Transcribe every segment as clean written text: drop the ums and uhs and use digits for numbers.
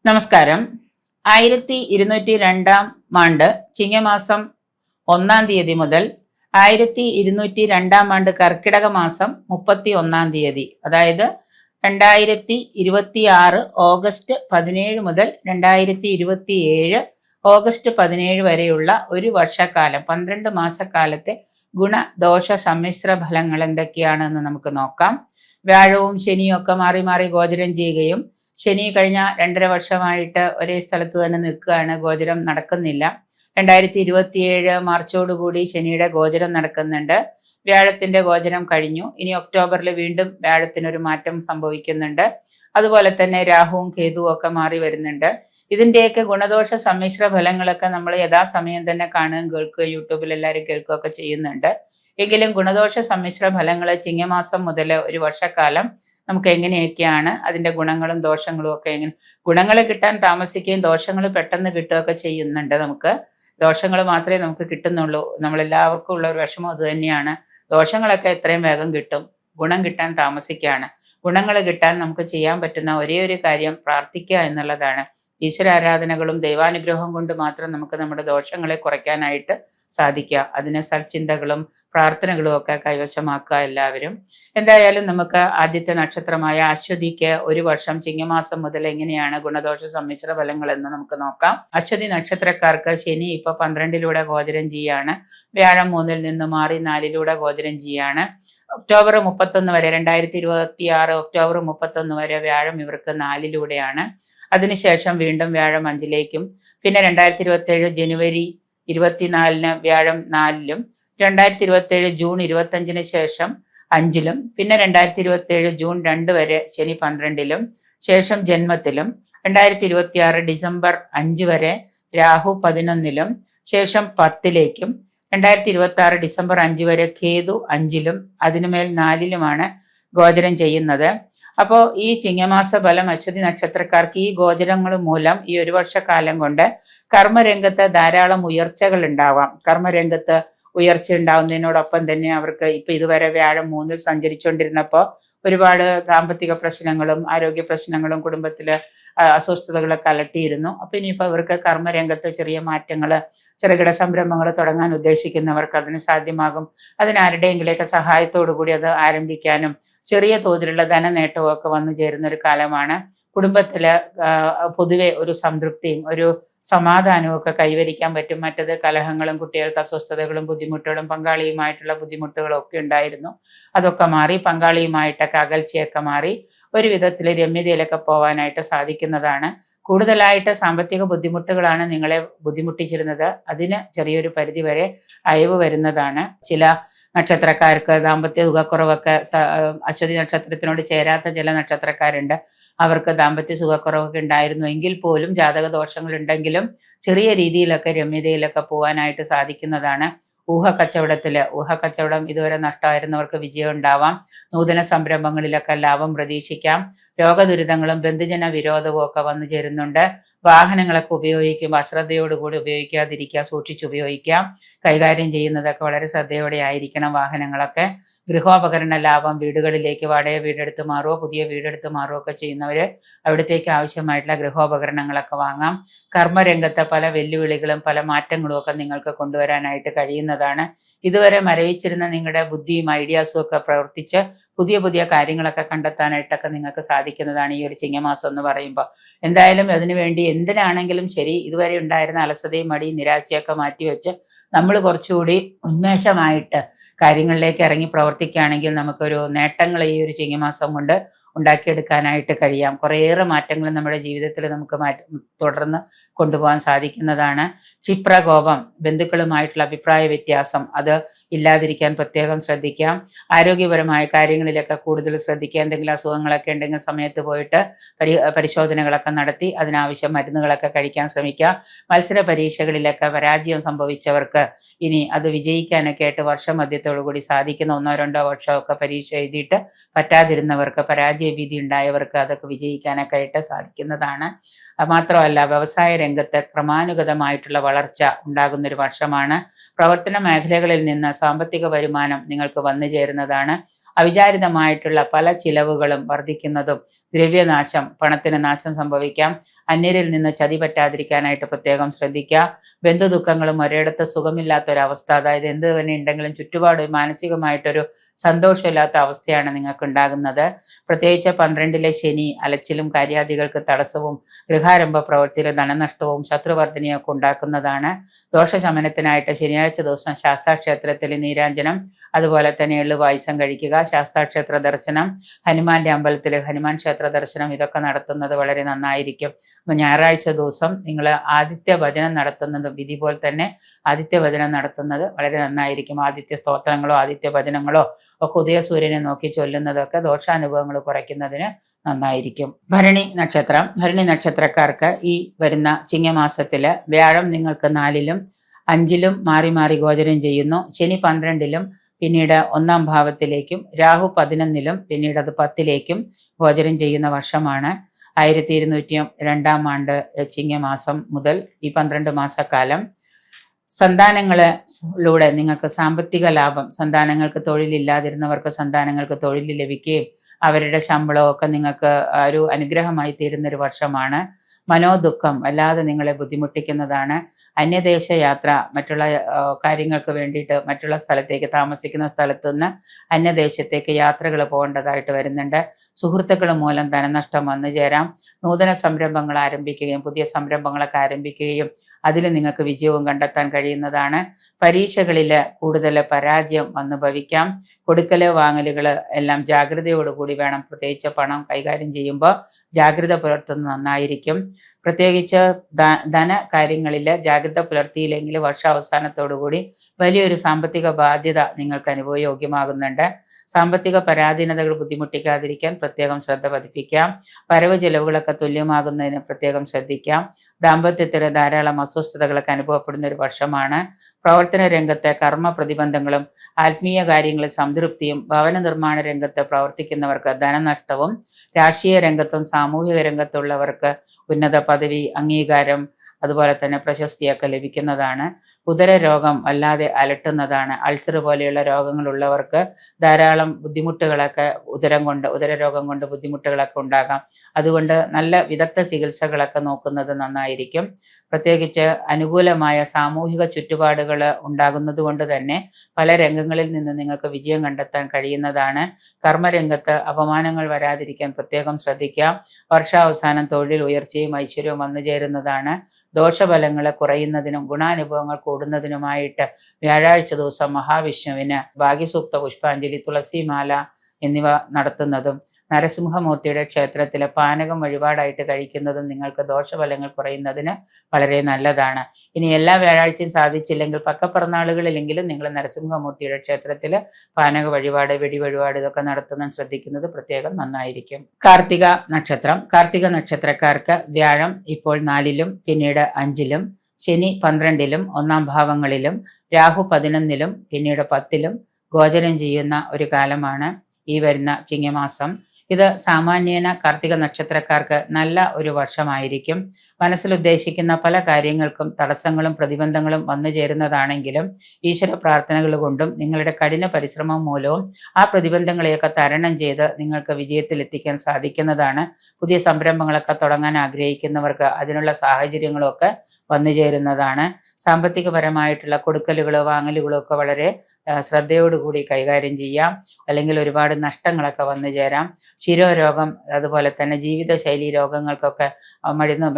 നമസ്കാരം. 1202 ചിങ്ങമാസം 1 മുതൽ 1202 കർക്കിടക മാസം 31 അതായത് 2026 ഓഗസ്റ്റ് 17 മുതൽ 2027 ഓഗസ്റ്റ് 17 വരെയുള്ള ഒരു വർഷക്കാലം 12 മാസക്കാലത്തെ ഗുണദോഷ സമ്മിശ്ര ഫലങ്ങൾ എന്തൊക്കെയാണെന്ന് നമുക്ക് നോക്കാം. വ്യാഴവും ശനിയും ഒക്കെ മാറി മാറി ഗോചരം ചെയ്യുകയും ശനി കഴിഞ്ഞ 2.5 വർഷമായിട്ട് ഒരേ സ്ഥലത്ത് തന്നെ നിൽക്കുകയാണ്, ഗോചരം നടക്കുന്നില്ല. 2027 മാർച്ചോടുകൂടി ശനിയുടെ ഗോചരം നടക്കുന്നുണ്ട്. വ്യാഴത്തിന്റെ ഗോചരം കഴിഞ്ഞു. ഇനി ഒക്ടോബറിൽ വീണ്ടും വ്യാഴത്തിനൊരു മാറ്റം സംഭവിക്കുന്നുണ്ട്. അതുപോലെ തന്നെ രാഹുവും കേതുവും ഒക്കെ മാറി വരുന്നുണ്ട്. ഇതിന്റെയൊക്കെ ഗുണദോഷ സമ്മിശ്ര ഫലങ്ങളൊക്കെ നമ്മൾ യഥാസമയം തന്നെ കാണുകയും കേൾക്കുകയും യൂട്യൂബിൽ എല്ലാവരും കേൾക്കുകയൊക്കെ ചെയ്യുന്നുണ്ട്. എങ്കിലും ഗുണദോഷ സമ്മിശ്ര ഫലങ്ങൾ ചിങ്ങമാസം മുതൽ ഒരു വർഷക്കാലം നമുക്ക് എങ്ങനെയൊക്കെയാണ്, അതിന്റെ ഗുണങ്ങളും ദോഷങ്ങളും ഒക്കെ എങ്ങനെ, ഗുണങ്ങൾ കിട്ടാൻ താമസിക്കുകയും ദോഷങ്ങൾ പെട്ടെന്ന് കിട്ടുകയൊക്കെ ചെയ്യുന്നുണ്ട്. നമുക്ക് ദോഷങ്ങൾ മാത്രമേ നമുക്ക് കിട്ടുന്നുള്ളൂ. നമ്മളെല്ലാവർക്കും ഉള്ള ഒരു വിഷമം അത് തന്നെയാണ്. ദോഷങ്ങളൊക്കെ എത്രയും വേഗം കിട്ടും, ഗുണം കിട്ടാൻ താമസിക്കുകയാണ്. ഗുണങ്ങൾ കിട്ടാൻ നമുക്ക് ചെയ്യാൻ പറ്റുന്ന ഒരേ ഒരു കാര്യം പ്രാർത്ഥിക്കുക എന്നുള്ളതാണ്. ഈശ്വരാരാധനകളും ദൈവാനുഗ്രഹം കൊണ്ട് മാത്രം നമുക്ക് നമ്മുടെ ദോഷങ്ങളെ കുറയ്ക്കാനായിട്ട് സാധിക്കുക. അതിന് സൽചിന്തകളും പ്രാർത്ഥനകളും ഒക്കെ കൈവശമാക്കുക എല്ലാവരും. എന്തായാലും നമുക്ക് ആദ്യത്തെ നക്ഷത്രമായ അശ്വതിക്ക് ഒരു വർഷം ചിങ്ങമാസം മുതൽ എങ്ങനെയാണ് ഗുണദോഷ സമ്മിശ്ര ഫലങ്ങൾ എന്ന് നമുക്ക് നോക്കാം. അശ്വതി നക്ഷത്രക്കാർക്ക് ശനി ഇപ്പൊ 12 ഗോചരം ചെയ്യാണ്. വ്യാഴം 3 നിന്ന് മാറി 4 ഗോചരം ചെയ്യാണ്. ഒക്ടോബർ 31 വരെ 2026 ഒക്ടോബർ 31 വരെ വ്യാഴം ഇവർക്ക് 4 അതിനുശേഷം വീണ്ടും വ്യാഴം 5 പിന്നെ 2027 ജനുവരി 24 വ്യാഴം 4 2027 ജൂൺ 25 ശേഷം 5 പിന്നെ 2027 ജൂൺ 2 വരെ ശനി 12 ശേഷം ജന്മത്തിലും 2026 ഡിസംബർ 5 വരെ രാഹു 11 ശേഷം 10 2026 ഡിസംബർ 5 വരെ കേതു 5 അതിനുമേൽ 4 ഗോചരം ചെയ്യുന്നത്. അപ്പോൾ ഈ ചിങ്ങമാസ ഫലം അശ്വതി നക്ഷത്രക്കാർക്ക് ഈ ഗോചരങ്ങൾ മൂലം ഈ ഒരു വർഷക്കാലം കൊണ്ട് കർമ്മരംഗത്ത് ധാരാളം ഉയർച്ചകൾ ഉണ്ടാവാം. കർമ്മരംഗത്ത് ഉയർച്ച ഉണ്ടാവുന്നതിനോടൊപ്പം തന്നെ അവർക്ക് ഇപ്പൊ ഇതുവരെ വ്യാഴം 3 സഞ്ചരിച്ചുകൊണ്ടിരുന്നപ്പോൾ ഒരുപാട് സാമ്പത്തിക പ്രശ്നങ്ങളും ആരോഗ്യ പ്രശ്നങ്ങളും കുടുംബത്തില് അസ്വസ്ഥതകളൊക്കെ അലട്ടിയിരുന്നു. അപ്പൊ ഇനിയിപ്പോ ഇവർക്ക് കർമ്മരംഗത്ത് ചെറിയ മാറ്റങ്ങള്, ചെറുകിട സംരംഭങ്ങൾ തുടങ്ങാൻ ഉദ്ദേശിക്കുന്നവർക്ക് അതിന് സാധ്യമാകും. അതിനാരുടെയെങ്കിലൊക്കെ സഹായത്തോടു കൂടി അത് ആരംഭിക്കാനും ചെറിയ തോതിലുള്ള ധനനേട്ടവും ഒക്കെ വന്നു ചേരുന്ന ഒരു കാലമാണ്. കുടുംബത്തില് പൊതുവെ ഒരു സംതൃപ്തിയും ഒരു സമാധാനവും ഒക്കെ കൈവരിക്കാൻ പറ്റും. മറ്റത് കലഹങ്ങളും കുട്ടികൾക്ക് അസ്വസ്ഥതകളും ബുദ്ധിമുട്ടുകളും പങ്കാളിയുമായിട്ടുള്ള ബുദ്ധിമുട്ടുകളും ഒക്കെ ഉണ്ടായിരുന്നു. അതൊക്കെ മാറി പങ്കാളിയുമായിട്ടൊക്കെ അകൽച്ചയൊക്കെ മാറി ഒരു വിധത്തിൽ രമ്യതയിലൊക്കെ പോവാനായിട്ട് സാധിക്കുന്നതാണ്. കൂടുതലായിട്ട് സാമ്പത്തിക ബുദ്ധിമുട്ടുകളാണ് നിങ്ങളെ ബുദ്ധിമുട്ടിച്ചിരുന്നത്. അതിന് ചെറിയൊരു പരിധി വരെ അയവ് വരുന്നതാണ്. ചില നക്ഷത്രക്കാർക്ക് ദാമ്പത്യ സുഖക്കുറവൊക്കെ, അശ്വതി നക്ഷത്രത്തിനോട് ചേരാത്ത ചില നക്ഷത്രക്കാരുണ്ട്, അവർക്ക് ദാമ്പത്യ സുഖക്കുറവൊക്കെ ഉണ്ടായിരുന്നു എങ്കിൽ പോലും ജാതക ദോഷങ്ങൾ ഉണ്ടെങ്കിലും ചെറിയ രീതിയിലൊക്കെ രമ്യതയിലൊക്കെ പോകാനായിട്ട് സാധിക്കുന്നതാണ്. ഊഹക്കച്ചവടം ഇതുവരെ നഷ്ടമായിരുന്നവർക്ക് വിജയം ഉണ്ടാവാം. നൂതന സംരംഭങ്ങളിലൊക്കെ ലാഭം പ്രതീക്ഷിക്കാം. രോഗദുരിതങ്ങളും ബന്ധുജന വിരോധവും ഒക്കെ വന്നു ചേരുന്നുണ്ട്. വാഹനങ്ങളൊക്കെ ഉപയോഗിക്കുമ്പോൾ അശ്രദ്ധയോടുകൂടി ഉപയോഗിക്കാതിരിക്കുക, സൂക്ഷിച്ചുപയോഗിക്കാം. കൈകാര്യം ചെയ്യുന്നതൊക്കെ വളരെ ശ്രദ്ധയോടെ ആയിരിക്കണം വാഹനങ്ങളൊക്കെ. ഗൃഹോപകരണ ലാഭം, വീടുകളിലേക്ക് വാടക വീടെടുത്ത് മാറുകയോ പുതിയ വീടെടുത്ത് മാറുകയോ ഒക്കെ ചെയ്യുന്നവര് അവിടത്തേക്ക് ആവശ്യമായിട്ടുള്ള ഗൃഹോപകരണങ്ങളൊക്കെ വാങ്ങാം. കർമ്മരംഗത്തെ പല വെല്ലുവിളികളും പല മാറ്റങ്ങളും ഒക്കെ നിങ്ങൾക്ക് കൊണ്ടുവരാനായിട്ട് കഴിയുന്നതാണ്. ഇതുവരെ മരവിച്ചിരുന്ന നിങ്ങളുടെ ബുദ്ധിയും ഐഡിയാസും ഒക്കെ പ്രവർത്തിച്ച് പുതിയ പുതിയ കാര്യങ്ങളൊക്കെ കണ്ടെത്താനായിട്ടൊക്കെ നിങ്ങൾക്ക് സാധിക്കുന്നതാണ് ഈ ഒരു ചിങ്ങമാസം എന്ന് പറയുമ്പോൾ. എന്തായാലും അതിനുവേണ്ടി എന്തിനാണെങ്കിലും ശരി, ഇതുവരെ ഉണ്ടായിരുന്ന അലസതയും മടിയും നിരാശയൊക്കെ മാറ്റിവെച്ച് നമ്മൾ കുറച്ചുകൂടി ഉന്മേഷമായിട്ട് കാര്യങ്ങളിലേക്ക് ഇറങ്ങി പ്രവർത്തിക്കുകയാണെങ്കിൽ നമുക്കൊരു നേട്ടങ്ങൾ ഈ ഒരു ചിങ്ങമാസം കൊണ്ട് ഉണ്ടാക്കിയെടുക്കാനായിട്ട് കഴിയാം. കുറേയേറെ മാറ്റങ്ങൾ നമ്മുടെ ജീവിതത്തിൽ നമുക്ക് തുടർന്ന് കൊണ്ടുപോകാൻ സാധിക്കുന്നതാണ്. ക്ഷിപ്രകോപം, ബന്ധുക്കളുമായിട്ടുള്ള അഭിപ്രായ വ്യത്യാസം, അത് ഇല്ലാതിരിക്കാൻ പ്രത്യേകം ശ്രദ്ധിക്കാം. ആരോഗ്യപരമായ കാര്യങ്ങളിലൊക്കെ കൂടുതൽ ശ്രദ്ധിക്കുക. എന്തെങ്കിലും അസുഖങ്ങളൊക്കെ ഉണ്ടെങ്കിൽ സമയത്ത് പോയിട്ട് പരിശോധനകളൊക്കെ നടത്തി അതിനാവശ്യം മരുന്നുകളൊക്കെ കഴിക്കാൻ ശ്രമിക്കുക. മത്സര പരീക്ഷകളിലൊക്കെ പരാജയം സംഭവിച്ചവർക്ക് ഇനി അത് വിജയിക്കാനൊക്കെ ആയിട്ട് വർഷമധ്യത്തോടു കൂടി സാധിക്കുന്ന 1-2 വർഷമൊക്കെ പരീക്ഷ എഴുതിയിട്ട് പറ്റാതിരുന്നവർക്ക്, പരാജയഭീതി ഉണ്ടായവർക്ക് അതൊക്കെ വിജയിക്കാനൊക്കെ ആയിട്ട് സാധിക്കുന്നതാണ്. മാത്രമല്ല വ്യവസായ രംഗത്ത് ക്രമാനുഗതമായിട്ടുള്ള വളർച്ച ഉണ്ടാകുന്ന ഒരു വർഷമാണ്. പ്രവർത്തന മേഖലകളിൽ നിന്ന് സാമ്പത്തിക വരുമാനം നിങ്ങൾക്ക് വന്നു ചേരുന്നതാണ്. അവിചാരിതമായിട്ടുള്ള പല ചിലവുകളും വർദ്ധിക്കുന്നതും, ദ്രവ്യനാശം, പണത്തിന് നാശം സംഭവിക്കാം. അന്യരിൽ നിന്ന് ചതി പറ്റാതിരിക്കാനായിട്ട് പ്രത്യേകം ശ്രദ്ധിക്കുക. ബന്ധുദുഃഖങ്ങളും ഒരിടത്ത് സുഖമില്ലാത്തൊരവസ്ഥ, അതായത് എന്ത് തന്നെ ഉണ്ടെങ്കിലും ചുറ്റുപാട് മാനസികമായിട്ടൊരു സന്തോഷമില്ലാത്ത അവസ്ഥയാണ് നിങ്ങൾക്ക് ഉണ്ടാകുന്നത്. പ്രത്യേകിച്ച് 12-ലെ ശനി അലച്ചിലും കാര്യാദികൾക്ക് തടസ്സവും ഗൃഹാരംഭ പ്രവൃത്തിയിലെ ധനനഷ്ടവും ശത്രുവർദ്ധനയൊക്കെ ഉണ്ടാക്കുന്നതാണ്. ദോഷശമനത്തിനായിട്ട് ശനിയാഴ്ച ദിവസം ശാസ്താക്ഷേത്രത്തിൽ നീരാഞ്ജനം, അതുപോലെ തന്നെ എള്ളു പായസം കഴിക്കുക, ശാസ്താക്ഷേത്ര ദർശനം, ഹനുമാന്റെ അമ്പലത്തിൽ ഹനുമാൻ ക്ഷേത്ര ദർശനം, ഇതൊക്കെ നടത്തുന്നത് വളരെ നന്നായിരിക്കും. അപ്പോൾ ഞായറാഴ്ച ദിവസം നിങ്ങൾ ആദിത്യ ഭജനം നടത്തുന്നത്, വിധി പോലെ തന്നെ ആദിത്യ ഭജനം നടത്തുന്നത് വളരെ നന്നായിരിക്കും. ആദിത്യ സ്തോത്രങ്ങളോ ആദിത്യ ഭജനങ്ങളോ ഒക്കെ ഉദയസൂര്യനെ നോക്കി ചൊല്ലുന്നതൊക്കെ ദോഷാനുഭവങ്ങൾ കുറയ്ക്കുന്നതിന് നന്നായിരിക്കും. ഭരണി നക്ഷത്രം. ഭരണി നക്ഷത്രക്കാർക്ക് ഈ വരുന്ന ചിങ്ങമാസത്തില് വ്യാഴം നിങ്ങൾക്ക് 4-ലും 5-ലും മാറി മാറി ഗോചരം ചെയ്യുന്നു. ശനി 12-ലും പിന്നീട് 1-ാം ഭാവത്തിലേക്കും, രാഹു 11-ലും പിന്നീട് അത് 10-ലേക്കും ഗോചരം ചെയ്യുന്ന വർഷമാണ്. 1202 ആണ്ട് ചിങ്ങമാസം മുതൽ ഈ 12 മാസക്കാലം സന്താനങ്ങളിലൂടെ നിങ്ങൾക്ക് സാമ്പത്തിക ലാഭം, സന്താനങ്ങൾക്ക് തൊഴിലില്ലാതിരുന്നവർക്ക് സന്താനങ്ങൾക്ക് തൊഴിൽ ലഭിക്കുകയും അവരുടെ ശമ്പളമൊക്കെ നിങ്ങൾക്ക് ഒരു അനുഗ്രഹമായി തീരുന്നൊരു വർഷമാണ്. മനോദുഃഖം അല്ലാതെ നിങ്ങളെ ബുദ്ധിമുട്ടിക്കുന്നതാണ്. അന്യദേശ യാത്ര, മറ്റുള്ള കാര്യങ്ങൾക്ക് വേണ്ടിയിട്ട് മറ്റുള്ള സ്ഥലത്തേക്ക്, താമസിക്കുന്ന സ്ഥലത്തു നിന്ന് അന്യദേശത്തേക്ക് യാത്രകൾ പോകേണ്ടതായിട്ട് വരുന്നുണ്ട്. സുഹൃത്തുക്കൾ മൂലം ധനനഷ്ടം വന്നു ചേരാം. നൂതന സംരംഭങ്ങൾ ആരംഭിക്കുകയും പുതിയ സംരംഭങ്ങളൊക്കെ ആരംഭിക്കുകയും അതിൽ നിങ്ങൾക്ക് വിജയവും കണ്ടെത്താൻ കഴിയുന്നതാണ്. പരീക്ഷകളിൽ കൂടുതൽ പരാജയം വന്നു ഭവിക്കാം. കൊടുക്കല് വാങ്ങലുകൾ എല്ലാം ജാഗ്രതയോടുകൂടി വേണം. പ്രത്യേകിച്ച് പണം കൈകാര്യം ചെയ്യുമ്പോൾ ജാഗ്രത പുലർത്തുന്നത് നന്നായിരിക്കും. പ്രത്യേകിച്ച് ധന കാര്യങ്ങളിൽ ജാഗ്രത പുലർത്തിയില്ലെങ്കിൽ വർഷാവസാനത്തോടുകൂടി വലിയൊരു സാമ്പത്തിക ബാധ്യത നിങ്ങൾക്ക് അനുഭവയോഗ്യമാകുന്നുണ്ട്. സാമ്പത്തിക പരാധീനതകൾ ബുദ്ധിമുട്ടിക്കാതിരിക്കാൻ പ്രത്യേകം ശ്രദ്ധ പതിപ്പിക്കാം. വരവ് ചെലവുകളൊക്കെ തുല്യമാകുന്നതിന് പ്രത്യേകം ശ്രദ്ധിക്കാം. ദാമ്പത്യത്തിൽ ധാരാളം അസ്വസ്ഥതകളൊക്കെ അനുഭവപ്പെടുന്ന ഒരു വർഷമാണ്. പ്രവർത്തന രംഗത്തെ കർമ്മ പ്രതിബന്ധങ്ങളും ആത്മീയ കാര്യങ്ങളിൽ സംതൃപ്തിയും, ഭവന നിർമ്മാണ രംഗത്ത് പ്രവർത്തിക്കുന്നവർക്ക് ധനനഷ്ടവും, രാഷ്ട്രീയ രംഗത്തും സാമൂഹിക രംഗത്തുള്ളവർക്ക് ഉന്നത പദവി, അംഗീകാരം, അതുപോലെ തന്നെ പ്രശസ്തിയൊക്കെ ലഭിക്കുന്നതാണ്. ഉദര രോഗം അല്ലാതെ അലട്ടുന്നതാണ്. അൾസർ പോലെയുള്ള രോഗങ്ങളുള്ളവർക്ക് ധാരാളം ബുദ്ധിമുട്ടുകളൊക്കെ ഉദര രോഗം കൊണ്ട് ബുദ്ധിമുട്ടുകളൊക്കെ ഉണ്ടാകാം. അതുകൊണ്ട് നല്ല വിദഗ്ധ ചികിത്സകളൊക്കെ നോക്കുന്നത് നന്നായിരിക്കും. പ്രത്യേകിച്ച് അനുകൂലമായ സാമൂഹിക ചുറ്റുപാടുകൾ ഉണ്ടാകുന്നത് കൊണ്ട് തന്നെ പല രംഗങ്ങളിൽ നിന്ന് നിങ്ങൾക്ക് വിജയം കണ്ടെത്താൻ കഴിയുന്നതാണ്. കർമ്മരംഗത്ത് അപമാനങ്ങൾ വരാതിരിക്കാൻ പ്രത്യേകം ശ്രദ്ധിക്കാം. വർഷാവസാനം തൊഴിൽ ഉയർച്ചയും ഐശ്വര്യവും വന്നു ചേരുന്നതാണ്. ദോഷഫലങ്ങൾ കുറയുന്നതിനും ഗുണാനുഭവങ്ങൾ കൂടുന്നതിനുമായിട്ട് വ്യാഴാഴ്ച ദിവസം മഹാവിഷ്ണുവിന് ഭാഗ്യസൂക്ത പുഷ്പാഞ്ജലി, തുളസിമാല എന്നിവ നടത്തുന്നതും നരസിംഹമൂർത്തിയുടെ ക്ഷേത്രത്തിലെ പാനകം വഴിപാടായിട്ട് കഴിക്കുന്നതും നിങ്ങൾക്ക് ദോഷഫലങ്ങൾ കുറയുന്നതിന് വളരെ നല്ലതാണ്. ഇനി എല്ലാ വ്യാഴാഴ്ചയും സാധിച്ചില്ലെങ്കിൽ പക്കപ്പിറന്നാളുകളിലെങ്കിലും നിങ്ങൾ നരസിംഹമൂർത്തിയുടെ ക്ഷേത്രത്തിൽ പാനക വഴിപാട്, വെടി വഴിപാട് ഇതൊക്കെ നടത്തുന്നത് ശ്രദ്ധിക്കുന്നത് പ്രത്യേകം നന്നായിരിക്കും. കാർത്തിക നക്ഷത്രം. കാർത്തിക നക്ഷത്രക്കാർക്ക് വ്യാഴം ഇപ്പോൾ 4-ലും പിന്നീട് 5-ലും, ശനി 12-ലും 1-ാം ഭാവങ്ങളിലും, രാഹു 11-ലും പിന്നീട് 10-ലും ഗോചരം ചെയ്യുന്ന ഒരു കാലമാണ് ഈ വരുന്ന ചിങ്ങമാസം. ഇത് സാമാന്യേന കാർത്തിക നക്ഷത്രക്കാർക്ക് നല്ല ഒരു വർഷമായിരിക്കും. മനസ്സിൽ ഉദ്ദേശിക്കുന്ന പല കാര്യങ്ങൾക്കും തടസ്സങ്ങളും പ്രതിബന്ധങ്ങളും വന്നു ചേരുന്നതാണെങ്കിലും ഈശ്വര പ്രാർത്ഥനകൾ കൊണ്ടും നിങ്ങളുടെ കഠിന പരിശ്രമം മൂലവും ആ പ്രതിബന്ധങ്ങളെയൊക്കെ തരണം ചെയ്ത് നിങ്ങൾക്ക് വിജയത്തിലെത്തിക്കാൻ സാധിക്കുന്നതാണ്. പുതിയ സംരംഭങ്ങളൊക്കെ തുടങ്ങാൻ ആഗ്രഹിക്കുന്നവർക്ക് അതിനുള്ള സാഹചര്യങ്ങളൊക്കെ വന്നു ചേരുന്നതാണ്. സാമ്പത്തികപരമായിട്ടുള്ള കൊടുക്കലുകളോ വാങ്ങലുകളോ ഒക്കെ വളരെ ശ്രദ്ധയോടുകൂടി കൈകാര്യം ചെയ്യാം. അല്ലെങ്കിൽ ഒരുപാട് നഷ്ടങ്ങളൊക്കെ വന്നു ചേരാം. ശിരോരോഗം, അതുപോലെ തന്നെ ജീവിതശൈലി രോഗങ്ങൾക്കൊക്കെ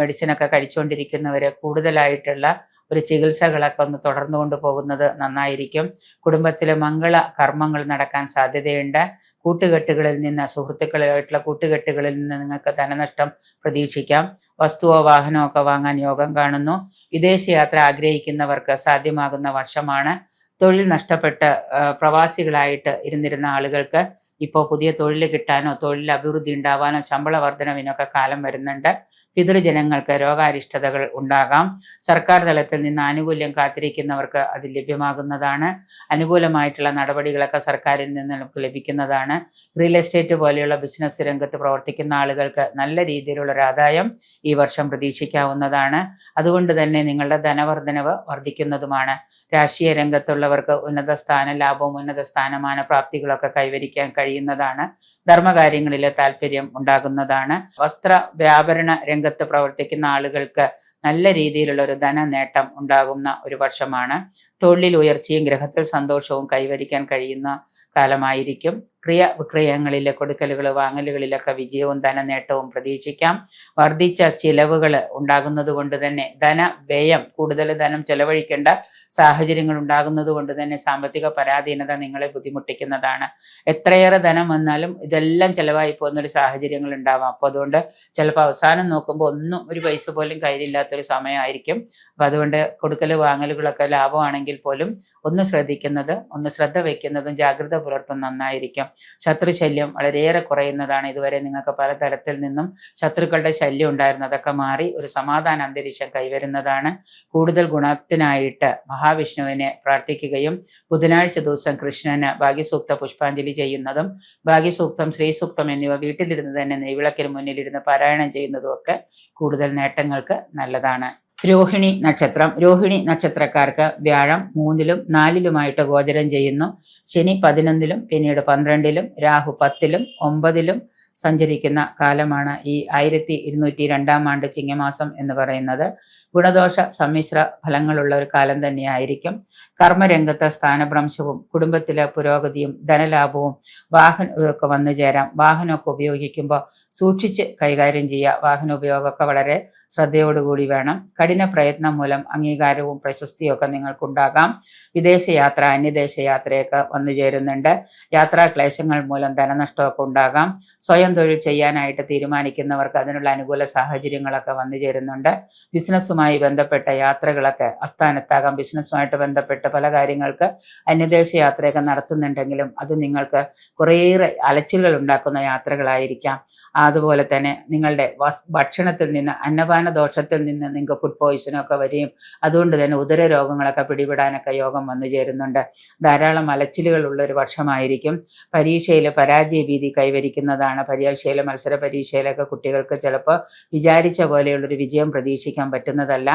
മെഡിസിനൊക്കെ കഴിച്ചുകൊണ്ടിരിക്കുന്നവർ കൂടുതലായിട്ടുള്ള ഒരു ചികിത്സകളൊക്കെ ഒന്ന് തുടർന്നുകൊണ്ട് പോകുന്നത് നന്നായിരിക്കും. കുടുംബത്തിലെ മംഗള കർമ്മങ്ങൾ നടക്കാൻ സാധ്യതയുണ്ട്. കൂട്ടുകെട്ടുകളിൽ നിന്ന്, സുഹൃത്തുക്കളായിട്ടുള്ള കൂട്ടുകെട്ടുകളിൽ നിന്ന് നിങ്ങൾക്ക് ധനനഷ്ടം പ്രതീക്ഷിക്കാം. വസ്തുവോ വാഹനമോ ഒക്കെ വാങ്ങാൻ യോഗം കാണുന്നു. വിദേശയാത്ര ആഗ്രഹിക്കുന്നവർക്ക് സാധ്യമാകുന്ന വർഷമാണ്. തൊഴിൽ നഷ്ടപ്പെട്ട് പ്രവാസികളായിട്ട് ഇരുന്നിരുന്ന ആളുകൾക്ക് ഇപ്പോൾ പുതിയ തൊഴിൽ കിട്ടാനോ തൊഴിൽ അഭിവൃദ്ധി ഉണ്ടാവാനോ ശമ്പള വർധനവിനൊക്കെ കാലം വരുന്നുണ്ട്. പിതൃജനങ്ങൾക്ക് രോഗാരിഷ്ടതകൾ ഉണ്ടാകാം. സർക്കാർ തലത്തിൽ നിന്ന് ആനുകൂല്യം കാത്തിരിക്കുന്നവർക്ക് അത് ലഭ്യമാകുന്നതാണ്. അനുകൂലമായിട്ടുള്ള നടപടികളൊക്കെ സർക്കാരിൽ നിന്ന് നമുക്ക് ലഭിക്കുന്നതാണ്. റിയൽ എസ്റ്റേറ്റ് പോലെയുള്ള ബിസിനസ് രംഗത്ത് പ്രവർത്തിക്കുന്ന ആളുകൾക്ക് നല്ല രീതിയിലുള്ള ഒരു ആദായം ഈ വർഷം പ്രതീക്ഷിക്കാവുന്നതാണ്. അതുകൊണ്ട് തന്നെ നിങ്ങളുടെ ധനവർദ്ധനവ് വർദ്ധിക്കുന്നതുമാണ്. രാഷ്ട്രീയ രംഗത്തുള്ളവർക്ക് ഉന്നത സ്ഥാനലാഭവും ഉന്നത സ്ഥാനമാന പ്രാപ്തികളൊക്കെ കൈവരിക്കാൻ കഴിയുന്നതാണ്. ധർമ്മകാര്യങ്ങളിലെ താല്പര്യം ഉണ്ടാകുന്നതാണ്. വസ്ത്ര വ്യാപാരണ രംഗത്ത് പ്രവർത്തിക്കുന്ന ആളുകൾക്ക് നല്ല രീതിയിലുള്ള ഒരു ധന നേട്ടം ഉണ്ടാകുന്ന ഒരു വർഷമാണ്. തൊഴിൽ ഉയർച്ചയും ഗൃഹത്തിൽ സന്തോഷവും കൈവരിക്കാൻ കഴിയുന്ന കാലമായിരിക്കും. വിക്രയങ്ങളിലെ കൊടുക്കലുകൾ വാങ്ങലുകളിലൊക്കെ വിജയവും ധനനേട്ടവും പ്രതീക്ഷിക്കാം. വർദ്ധിച്ച ചിലവുകൾ ഉണ്ടാകുന്നത് കൊണ്ട് തന്നെ ധനവ്യയം, കൂടുതൽ ധനം ചെലവഴിക്കേണ്ട സാഹചര്യങ്ങൾ ഉണ്ടാകുന്നത് കൊണ്ട് തന്നെ സാമ്പത്തിക പരാധീനത നിങ്ങളെ ബുദ്ധിമുട്ടിക്കുന്നതാണ്. എത്രയേറെ ധനം വന്നാലും ഇതെല്ലാം ചെലവായി പോകുന്നൊരു സാഹചര്യങ്ങൾ ഉണ്ടാവാം. അപ്പോൾ അതുകൊണ്ട് ചിലപ്പോൾ അവസാനം നോക്കുമ്പോൾ ഒന്നും ഒരു പൈസ പോലും കയ്യിലില്ലാത്തൊരു സമയമായിരിക്കും. അപ്പം അതുകൊണ്ട് കൊടുക്കൽ വാങ്ങലുകളൊക്കെ ലാഭമാണെങ്കിൽ പോലും ഒന്ന് ശ്രദ്ധ വയ്ക്കുന്നതും ജാഗ്രത പുലർത്തും നന്നായിരിക്കും. ശത്രുശല്യം വളരെയേറെ കുറയുന്നതാണ്. ഇതുവരെ നിങ്ങൾക്ക് പല തരത്തിൽ നിന്നും ശത്രുക്കളുടെ ശല്യം ഉണ്ടായിരുന്നു, അതൊക്കെ മാറി ഒരു സമാധാന അന്തരീക്ഷം കൈവരുന്നതാണ്. കൂടുതൽ ഗുണത്തിനായിട്ട് മഹാവിഷ്ണുവിനെ പ്രാർത്ഥിക്കുകയും ബുധനാഴ്ച ദിവസം കൃഷ്ണന് ഭാഗ്യസൂക്ത പുഷ്പാഞ്ജലി ചെയ്യുന്നതും ഭാഗ്യസൂക്തം, ശ്രീസൂക്തം എന്നിവ വീട്ടിലിരുന്ന് തന്നെ നെയ്വിളക്കിന് മുന്നിലിരുന്ന് പാരായണം ചെയ്യുന്നതും ഒക്കെ കൂടുതൽ നേട്ടങ്ങൾക്ക് നല്ലതാണ്. രോഹിണി നക്ഷത്രം. രോഹിണി നക്ഷത്രക്കാർക്ക് വ്യാഴം 3-ലും 4-ലുമായിട്ട് ഗോചരം ചെയ്യുന്നു. ശനി 11-ലും പിന്നീട് 12-ലും രാഹു 10-ലും 9-ലും സഞ്ചരിക്കുന്ന കാലമാണ് ഈ 1202 ആണ്ട് ചിങ്ങമാസം എന്ന് പറയുന്നത്. ഗുണദോഷ സമ്മിശ്ര ഫലങ്ങളുള്ള ഒരു കാലം തന്നെയായിരിക്കും. കർമ്മരംഗത്ത് സ്ഥാനഭ്രംശവും കുടുംബത്തിലെ പുരോഗതിയും ധനലാഭവും വാഹനമൊക്കെ വന്നു ചേരാം. വാഹനമൊക്കെ ഉപയോഗിക്കുമ്പോൾ സൂക്ഷിച്ച് കൈകാര്യം ചെയ്യുക. വാഹന ഉപയോഗമൊക്കെ വളരെ ശ്രദ്ധയോടുകൂടി വേണം. കഠിന പ്രയത്നം മൂലം അംഗീകാരവും പ്രശസ്തിയും ഒക്കെ നിങ്ങൾക്കുണ്ടാകാം. വിദേശയാത്ര, അന്യദേശ യാത്രയൊക്കെ വന്നു ചേരുന്നുണ്ട്. യാത്രാ ക്ലേശങ്ങൾ മൂലം ധനനഷ്ടമൊക്കെ ഉണ്ടാകാം. സ്വയം തൊഴിൽ ചെയ്യാനായിട്ട് തീരുമാനിക്കുന്നവർക്ക് അതിനുള്ള അനുകൂല സാഹചര്യങ്ങളൊക്കെ വന്നു ചേരുന്നുണ്ട്. ബിസിനസ്സുമായി ബന്ധപ്പെട്ട യാത്രകളൊക്കെ അസ്ഥാനത്താകാം. ബിസിനസ്സുമായിട്ട് ബന്ധപ്പെട്ട പല കാര്യങ്ങൾക്ക് അന്യദേശ യാത്രയൊക്കെ നടത്തുന്നുണ്ടെങ്കിലും അത് നിങ്ങൾക്ക് കുറേയേറെ അലച്ചിലുകൾ ഉണ്ടാക്കുന്ന യാത്രകളായിരിക്കാം. അതുപോലെ തന്നെ നിങ്ങളുടെ ഭക്ഷണത്തിൽ നിന്ന്, അന്നപാന ദോഷത്തിൽ നിന്ന് നിങ്ങൾക്ക് ഫുഡ് പോയിസണൊക്കെ വരികയും അതുകൊണ്ട് തന്നെ ഉദര രോഗങ്ങളൊക്കെ പിടിപെടാനൊക്കെ യോഗം വന്നു ചേരുന്നുണ്ട്. ധാരാളം അലച്ചിലുകളുള്ള ഒരു വർഷമായിരിക്കും. പരീക്ഷയിൽ പരാജയ ഭീതി കൈവരിക്കുന്നതാണ്. മത്സര പരീക്ഷയിലൊക്കെ കുട്ടികൾക്ക് ചിലപ്പോൾ വിചാരിച്ച പോലെയുള്ളൊരു വിജയം പ്രതീക്ഷിക്കാൻ പറ്റുന്നതല്ല.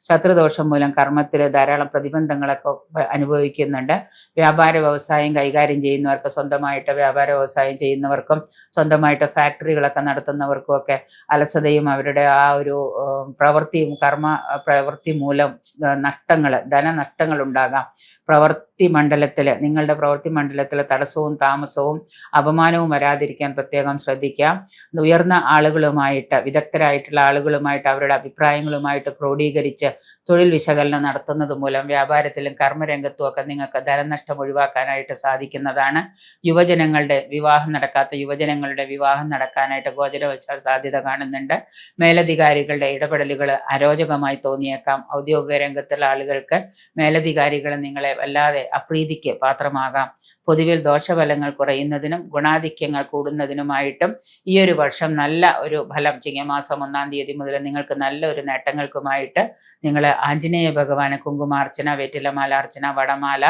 ശത്രുദോഷം മൂലം കർമ്മത്തിൽ ധാരാളം പ്രതിബന്ധങ്ങളൊക്കെ അനുഭവിക്കുന്നുണ്ട്. വ്യാപാര വ്യവസായം കൈകാര്യം ചെയ്യുന്നവർക്ക്, സ്വന്തമായിട്ട് വ്യാപാര വ്യവസായം ചെയ്യുന്നവർക്കും സ്വന്തമായിട്ട് ഫാക്ടറികളൊക്കെ നടത്തുന്നവർക്കും ഒക്കെ അലസതയും അവരുടെ ആ ഒരു പ്രവൃത്തി മൂലം ധനനഷ്ടങ്ങൾ ഉണ്ടാകാം. നിങ്ങളുടെ പ്രവൃത്തി മണ്ഡലത്തിൽ തടസ്സവും താമസവും അപമാനവും വരാതിരിക്കാൻ പ്രത്യേകം ശ്രദ്ധിക്കാം. ഉയർന്ന ആളുകളുമായിട്ട്, വിദഗ്ധരായിട്ടുള്ള ആളുകളുമായിട്ട് അവരുടെ അഭിപ്രായങ്ങളുമായിട്ട് ക്രോഡീകരിച്ച് തൊഴിൽ വിശകലനം നടത്തുന്നത് മൂലം വ്യാപാരത്തിലും കർമ്മരംഗത്തും ഒക്കെ നിങ്ങൾക്ക് ധനനഷ്ടം ഒഴിവാക്കാനായിട്ട് സാധിക്കുന്നതാണ്. നടക്കാത്ത യുവജനങ്ങളുടെ വിവാഹം നടക്കാനായിട്ട് ഗോചരവശാൽ സാധ്യത കാണുന്നുണ്ട്. മേലധികാരികളുടെ ഇടപെടലുകൾ അരോചകമായി തോന്നിയേക്കാം. ഔദ്യോഗിക രംഗത്തുള്ള ആളുകൾക്ക് മേലധികാരികൾ നിങ്ങളെ വല്ലാതെ അപ്രീതിക്ക് പാത്രമാകാം. പൊതുവിൽ ദോഷഫലങ്ങൾ കുറയുന്നതിനും ഗുണാധിക്യങ്ങൾ കൂടുന്നതിനുമായിട്ടും ഈ ഒരു വർഷം നല്ല ഒരു ഫലം, ചിങ്ങമാസം 1-ാം തീയതി മുതൽ നിങ്ങൾക്ക് നല്ല ഒരു നേട്ടങ്ങൾക്കുമായിട്ട് നിങ്ങൾ ആഞ്ജനേയ ഭഗവാന് കുങ്കുമാർച്ചന, വെറ്റിലമാലാർച്ചന, വടമാല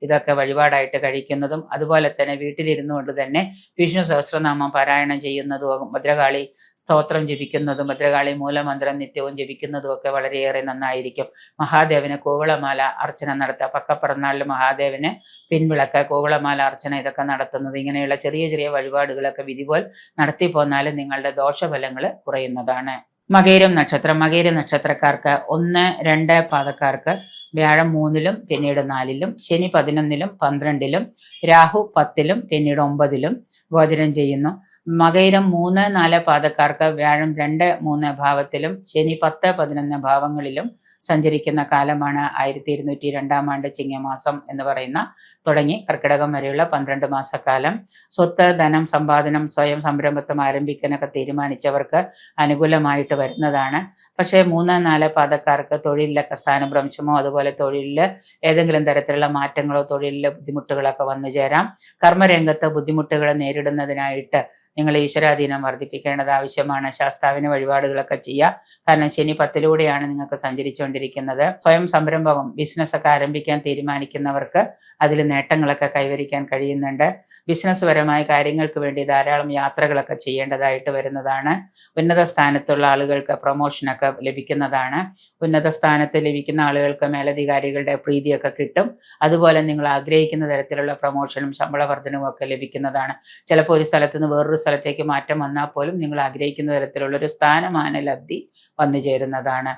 ഇതൊക്കെ വഴിപാടായിട്ട് കഴിക്കുന്നതും അതുപോലെ തന്നെ വീട്ടിലിരുന്നു കൊണ്ട് തന്നെ വിഷ്ണു സഹസ്രനാമം പാരായണം ചെയ്യുന്നതും ഭദ്രകാളി സ്തോത്രം ജപിക്കുന്നതും ഭദ്രകാളി മൂലമന്ത്രം നിത്യവും ജപിക്കുന്നതും ഒക്കെ വളരെയേറെ നന്നായിരിക്കും. മഹാദേവന് കൂവളമാല അർച്ചന നടത്തുക. പക്കപ്പിറന്നാളിൽ മഹാദേവന് പിൻവിളക്ക്, കൂവളമാല അർച്ചന ഇതൊക്കെ നടത്തുന്നത്, ഇങ്ങനെയുള്ള ചെറിയ ചെറിയ വഴിപാടുകളൊക്കെ വിധിപോൽ നടത്തി പോന്നാൽ നിങ്ങളുടെ ദോഷഫലങ്ങൾ കുറയുന്നതാണ്. മകയിരം നക്ഷത്രം. മകയിര നക്ഷത്രക്കാർക്ക് 1-2 പാദക്കാർക്ക് വ്യാഴം 3-ലും പിന്നീട് 4-ലും ശനി 11-ലും 12-ലും രാഹു 10-ലും പിന്നീട് 9-ലും ഗോചരം ചെയ്യുന്നു. മകയിരം 3-4 പാദക്കാർക്ക് വ്യാഴം 2-3 ഭാവത്തിലും ശനി 10-11 ഭാവങ്ങളിലും സഞ്ചരിക്കുന്ന കാലമാണ് 1202 ആണ്ട് ചിങ്ങമാസം എന്ന് പറയുന്ന തുടങ്ങി കർക്കിടകം വരെയുള്ള 12 മാസക്കാലം. സ്വത്ത്, ധനം, സമ്പാദനം, സ്വയം സംരംഭത്വം ആരംഭിക്കാനൊക്കെ തീരുമാനിച്ചവർക്ക് അനുകൂലമായിട്ട് വരുന്നതാണ്. പക്ഷേ 3-4 പാദക്കാർക്ക് തൊഴിലിലൊക്കെ സ്ഥാനഭ്രംശമോ അതുപോലെ തൊഴിലിൽ ഏതെങ്കിലും തരത്തിലുള്ള മാറ്റങ്ങളോ തൊഴിലിലെ ബുദ്ധിമുട്ടുകളൊക്കെ വന്നു ചേരാം. കർമ്മരംഗത്ത് ബുദ്ധിമുട്ടുകൾ നേരിടുന്നതിനായിട്ട് നിങ്ങൾ ഈശ്വരാധീനം വർദ്ധിപ്പിക്കേണ്ടത് ആവശ്യമാണ്. ശാസ്താവിന് വഴിപാടുകളൊക്കെ ചെയ്യുക. കാരണം ശനി 10-ലൂടെയാണ് നിങ്ങൾക്ക് സഞ്ചരിച്ചുകൊണ്ടിരിക്കുന്നത്. സ്വയം സംരംഭകം ബിസിനസ്സൊക്കെ ആരംഭിക്കാൻ തീരുമാനിക്കുന്നവർക്ക് അതിൽ നേട്ടങ്ങളൊക്കെ കൈവരിക്കാൻ കഴിയുന്നുണ്ട്. ബിസിനസ് പരമായ കാര്യങ്ങൾക്ക് വേണ്ടി ധാരാളം യാത്രകളൊക്കെ ചെയ്യേണ്ടതായിട്ട് വരുന്നതാണ്. ഉന്നത സ്ഥാനത്തുള്ള ആളുകൾക്ക് പ്രൊമോഷനൊക്കെ ലഭിക്കുന്നതാണ്. ഉന്നത സ്ഥാനത്ത് ലഭിക്കുന്ന ആളുകൾക്ക് മേലധികാരികളുടെ പ്രീതിയൊക്കെ കിട്ടും. അതുപോലെ നിങ്ങൾ ആഗ്രഹിക്കുന്ന തരത്തിലുള്ള പ്രൊമോഷനും ശമ്പള വർധനവും ഒക്കെ ലഭിക്കുന്നതാണ്. ചിലപ്പോൾ ഒരു സ്ഥലത്ത് നിന്ന് വേറൊരു സ്ഥലത്തേക്ക് മാറ്റം വന്നാൽ പോലും നിങ്ങൾ ആഗ്രഹിക്കുന്ന തരത്തിലുള്ള ഒരു സ്ഥാനമാന ലബ്ധി വന്നു ചേരുന്നതാണ്.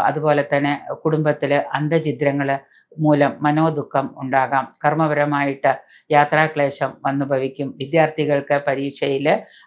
അതുപോലെ തന്നെ കുടുംബത്തിൽ അന്തഛിദ്രങ്ങൾ മൂലം മനോദുഃഖം ഉണ്ടാകാം. കർമ്മപരമായിട്ട് യാത്രാക്ലേശം വന്നു ഭവിക്കും. വിദ്യാർത്ഥികൾക്ക് പരീക്ഷയിൽ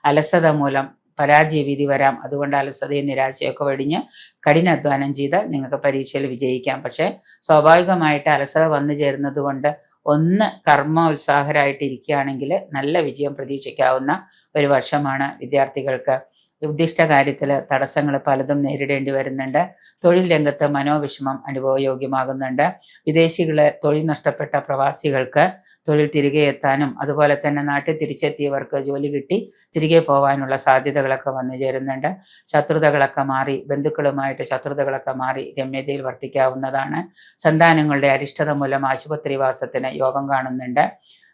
അലസത മൂലം പരാജയ വിധി വരാം. അതുകൊണ്ട് അലസതയും നിരാശയൊക്കെ വെടിഞ്ഞ് കഠിനാധ്വാനം ചെയ്താൽ നിങ്ങൾക്ക് പരീക്ഷയിൽ വിജയിക്കാം. പക്ഷേ സ്വാഭാവികമായിട്ട് അലസത വന്നു ചേരുന്നത് കൊണ്ട് ഒന്ന് കർമ്മോത്സാഹരായിട്ടിരിക്കുകയാണെങ്കിൽ നല്ല വിജയം പ്രതീക്ഷിക്കാവുന്ന ഒരു വർഷമാണ് വിദ്യാർത്ഥികൾക്ക്. ഉദ്ദിഷ്ട കാര്യത്തിൽ തടസ്സങ്ങൾ പലതും നേരിടേണ്ടി വരുന്നുണ്ട്. തൊഴിൽ രംഗത്ത് മനോവിഷമം അനുഭവയോഗ്യമാകുന്നുണ്ട്. വിദേശികളെ തൊഴിൽ നഷ്ടപ്പെട്ട പ്രവാസികൾക്ക് തൊഴിൽ തിരികെ എത്താനും അതുപോലെ തന്നെ നാട്ടിൽ തിരിച്ചെത്തിയവർക്ക് ജോലി കിട്ടി തിരികെ പോകാനുള്ള സാധ്യതകളൊക്കെ വന്നു ചേരുന്നുണ്ട്. ശത്രുതകളൊക്കെ മാറി, ബന്ധുക്കളുമായിട്ട് ശത്രുതകളൊക്കെ മാറി രമ്യതയിൽ വർത്തിക്കാവുന്നതാണ്. സന്താനങ്ങളുടെ അരിഷ്ടത മൂലം ആശുപത്രിവാസത്തിന് യോഗം കാണുന്നുണ്ട്.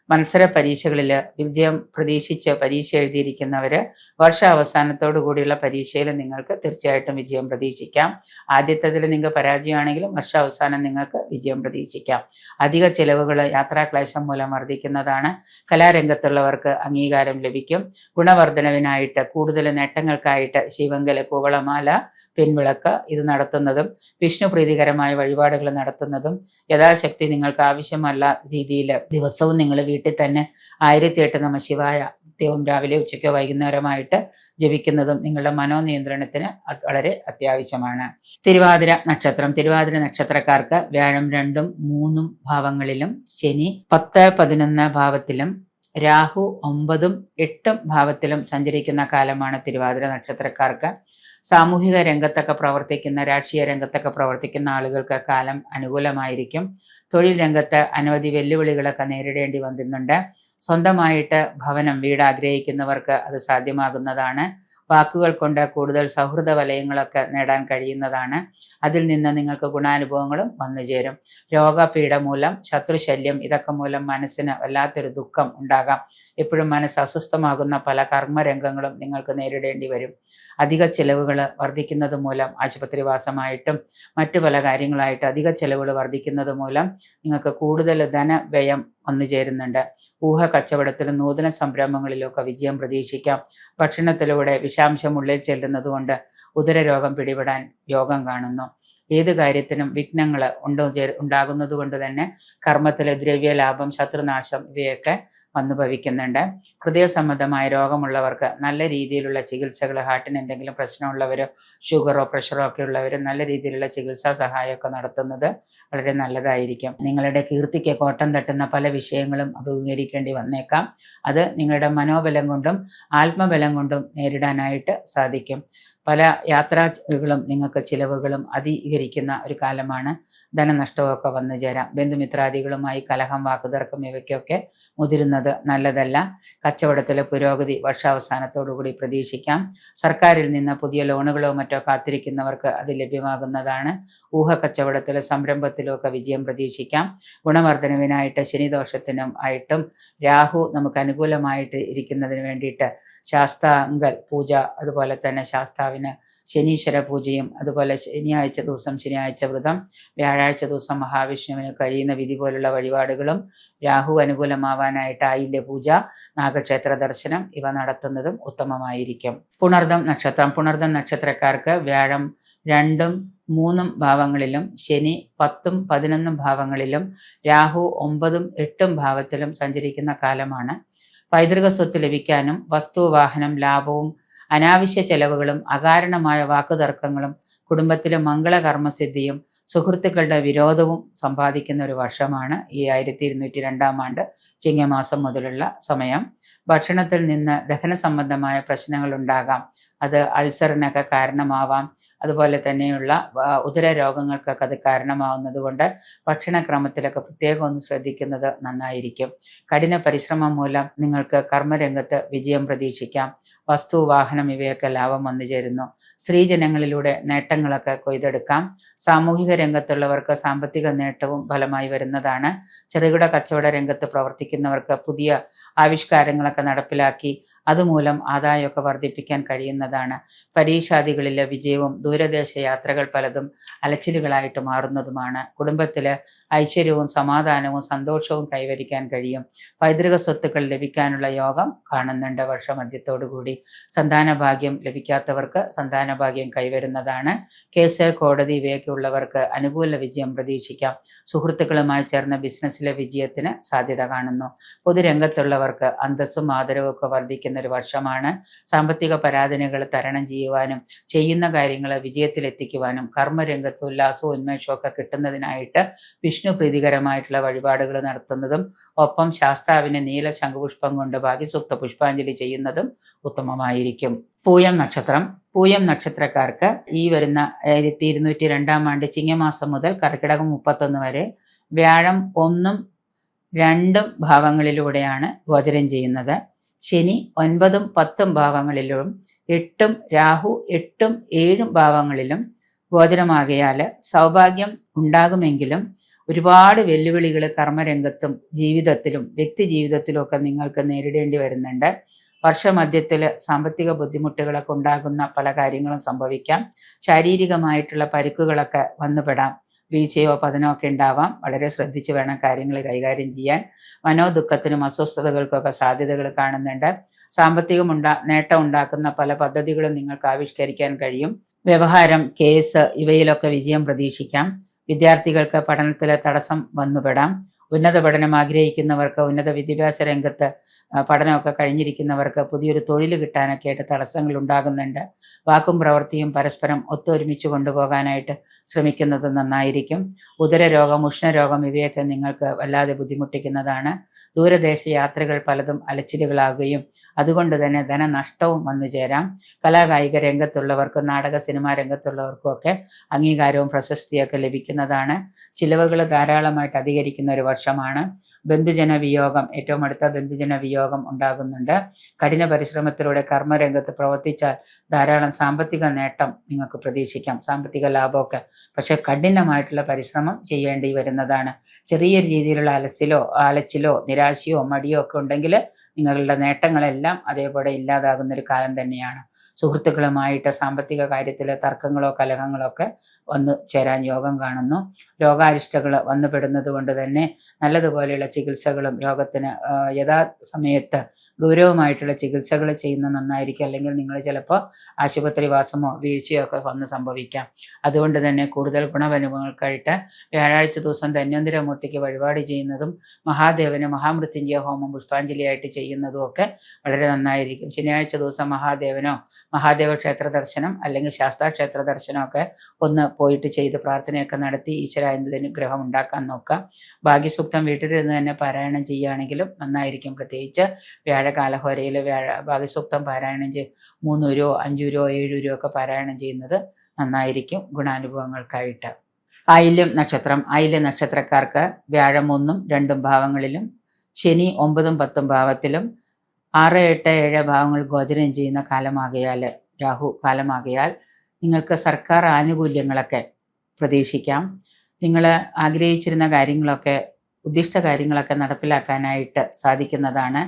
മത്സര പരീക്ഷകളിൽ വിജയം പ്രതീക്ഷിച്ച് പരീക്ഷ എഴുതിയിരിക്കുന്നവർ വർഷാവസാനത്തോടു കൂടിയുള്ള പരീക്ഷയിൽ നിങ്ങൾക്ക് തീർച്ചയായിട്ടും വിജയം പ്രതീക്ഷിക്കാം. ആദ്യത്തേതിൽ നിങ്ങൾക്ക് പരാജയമാണെങ്കിലും വർഷാവസാനം നിങ്ങൾക്ക് വിജയം പ്രതീക്ഷിക്കാം. അധിക ചിലവുകൾ യാത്രാക്ലേശം മൂലം വർദ്ധിക്കുന്നതാണ്. കലാരംഗത്തുള്ളവർക്ക് അംഗീകാരം ലഭിക്കും. ഗുണവർദ്ധനവിനായിട്ട് കൂടുതൽ നേട്ടങ്ങൾക്കായിട്ട് ശിവങ്കല കൂവളമാല പിൻവിളക്ക് ഇത് നടത്തുന്നതും വിഷ്ണു പ്രീതികരമായ വഴിപാടുകൾ നടത്തുന്നതും യഥാശക്തി നിങ്ങൾക്ക് ആവശ്യമല്ല രീതിയിൽ ദിവസവും നിങ്ങൾ വീട്ടിൽ തന്നെ 1008 നമഃശിവായ നിത്യവും രാവിലെ ഉച്ചയ്ക്കോ വൈകുന്നേരമായിട്ട് ജപിക്കുന്നതും നിങ്ങളുടെ മനോനിയന്ത്രണത്തിന് വളരെ അത്യാവശ്യമാണ്. തിരുവാതിര നക്ഷത്രം. തിരുവാതിര നക്ഷത്രക്കാർക്ക് വ്യാഴം 2ഉം 3ഉം ഭാവങ്ങളിലും ശനി 10, 11 ഭാവത്തിലും രാഹു 9ഉം 8ഉം ഭാവത്തിലും സഞ്ചരിക്കുന്ന കാലമാണ് തിരുവാതിര നക്ഷത്രക്കാർക്ക്. സാമൂഹിക രംഗത്തൊക്കെ പ്രവർത്തിക്കുന്ന, രാഷ്ട്രീയ രംഗത്തൊക്കെ പ്രവർത്തിക്കുന്ന ആളുകൾക്ക് കാലം അനുകൂലമായിരിക്കും. തൊഴിൽ രംഗത്ത് അനവധി വെല്ലുവിളികളൊക്കെ നേരിടേണ്ടി വന്നിട്ടുണ്ട്. സ്വന്തമായിട്ട് ഭവനം, വീട് ആഗ്രഹിക്കുന്നവർക്ക് അത് സാധ്യമാകുന്നതാണ്. വാക്കുകൾ കൊണ്ട് കൂടുതൽ സൗഹൃദ വലയങ്ങളൊക്കെ നേടാൻ കഴിയുന്നതാണ്. അതിൽ നിന്ന് നിങ്ങൾക്ക് ഗുണാനുഭവങ്ങളും വന്നു ചേരും. രോഗപീഠ മൂലം, ശത്രുശല്യം ഇതൊക്കെ മൂലം മനസ്സിന് വല്ലാത്തൊരു ദുഃഖം ഉണ്ടാകാം. എപ്പോഴും മനസ്സ് അസ്വസ്ഥമാകുന്ന പല കർമ്മരംഗങ്ങളും നിങ്ങൾക്ക് നേരിടേണ്ടി വരും. അധിക ചെലവുകൾ വർദ്ധിക്കുന്നത് മൂലം ആശുപത്രിവാസമായിട്ടും മറ്റു പല കാര്യങ്ങളായിട്ട് അധിക ചെലവുകൾ വർദ്ധിക്കുന്നത് മൂലം നിങ്ങൾക്ക് കൂടുതൽ ധനവ്യയം വന്നു ചേരുന്നുണ്ട്. ഊഹ കച്ചവടത്തിലും നൂതന സംരംഭങ്ങളിലൊക്കെ വിജയം പ്രതീക്ഷിക്കാം. ഭക്ഷണത്തിലൂടെ വിഷാംശം ഉള്ളിൽ ചെല്ലുന്നത് കൊണ്ട് ഉദരരോഗം പിടിപെടാൻ യോഗം കാണുന്നു. ഏത് കാര്യത്തിനും വിഘ്നങ്ങൾ ഉണ്ടാകുന്നത് കൊണ്ട് തന്നെ കർമ്മത്തിലെ ദ്രവ്യലാഭം, ശത്രുനാശം ഇവയൊക്കെ വന്നു ഭവിക്കുന്നുണ്ട്. ഹൃദയ സംബന്ധമായ രോഗമുള്ളവർക്ക് നല്ല രീതിയിലുള്ള ചികിത്സകൾ, ഹാർട്ടിന് എന്തെങ്കിലും പ്രശ്നമുള്ളവരോ ഷുഗറോ പ്രഷറോ ഒക്കെ ഉള്ളവർ നല്ല രീതിയിലുള്ള ചികിത്സാ സഹായമൊക്കെ നടത്തുന്നത് വളരെ നല്ലതായിരിക്കും. നിങ്ങളുടെ കീർത്തിക്ക് കോട്ടം തട്ടുന്ന പല വിഷയങ്ങളും അഭിമുഖീകരിക്കേണ്ടി വന്നേക്കാം. അത് നിങ്ങളുടെ മനോബലം കൊണ്ടും ആത്മബലം കൊണ്ടും നേരിടാനായിട്ട് സാധിക്കും. പല യാത്രകളും നിങ്ങൾക്ക് ചിലവുകളും അധികരിക്കുന്ന ഒരു കാലമാണ്. ധനനഷ്ടമൊക്കെ വന്നു ചേരാം. ബന്ധുമിത്രാദികളുമായി കലഹം, വാക്കുതർക്കം ഇവയ്ക്കൊക്കെ മുതിരുന്നത് നല്ലതല്ല. കച്ചവടത്തിലെ പുരോഗതി വർഷാവസാനത്തോടുകൂടി പ്രതീക്ഷിക്കാം. സർക്കാരിൽ നിന്ന് പുതിയ ലോണുകളോ മറ്റോ കാത്തിരിക്കുന്നവർക്ക് അത് ലഭ്യമാകുന്നതാണ്. ഊഹ കച്ചവടത്തിലും സംരംഭത്തിലും ഒക്കെ വിജയം പ്രതീക്ഷിക്കാം. ഗുണവർദ്ധനവിനായിട്ട് ശനിദോഷത്തിനും ആയിട്ടും രാഹു നമുക്ക് അനുകൂലമായിട്ട് ഇരിക്കുന്നതിന് വേണ്ടിയിട്ട് ശാസ്താങ്കൽ പൂജ, അതുപോലെ തന്നെ ശാസ്താവിന് ശനീശ്വര പൂജയും, അതുപോലെ ശനിയാഴ്ച ദിവസം ശനിയാഴ്ച വ്രതം, വ്യാഴാഴ്ച ദിവസം മഹാവിഷ്ണുവിന് കഴിയുന്ന വിധി പോലുള്ള വഴിപാടുകളും, രാഹു അനുകൂലമാവാനായിട്ട് ആയില്യ പൂജ, നാഗക്ഷേത്ര ദർശനം ഇവ നടത്തുന്നതും ഉത്തമമായിരിക്കും. പുണർദം നക്ഷത്രം. പുണർദം നക്ഷത്രക്കാർക്ക് വ്യാഴം 2ഉം 3ഉം ഭാവങ്ങളിലും ശനി 10ഉം 11ഉം ഭാവങ്ങളിലും രാഹു 9ഉം 8ഉം ഭാവത്തിലും സഞ്ചരിക്കുന്ന കാലമാണ്. പൈതൃക സ്വത്ത് ലഭിക്കാനും വസ്തു, വാഹനം ലാഭവും അനാവശ്യ ചെലവുകളും അകാരണമായ വാക്കുതർക്കങ്ങളും കുടുംബത്തിലെ മംഗളകർമ്മസിദ്ധിയും സുഹൃത്തുക്കളുടെ വിരോധവും സമ്പാദിക്കുന്ന ഒരു വർഷമാണ് ഈ 1202 ആണ്ട് ചിങ്ങമാസം മുതലുള്ള സമയം. ഭക്ഷണത്തിൽ നിന്ന് ദഹന സംബന്ധമായ പ്രശ്നങ്ങൾ ഉണ്ടാകാം. അത് അൾസറിനൊക്കെ കാരണമാവാം. അതുപോലെ തന്നെയുള്ള ഉദര രോഗങ്ങൾക്കൊക്കെ അത് കാരണമാവുന്നത് കൊണ്ട് ഭക്ഷണക്രമത്തിലൊക്കെ പ്രത്യേകം ഒന്ന് ശ്രദ്ധിക്കുന്നത് നന്നായിരിക്കും. കഠിന പരിശ്രമം മൂലം നിങ്ങൾക്ക് കർമ്മരംഗത്ത് വിജയം പ്രതീക്ഷിക്കാം. വസ്തു, വാഹനം ഇവയൊക്കെ ലാഭം വന്നു ചേരുന്നു. സ്ത്രീജനങ്ങളിലൂടെ നേട്ടങ്ങളൊക്കെ കൊയ്തെടുക്കാം. സാമൂഹിക രംഗത്തുള്ളവർക്ക് സാമ്പത്തിക നേട്ടവും ഫലമായി വരുന്നതാണ്. ചെറുകിട കച്ചവട രംഗത്ത് പ്രവർത്തിക്കുന്നവർക്ക് പുതിയ ആവിഷ്കാരങ്ങളൊക്കെ നടപ്പിലാക്കി അതുമൂലം ആദായമൊക്കെ വർദ്ധിപ്പിക്കാൻ കഴിയുന്നതാണ്. പരീക്ഷാദികളിലെ വിജയവും ദൂരദേശ യാത്രകൾ പലതും അലച്ചിലുകളായിട്ട് മാറുന്നതുമാണ്. കുടുംബത്തിൽ ഐശ്വര്യവും സമാധാനവും സന്തോഷവും കൈവരിക്കാൻ കഴിയും. പൈതൃക സ്വത്തുക്കൾ ലഭിക്കാനുള്ള യോഗം കാണുന്നുണ്ട് വർഷമധ്യത്തോടുകൂടി. സന്താനഭാഗ്യം ലഭിക്കാത്തവർക്ക് സന്താനഭാഗ്യം കൈവരുന്നതാണ്. കേസ്, കോടതി ഇവയൊക്കെയുള്ളവർക്ക് അനുകൂല വിജയം പ്രതീക്ഷിക്കാം. സുഹൃത്തുക്കളുമായി ചേർന്ന ബിസിനസ്സിലെ വിജയത്തിന് സാധ്യത കാണുന്നു. പൊതുരംഗത്തുള്ളവർക്ക് അന്തസ്സും ആദരവും ഒക്കെ വർദ്ധിക്കുന്ന ഒരു വർഷമാണ്. സാമ്പത്തിക പരാധീനകൾ തരണം ചെയ്യുവാനും ചെയ്യുന്ന കാര്യങ്ങൾ വിജയത്തിലെത്തിക്കുവാനും കർമ്മരംഗത്ത് ഉല്ലാസവും ഉന്മേഷവും ഒക്കെ കിട്ടുന്നതിനായിട്ട് വിഷ്ണു പ്രീതികരമായിട്ടുള്ള വഴിപാടുകൾ നടത്തുന്നതും ഒപ്പം ശാസ്താവിന് നീല ശംഖുപുഷ്പം കൊണ്ട് ഭാഗ്യസൂക്ത പുഷ്പാഞ്ജലി ചെയ്യുന്നതും ഉത്തമമായിരിക്കും. പൂയം നക്ഷത്രം. പൂയം നക്ഷത്രക്കാർക്ക് ഈ വരുന്ന 1202 ആണ്ട് ചിങ്ങമാസം മുതൽ കർക്കിടകം 31 വരെ വ്യാഴം 1ഉം 2ഉം ഭാവങ്ങളിലൂടെയാണ് ഗോചരം ചെയ്യുന്നത്. ശനി 9ഉം 10ഉം ഭാവങ്ങളിലും 8ഉം രാഹു 8ഉം 7ഉം ഭാവങ്ങളിലും ഗോചരമാകയാൽ സൗഭാഗ്യം ഉണ്ടാകുമെങ്കിലും ഒരുപാട് വെല്ലുവിളികൾ കർമ്മരംഗത്തും ജീവിതത്തിലും വ്യക്തി ജീവിതത്തിലും ഒക്കെ നിങ്ങൾക്ക് നേരിടേണ്ടി വരുന്നുണ്ട്. വർഷമധ്യത്തിൽ സാമ്പത്തിക ബുദ്ധിമുട്ടുകളൊക്കെ ഉണ്ടാകുന്ന പല കാര്യങ്ങളും സംഭവിക്കാം. ശാരീരികമായിട്ടുള്ള പരിക്കുകളൊക്കെ വന്നുപെടാം. വീഴ്ചയോ പതനോ ഒക്കെ ഉണ്ടാവാം. വളരെ ശ്രദ്ധിച്ച് വേണം കാര്യങ്ങൾ കൈകാര്യം ചെയ്യാൻ. മനോദുഃഖത്തിനും അസ്വസ്ഥതകൾക്കൊക്കെ സാധ്യതകൾ കാണുന്നുണ്ട്. നേട്ടം ഉണ്ടാക്കുന്ന പല പദ്ധതികളും നിങ്ങൾക്ക് ആവിഷ്കരിക്കാൻ കഴിയും. വ്യവഹാരം, കേസ് ഇവയിലൊക്കെ വിജയം പ്രതീക്ഷിക്കാം. വിദ്യാർത്ഥികൾക്ക് പഠനത്തിലെ തടസ്സം വന്നുപെടാം. ഉന്നത പഠനം ആഗ്രഹിക്കുന്നവർക്ക്, ഉന്നത വിദ്യാഭ്യാസ രംഗത്ത് പഠനമൊക്കെ കഴിഞ്ഞിരിക്കുന്നവർക്ക് പുതിയൊരു തൊഴിൽ കിട്ടാനൊക്കെ ആയിട്ട് തടസ്സങ്ങൾ ഉണ്ടാകുന്നുണ്ട്. വാക്കും പ്രവൃത്തിയും പരസ്പരം ഒത്തൊരുമിച്ച് കൊണ്ടുപോകാനായിട്ട് ശ്രമിക്കുന്നത് നന്നായിരിക്കും. ഉദരരോഗം, ഉഷ്ണരോഗം ഇവയൊക്കെ നിങ്ങൾക്ക് വല്ലാതെ ബുദ്ധിമുട്ടിക്കുന്നതാണ്. ദൂരദേശ യാത്രകൾ പലതും അലച്ചിലുകളാകുകയും അതുകൊണ്ട് തന്നെ ധനനഷ്ടവും വന്നു ചേരാം. കലാകായിക രംഗത്തുള്ളവർക്കും നാടക സിനിമാ രംഗത്തുള്ളവർക്കും ഒക്കെ അംഗീകാരവും പ്രശസ്തിയൊക്കെ ലഭിക്കുന്നതാണ്. ചിലവുകൾ ധാരാളമായിട്ട് അധികരിക്കുന്ന ഒരു വർഷമാണ്. ബന്ധുജന വിയോഗം, ഏറ്റവും അടുത്ത ബന്ധുജന വിയോഗം ഉണ്ടാകുന്നുണ്ട്. കഠിന പരിശ്രമത്തിലൂടെ കർമ്മരംഗത്ത് പ്രവർത്തിച്ചാൽ ധാരാളം സാമ്പത്തിക നേട്ടം നിങ്ങൾക്ക് പ്രതീക്ഷിക്കാം, സാമ്പത്തിക ലാഭമൊക്കെ. പക്ഷെ കഠിനമായിട്ടുള്ള പരിശ്രമം ചെയ്യേണ്ടി വരുന്നതാണ്. ചെറിയ രീതിയിലുള്ള അലച്ചിലോ നിരാശയോ മടിയോ ഒക്കെ ഉണ്ടെങ്കിൽ നിങ്ങളുടെ നേട്ടങ്ങളെല്ലാം അതേപോലെ ഇല്ലാതാകുന്നൊരു കാലം തന്നെയാണ്. സുഹൃത്തുക്കളുമായിട്ട് സാമ്പത്തിക കാര്യത്തിലെ തർക്കങ്ങളോ കലഹങ്ങളോ ഒക്കെ വന്നു ചേരാൻ യോഗം കാണുന്നു. രോഗാരിഷ്ടകൾ വന്നുപെടുന്നത് കൊണ്ട് തന്നെ നല്ലതുപോലെയുള്ള ചികിത്സകളും രോഗത്തിന് യഥാസമയത്ത് ഗൗരവമായിട്ടുള്ള ചികിത്സകൾ ചെയ്യുന്ന നന്നായിരിക്കും. അല്ലെങ്കിൽ നിങ്ങൾ ചിലപ്പോൾ ആശുപത്രിവാസമോ വീഴ്ചയോ ഒക്കെ വന്ന് സംഭവിക്കാം. അതുകൊണ്ട് തന്നെ കൂടുതൽ ഗുണഫലങ്ങൾക്കായിട്ട് വ്യാഴാഴ്ച ദിവസം ധന്വന്തരമൂർത്തിക്ക് വഴിപാട് ചെയ്യുന്നതും മഹാദേവന് മഹാമൃത്യുഞ്ജയ ഹോമം പുഷ്പാഞ്ജലിയായിട്ട് ചെയ്യുന്നതും ഒക്കെ വളരെ നന്നായിരിക്കും. ശനിയാഴ്ച ദിവസം മഹാദേവനോ മഹാദേവ ക്ഷേത്ര ദർശനം അല്ലെങ്കിൽ ശാസ്താ ക്ഷേത്ര ദർശനമൊക്കെ ഒന്ന് പോയിട്ട് ചെയ്ത് പ്രാർത്ഥനയൊക്കെ നടത്തി ഈശ്വരാനുഗ്രഹം ഉണ്ടാക്കാൻ നോക്കുക. ഭാഗ്യസൂക്തം വീട്ടിലിരുന്ന് തന്നെ പാരായണം ചെയ്യുകയാണെങ്കിലും നന്നായിരിക്കും. പ്രത്യേകിച്ച് വ്യാഴകാലഹോരയിൽ ഭാഗ്യസൂക്തം പാരായണം 3 രൂപയോ 5 രൂപയോ 7 രൂപയോ ഒക്കെ പാരായണം ചെയ്യുന്നത് നന്നായിരിക്കും ഗുണാനുഭവങ്ങൾക്കായിട്ട്. ആയില്യം നക്ഷത്രം. ആയില്യം നക്ഷത്രക്കാർക്ക് വ്യാഴം 1ഉം 2ഉം ഭാവങ്ങളിലും ശനി 9ഉം 10ഉം ഭാവത്തിലും 6, 8, 7 ഭാവങ്ങൾ ഗോചരം ചെയ്യുന്ന കാലമാകയാൽ, രാഹു കാലമാകയാൽ നിങ്ങൾക്ക് സർക്കാർ ആനുകൂല്യങ്ങളൊക്കെ പ്രതീക്ഷിക്കാം. നിങ്ങൾ ആഗ്രഹിച്ചിരുന്ന കാര്യങ്ങളൊക്കെ, ഉദ്ദിഷ്ട കാര്യങ്ങളൊക്കെ നടപ്പിലാക്കാനായിട്ട് സാധിക്കുന്നതാണ്.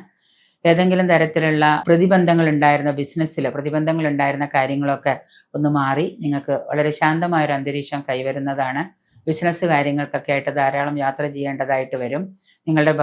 ഏതെങ്കിലും തരത്തിലുള്ള പ്രതിബന്ധങ്ങൾ ഉണ്ടായിരുന്ന കാര്യങ്ങളൊക്കെ ഒന്ന് മാറി നിങ്ങൾക്ക് വളരെ ശാന്തമായൊരു അന്തരീക്ഷം കൈവരുന്നതാണ്. ബിസിനസ് കാര്യങ്ങൾക്കൊക്കെ ആയിട്ട് ധാരാളം യാത്ര ചെയ്യേണ്ടതായിട്ട് വരും. നിങ്ങളുടെ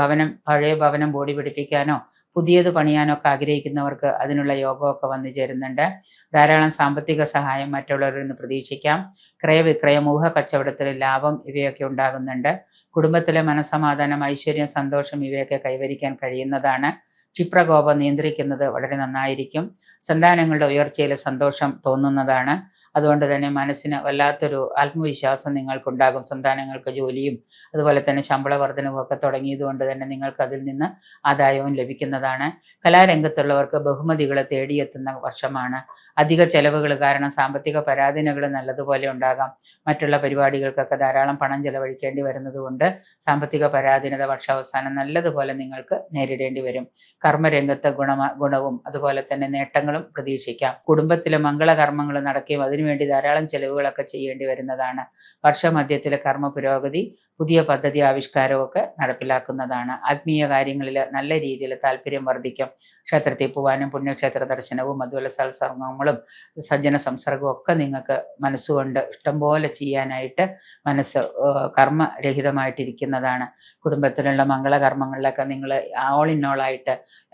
പഴയ ഭവനം ബോഡി പിടിപ്പിക്കാനോ പുതിയത് പണിയാനോ ഒക്കെ ആഗ്രഹിക്കുന്നവർക്ക് അതിനുള്ള യോഗമൊക്കെ വന്നു ചേരുന്നുണ്ട്. ധാരാളം സാമ്പത്തിക സഹായം മറ്റുള്ളവരിൽ നിന്ന് പ്രതീക്ഷിക്കാം. ക്രയവിക്രയം, ഊഹ കച്ചവടത്തിൽ ലാഭം ഇവയൊക്കെ ഉണ്ടാകുന്നുണ്ട്. കുടുംബത്തിലെ മനസ്സമാധാനം, ഐശ്വര്യം, സന്തോഷം ഇവയൊക്കെ കൈവരിക്കാൻ കഴിയുന്നതാണ്. ക്ഷിപ്രകോപം നിയന്ത്രിക്കുന്നത് വളരെ നന്നായിരിക്കും. സന്താനങ്ങളുടെ ഉയർച്ചയിൽ സന്തോഷം തോന്നുന്നതാണ്. അതുകൊണ്ട് തന്നെ മനസ്സിന് വല്ലാത്തൊരു ആത്മവിശ്വാസം നിങ്ങൾക്കുണ്ടാകും. സന്താനങ്ങൾക്ക് ജോലിയും അതുപോലെ തന്നെ ശമ്പള വർധനവും ഒക്കെ തുടങ്ങിയതുകൊണ്ട് തന്നെ നിങ്ങൾക്ക് അതിൽ നിന്ന് ആദായവും ലഭിക്കുന്നതാണ്. കലാരംഗത്തുള്ളവർക്ക് ബഹുമതികൾ തേടിയെത്തുന്ന വർഷമാണ്. അധിക ചെലവുകൾ കാരണം സാമ്പത്തിക പരാധീനകൾ നല്ലതുപോലെ ഉണ്ടാകാം. മറ്റുള്ള പരിപാടികൾക്കൊക്കെ ധാരാളം പണം ചെലവഴിക്കേണ്ടി വരുന്നത് കൊണ്ട് സാമ്പത്തിക പരാധീനത വർഷാവസാനം നല്ലതുപോലെ നിങ്ങൾക്ക് നേരിടേണ്ടി വരും. കർമ്മരംഗത്ത് ഗുണവും അതുപോലെ തന്നെ നേട്ടങ്ങളും പ്രതീക്ഷിക്കാം. കുടുംബത്തിലെ മംഗളകർമ്മങ്ങൾ നടക്കുകയും അതിനുവേണ്ടി ധാരാളം ചെലവുകളൊക്കെ ചെയ്യേണ്ടി വരുന്നതാണ്. വർഷമധ്യത്തിലെ കർമ്മ പുരോഗതി, പുതിയ പദ്ധതി ആവിഷ്കാരമൊക്കെ നടപ്പിലാക്കുന്നതാണ്. ആത്മീയ കാര്യങ്ങളിൽ നല്ല രീതിയിൽ താല്പര്യം വർദ്ധിക്കും. ക്ഷേത്രത്തിൽ പോകാനും പുണ്യക്ഷേത്ര ദർശനവും അതുപോലെ സത്സംഗങ്ങളും സജ്ജന സംസർഗവും ഒക്കെ നിങ്ങൾക്ക് മനസ്സുകൊണ്ട് ഇഷ്ടംപോലെ ചെയ്യാനായിട്ട് മനസ്സ് കർമ്മരഹിതമായിട്ടിരിക്കുന്നതാണ്. കുടുംബത്തിലുള്ള മംഗളകർമ്മങ്ങളിലൊക്കെ നിങ്ങൾ ഓൾ ഇൻ ഓൾ ആയിട്ട്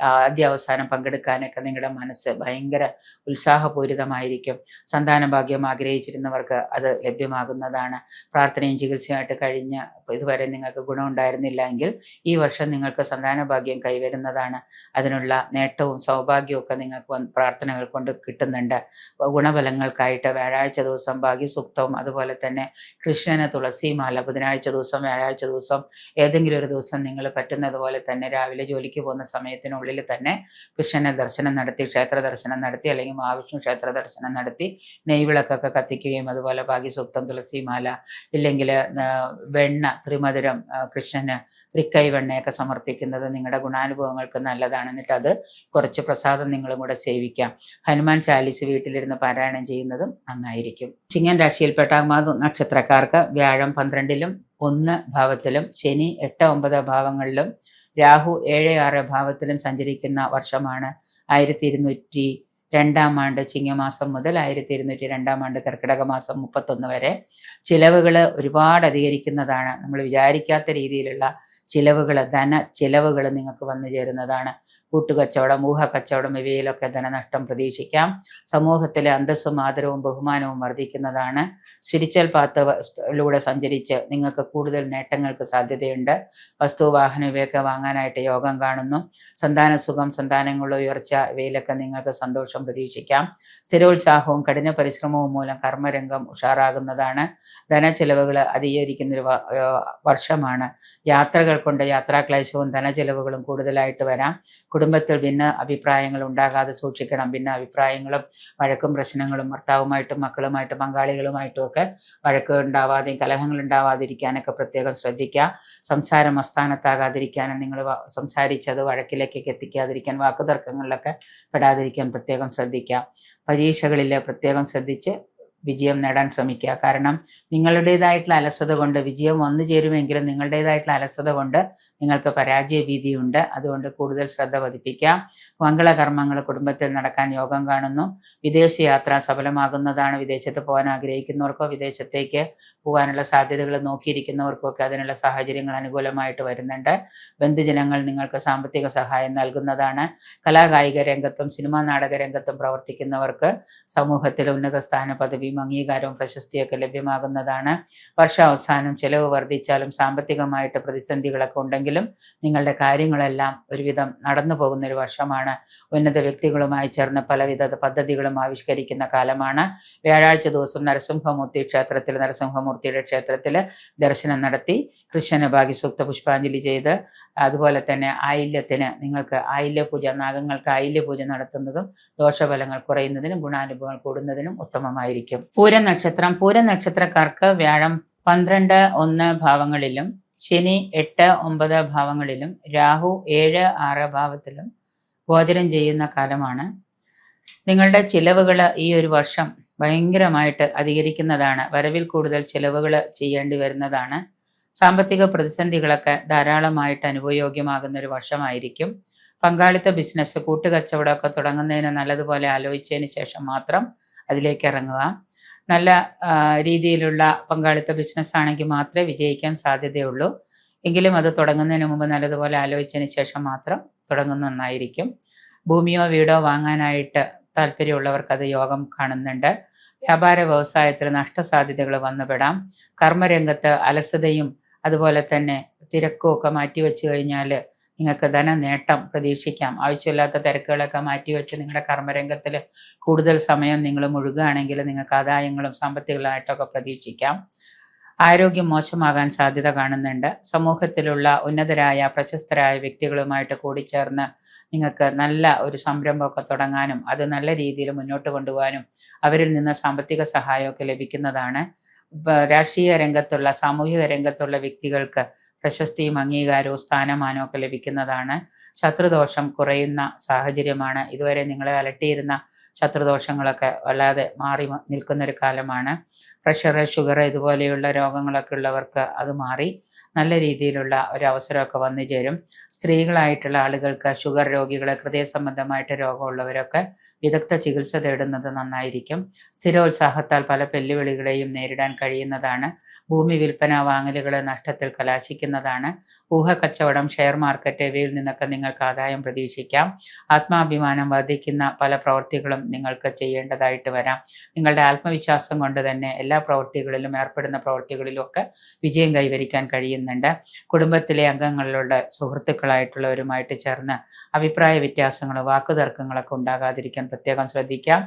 ആദ്യ അവസാനം പങ്കെടുക്കാനൊക്കെ നിങ്ങളുടെ മനസ്സ് ഭയങ്കര ഉത്സാഹപൂരിതമായിരിക്കും. സന്താന ഭാഗ്യം ആഗ്രഹിച്ചിരുന്നവർക്ക് അത് ലഭ്യമാകുന്നതാണ്. പ്രാർത്ഥനയും ചികിത്സയായിട്ട് കഴിഞ്ഞ് ഇതുവരെ നിങ്ങൾക്ക് ഗുണമുണ്ടായിരുന്നില്ല എങ്കിൽ ഈ വർഷം നിങ്ങൾക്ക് സന്താന ഭാഗ്യം കൈവരുന്നതാണ്. അതിനുള്ള നേട്ടവും സൗഭാഗ്യവും ഒക്കെ നിങ്ങൾക്ക് പ്രാർത്ഥനകൾ കൊണ്ട് കിട്ടുന്നുണ്ട്. ഗുണഫലങ്ങൾക്കായിട്ട് വ്യാഴാഴ്ച ദിവസം ഭാഗ്യസൂക്തവും അതുപോലെ തന്നെ കൃഷ്ണന് തുളസിമാല ബുധനാഴ്ച ദിവസം വ്യാഴാഴ്ച ദിവസം ഏതെങ്കിലും ഒരു ദിവസം നിങ്ങൾ പറ്റുന്നത് പോലെ തന്നെ രാവിലെ ജോലിക്ക് പോകുന്ന സമയത്തിനുള്ളിൽ തന്നെ കൃഷ്ണനെ ദർശനം നടത്തി, ക്ഷേത്ര ദർശനം നടത്തി, അല്ലെങ്കിൽ മഹാവിഷ്ണു ക്ഷേത്ര ദർശനം നടത്തി നെയ്വിളക്കൊക്കെ കത്തിക്കുകയും അതുപോലെ ഭാഗ്യസൂക്തം തുളസിമാല ഇല്ലെങ്കിൽ വെണ്ണ ത്രിമധുരം കൃഷ്ണന് തൃക്കൈ വെണ്ണയൊക്കെ സമർപ്പിക്കുന്നത് നിങ്ങളുടെ ഗുണാനുഭവങ്ങൾക്ക് നല്ലതാണ്. എന്നിട്ട് അത് കുറച്ച് പ്രസാദം നിങ്ങളും കൂടെ സേവിക്കാം. ഹനുമാൻ ചാലീസ് വീട്ടിലിരുന്ന് പാരായണം ചെയ്യുന്നതും നന്നായിരിക്കും. ചിങ്ങൻ രാശിയിൽപ്പെട്ട നക്ഷത്രക്കാർക്ക് വ്യാഴം 12ലും 1 ഭാവത്തിലും ശനി 8, 9 ഭാവങ്ങളിലും രാഹു 7, 6 ഭാവത്തിലും സഞ്ചരിക്കുന്ന വർഷമാണ്. 1202 ആണ്ട് ചിങ്ങമാസം മുതൽ 1202 ആണ്ട് കർക്കിടക മാസം 31 വരെ ചിലവുകൾ ഒരുപാട് അധികരിക്കുന്നതാണ്. നമ്മൾ വിചാരിക്കാത്ത രീതിയിലുള്ള ചിലവുകൾ, ധന ചിലവുകൾ നിങ്ങൾക്ക് വന്നു ചേരുന്നതാണ്. കൂട്ടുകച്ചവടം, ഊഹക്കച്ചവടം ഇവയിലൊക്കെ ധനനഷ്ടം പ്രതീക്ഷിക്കാം. സമൂഹത്തിലെ അന്തസ്സും ആദരവും ബഹുമാനവും വർദ്ധിക്കുന്നതാണ്. സ്പിരിച്വൽ പാത്തിലൂടെ സഞ്ചരിച്ച് നിങ്ങൾക്ക് കൂടുതൽ നേട്ടങ്ങൾക്ക് സാധ്യതയുണ്ട്. വസ്തുവാഹനം ഇവയൊക്കെ വാങ്ങാനായിട്ട് യോഗം കാണുന്നു. സന്താന സുഖം, സന്താനങ്ങളുടെ ഉയർച്ച ഇവയിലൊക്കെ നിങ്ങൾക്ക് സന്തോഷം പ്രതീക്ഷിക്കാം. സ്ഥിരോത്സാഹവും കഠിന പരിശ്രമവും മൂലം കർമ്മരംഗം ഉഷാറാകുന്നതാണ്. ധനച്ചെലവുകൾ അധികരിക്കുന്നൊരു വർഷമാണ്. യാത്രകൾ കൊണ്ട് യാത്രാക്ലേശവും ധനച്ചെലവുകളും കൂടുതലായിട്ട് വരാം. കുടുംബത്തിൽ ഭിന്ന അഭിപ്രായങ്ങൾ ഉണ്ടാകാതെ സൂക്ഷിക്കണം. ഭിന്ന അഭിപ്രായങ്ങളും വഴക്കും പ്രശ്നങ്ങളും ഭർത്താവുമായിട്ടും മക്കളുമായിട്ടും പങ്കാളികളുമായിട്ടും ഒക്കെ വഴക്ക് ഉണ്ടാവാതെയും കലഹങ്ങൾ ഉണ്ടാവാതിരിക്കാനൊക്കെ പ്രത്യേകം ശ്രദ്ധിക്കുക. സംസാരം അസ്ഥാനത്താകാതിരിക്കാനും നിങ്ങൾ സംസാരിച്ചത് വഴക്കിലേക്കൊക്കെ എത്തിക്കാതിരിക്കാൻ, വാക്കുതർക്കങ്ങളിലൊക്കെ പെടാതിരിക്കാൻ പ്രത്യേകം ശ്രദ്ധിക്കുക. പരീക്ഷകളിൽ പ്രത്യേകം ശ്രദ്ധിച്ച് വിജയം നേടാൻ ശ്രമിക്കുക. കാരണം നിങ്ങളുടേതായിട്ടുള്ള അലസത കൊണ്ട് വിജയം വന്നു ചേരുമെങ്കിലും നിങ്ങളുടേതായിട്ടുള്ള അലസത കൊണ്ട് നിങ്ങൾക്ക് പരാജയ ഭീതിയുണ്ട്. അതുകൊണ്ട് കൂടുതൽ ശ്രദ്ധ പതിപ്പിക്കാം. മംഗളകർമ്മങ്ങൾ കുടുംബത്തിൽ നടക്കാൻ യോഗം കാണുന്നു. വിദേശയാത്ര സഫലമാകുന്നതാണ്. വിദേശത്ത് പോകാൻ ആഗ്രഹിക്കുന്നവർക്കോ വിദേശത്തേക്ക് പോകാനുള്ള സാധ്യതകൾ നോക്കിയിരിക്കുന്നവർക്കൊക്കെ അതിനുള്ള സാഹചര്യങ്ങൾ അനുകൂലമായിട്ട് വരുന്നുണ്ട്. ബന്ധുജനങ്ങൾ നിങ്ങൾക്ക് സാമ്പത്തിക സഹായം നൽകുന്നതാണ്. കലാകായിക രംഗത്തും സിനിമാ നാടക രംഗത്തും പ്രവർത്തിക്കുന്നവർക്ക് സമൂഹത്തിൽ ഉന്നത സ്ഥാന പദവിയും അംഗീകാരവും പ്രശസ്തിയൊക്കെ ലഭ്യമാകുന്നതാണ്. വർഷാവസാനം ചെലവ് വർദ്ധിച്ചാലും സാമ്പത്തികമായിട്ട് പ്രതിസന്ധികളൊക്കെ ഉണ്ടെങ്കിലും നിങ്ങളുടെ കാര്യങ്ങളെല്ലാം ഒരുവിധം നടന്നു പോകുന്ന ഒരു വർഷമാണ്. ഉന്നത വ്യക്തികളുമായി ചേർന്ന് പലവിധ പദ്ധതികളും ആവിഷ്കരിക്കുന്ന കാലമാണ്. വ്യാഴാഴ്ച ദിവസം നരസിംഹമൂർത്തിയുടെ ക്ഷേത്രത്തിൽ ദർശനം നടത്തി കൃഷ്ണന് ഭാഗ്യസൂക്ത പുഷ്പാഞ്ജലി ചെയ്ത് അതുപോലെ തന്നെ ആയില്യത്തിന് നിങ്ങൾക്ക് ആയില്യപൂജ, നാഗങ്ങൾക്ക് ആയില്യപൂജ നടത്തുന്നതും ദോഷഫലങ്ങൾ കുറയുന്നതിനും ഗുണാനുഭവങ്ങൾ കൂടുന്നതിനും ഉത്തമമായിരിക്കും. പൂരം നക്ഷത്രക്കാർക്ക് വ്യാഴം 12, 1 ഭാവങ്ങളിലും ശനി 8, 9 ഭാവങ്ങളിലും രാഹു 7, 6 ഭാവത്തിലും ഗോചരം ചെയ്യുന്ന കാലമാണ്. നിങ്ങളുടെ ചിലവുകൾ ഈ ഒരു വർഷം ഭയങ്കരമായിട്ട് അധികരിക്കുന്നതാണ്. വരവിൽ കൂടുതൽ ചിലവുകൾ ചെയ്യേണ്ടി വരുന്നതാണ്. സാമ്പത്തിക പ്രതിസന്ധികളൊക്കെ ധാരാളമായിട്ട് അനുഭവയോഗ്യമാകുന്ന ഒരു വർഷമായിരിക്കും. പങ്കാളിത്ത ബിസിനസ്, കൂട്ടുകച്ചവടമൊക്കെ തുടങ്ങുന്നതിന് നല്ലതുപോലെ ആലോചിച്ചതിന് ശേഷം മാത്രം അതിലേക്ക് ഇറങ്ങുക. നല്ല രീതിയിലുള്ള പങ്കാളിത്ത ബിസിനസ് ആണെങ്കിൽ മാത്രമേ വിജയിക്കാൻ സാധ്യതയുള്ളൂ. എങ്കിലും അത് തുടങ്ങുന്നതിന് മുമ്പ് നല്ലതുപോലെ ആലോചിച്ചതിന് ശേഷം മാത്രം തുടങ്ങുന്ന നന്നായിരിക്കും. ഭൂമിയോ വീടോ വാങ്ങാനായിട്ട് താല്പര്യമുള്ളവർക്ക് അത് യോഗം കാണുന്നുണ്ട്. വ്യാപാര വ്യവസായത്തിൽ നഷ്ടസാധ്യതകൾ വന്നുപെടാം. കർമ്മരംഗത്ത് അലസതയും അതുപോലെ തന്നെ തിരക്കും ഒക്കെ മാറ്റിവെച്ച് കഴിഞ്ഞാൽ നിങ്ങൾക്ക് ധനനേട്ടം പ്രതീക്ഷിക്കാം. ആവശ്യമില്ലാത്ത തിരക്കുകളൊക്കെ മാറ്റിവെച്ച് നിങ്ങളുടെ കർമ്മരംഗത്തിൽ കൂടുതൽ സമയം നിങ്ങൾ മുഴുകുകയാണെങ്കിൽ നിങ്ങൾക്ക് ആദായങ്ങളും സാമ്പത്തികമായിട്ടൊക്കെ പ്രതീക്ഷിക്കാം. ആരോഗ്യം മോശമാകാൻ സാധ്യത കാണുന്നുണ്ട്. സമൂഹത്തിലുള്ള ഉന്നതരായ പ്രശസ്തരായ വ്യക്തികളുമായിട്ട് കൂടിച്ചേർന്ന് നിങ്ങൾക്ക് നല്ല ഒരു സംരംഭമൊക്കെ തുടങ്ങാനും അത് നല്ല രീതിയിൽ മുന്നോട്ട് കൊണ്ടുപോകാനും അവരിൽ നിന്ന് സാമ്പത്തിക സഹായമൊക്കെ ലഭിക്കുന്നതാണ്. രാഷ്ട്രീയ രംഗത്തുള്ള സാമൂഹിക രംഗത്തുള്ള വ്യക്തികൾക്ക് പ്രശസ്തിയും അംഗീകാരവും സ്ഥാനമാനവും ഒക്കെ ലഭിക്കുന്നതാണ്. ശത്രുദോഷം കുറയുന്ന സാഹചര്യമാണ്. ഇതുവരെ നിങ്ങളെ അലട്ടിയിരുന്ന ശത്രുദോഷങ്ങളൊക്കെ വല്ലാതെ മാറി നിൽക്കുന്ന ഒരു കാലമാണ്. പ്രഷർ, ഷുഗർ ഇതുപോലെയുള്ള രോഗങ്ങളൊക്കെ ഉള്ളവർക്ക് അത് മാറി നല്ല രീതിയിലുള്ള ഒരു അവസരമൊക്കെ വന്നു ചേരും. സ്ത്രീകളായിട്ടുള്ള ആളുകൾക്ക്, ഷുഗർ രോഗികൾ, ഹൃദയ സംബന്ധമായിട്ട് രോഗമുള്ളവരൊക്കെ വിദഗ്ധ ചികിത്സ തേടുന്നത് നന്നായിരിക്കും. സ്ഥിരോത്സാഹത്താൽ പല വെല്ലുവിളികളെയും നേരിടാൻ കഴിയുന്നതാണ്. ഭൂമി വിൽപ്പന വാങ്ങലുകൾ നഷ്ടത്തിൽ കലാശിക്കുന്നതാണ്. ഊഹക്കച്ചവടം, ഷെയർ മാർക്കറ്റ് ഇവയിൽ നിന്നൊക്കെ നിങ്ങൾക്ക് ആദായം പ്രതീക്ഷിക്കാം. ആത്മാഭിമാനം വർദ്ധിക്കുന്ന പല പ്രവൃത്തികളും നിങ്ങൾക്ക് ചെയ്യേണ്ടതായിട്ട് വരാം. നിങ്ങളുടെ ആത്മവിശ്വാസം കൊണ്ട് തന്നെ എല്ലാ പ്രവൃത്തികളിലും ഏർപ്പെടുന്ന പ്രവൃത്തികളിലും ഒക്കെ വിജയം കൈവരിക്കാൻ കഴിയുന്നുണ്ട്. കുടുംബത്തിലെ അംഗങ്ങളുടെ സുഹൃത്തുക്കളായിട്ടുള്ളവരുമായിട്ട് ചേർന്ന് അഭിപ്രായ വ്യത്യാസങ്ങളും വാക്കുതർക്കങ്ങളൊക്കെ ഉണ്ടാകാതിരിക്കാൻ പ്രത്യേകം ശ്രദ്ധിക്കാം.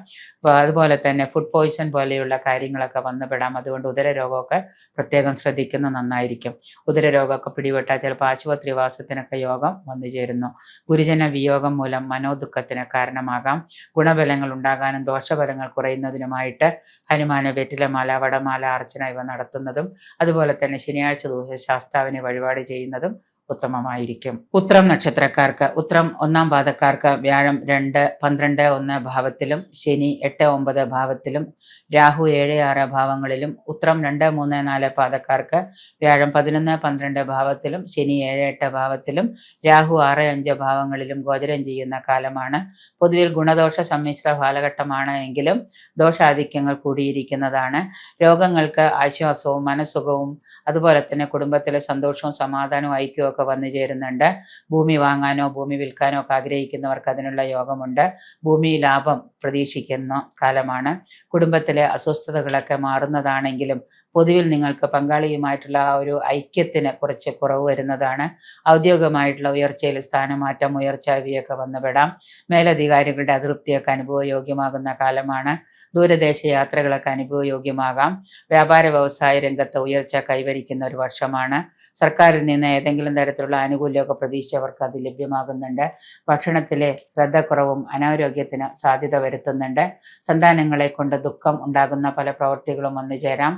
അതുപോലെ തന്നെ ഫുഡ് പോയിസൺ പോലെയുള്ള കാര്യങ്ങളൊക്കെ വന്നുപെടാം. അതുകൊണ്ട് ഉദരരോഗമൊക്കെ പ്രത്യേകം ശ്രദ്ധിക്കുന്നത് നന്നായിരിക്കും. ഉദരരോഗമൊക്കെ പിടിപെട്ടാൽ ചിലപ്പോൾ ആശുപത്രിവാസത്തിനൊക്കെ യോഗം വന്നു ചേരുന്നു. ഗുരുജന വിയോഗം മൂലം മനോദുഃഖത്തിന് കാരണമാകാം. ഗുണഫലങ്ങൾ ഉണ്ടാകാനും ദോഷഫലങ്ങൾ കുറയുന്നതിനുമായിട്ട് ഹനുമാന് വെറ്റിലമാല, വടമാല അർച്ചന ഇവ നടത്തുന്നതും അതുപോലെ തന്നെ ശനിയാഴ്ച ദിവസം ശാസ്താവിനെ വഴിപാട് ചെയ്യുന്നതും ഉത്തമമായിരിക്കും. ഉത്രം നക്ഷത്രക്കാർക്ക്, ഉത്രം 1-ാം പാദക്കാർക്ക് വ്യാഴം 2, 12, 1 ഭാവത്തിലും ശനി 8, 9 ഭാവത്തിലും രാഹു 7, 6 ഭാവങ്ങളിലും ഉത്രം 2, 3, 4 പാദക്കാർക്ക് വ്യാഴം 11, 12 ഭാവത്തിലും ശനി 7, 8 ഭാവത്തിലും രാഹു 6, 5 ഭാവങ്ങളിലും ഗോചരം ചെയ്യുന്ന കാലമാണ്. പൊതുവിൽ ഗുണദോഷ സമ്മിശ്ര കാലഘട്ടമാണ് എങ്കിലും ദോഷാധിക്യങ്ങൾ കൂടിയിരിക്കുന്നതാണ്. രോഗങ്ങൾക്ക് ആശ്വാസവും മനസ്സുഖവും അതുപോലെ തന്നെ കുടുംബത്തിലെ സന്തോഷവും സമാധാനവും ഐക്യവും ഒക്കെ വന്നു ചേരുന്നുണ്ട്. ഭൂമി വാങ്ങാനോ ഭൂമി വിൽക്കാനോ ഒക്കെ ആഗ്രഹിക്കുന്നവർക്ക് അതിനുള്ള യോഗമുണ്ട്. ഭൂമി ലാഭം പ്രതീക്ഷിക്കുന്ന കാലമാണ്. കുടുംബത്തിലെ അസ്വസ്ഥതകളൊക്കെ മാറുന്നതാണെങ്കിലും പൊതുവിൽ നിങ്ങൾക്ക് പങ്കാളിയുമായിട്ടുള്ള ആ ഒരു ഐക്യത്തിന് കുറച്ച് കുറവ് വരുന്നതാണ്. ഔദ്യോഗികമായിട്ടുള്ള ഉയർച്ചയിൽ സ്ഥാനമാറ്റം, ഉയർച്ച ഇവയൊക്കെ വന്നുപെടാം. മേലധികാരികളുടെ അതൃപ്തിയൊക്കെ അനുഭവയോഗ്യമാകുന്ന കാലമാണ്. ദൂരദേശ യാത്രകളൊക്കെ അനുഭവയോഗ്യമാകാം. വ്യാപാര വ്യവസായ രംഗത്ത് ഉയർച്ച കൈവരിക്കുന്ന ഒരു വർഷമാണ്. സർക്കാരിൽ നിന്ന് ഏതെങ്കിലും തരത്തിലുള്ള ആനുകൂല്യമൊക്കെ പ്രതീക്ഷിച്ചവർക്ക് അത് ലഭ്യമാകുന്നുണ്ട്. ഭക്ഷണത്തിലെ ശ്രദ്ധക്കുറവും അനാരോഗ്യത്തിന് സാധ്യത വരുത്തുന്നുണ്ട്. സന്താനങ്ങളെ കൊണ്ട് ദുഃഖം ഉണ്ടാകുന്ന പല പ്രവൃത്തികളും വന്നു ചേരാം.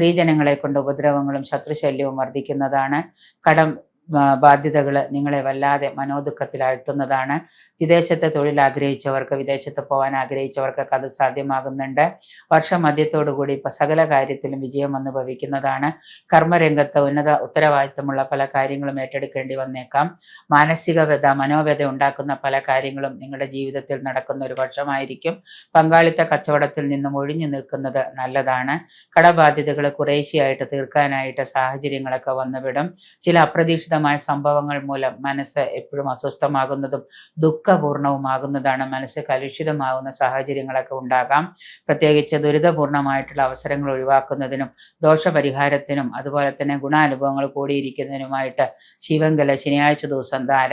സ്ത്രീജനങ്ങളെ കൊണ്ട് ഉപദ്രവങ്ങളും ശത്രുശല്യവും വർദ്ധിക്കുന്നതാണ്. കടം ബാധ്യതകൾ നിങ്ങളെ വല്ലാതെ മനോദുഃഖത്തിലാഴ്ത്തുന്നതാണ്. വിദേശത്തെ തൊഴിൽ ആഗ്രഹിച്ചവർക്ക്, വിദേശത്ത് പോകാൻ ആഗ്രഹിച്ചവർക്കൊക്കെ അത് സാധ്യമാകുന്നുണ്ട്. വർഷം മധ്യത്തോടുകൂടി സകല കാര്യത്തിലും വിജയം വന്നു ഭവിക്കുന്നതാണ്. കർമ്മരംഗത്ത് ഉത്തരവാദിത്തമുള്ള പല കാര്യങ്ങളും ഏറ്റെടുക്കേണ്ടി വന്നേക്കാം. മാനസിക വ്യത, മനോവ്യത ഉണ്ടാക്കുന്ന പല കാര്യങ്ങളും നിങ്ങളുടെ ജീവിതത്തിൽ നടക്കുന്ന ഒരു വർഷമായിരിക്കും. പങ്കാളിത്ത കച്ചവടത്തിൽ നിന്നും ഒഴിഞ്ഞു നിൽക്കുന്നത് നല്ലതാണ്. കടബാധ്യതകൾ കുറേശ്ശെയായിട്ട് തീർക്കാനായിട്ട് സാഹചര്യങ്ങളൊക്കെ വന്നുവിടും. ചില അപ്രതീക്ഷിതമായ സംഭവങ്ങൾ മൂലം മനസ്സ് എപ്പോഴും അസ്വസ്ഥമാകുന്നതും ദുഃഖപൂർണവുമാകുന്നതാണ്. മനസ്സ് കലുഷിതമാകുന്ന സാഹചര്യങ്ങളൊക്കെ ഉണ്ടാകാം. പ്രത്യേകിച്ച് ദുരിതപൂർണമായിട്ടുള്ള അവസരങ്ങൾ ഒഴിവാക്കുന്നതിനും ദോഷപരിഹാരത്തിനും അതുപോലെ തന്നെ ഗുണാനുഭവങ്ങൾ കൂടിയിരിക്കുന്നതിനുമായിട്ട് ശിവങ്കല ശനിയാഴ്ച ദിവസം ധാര,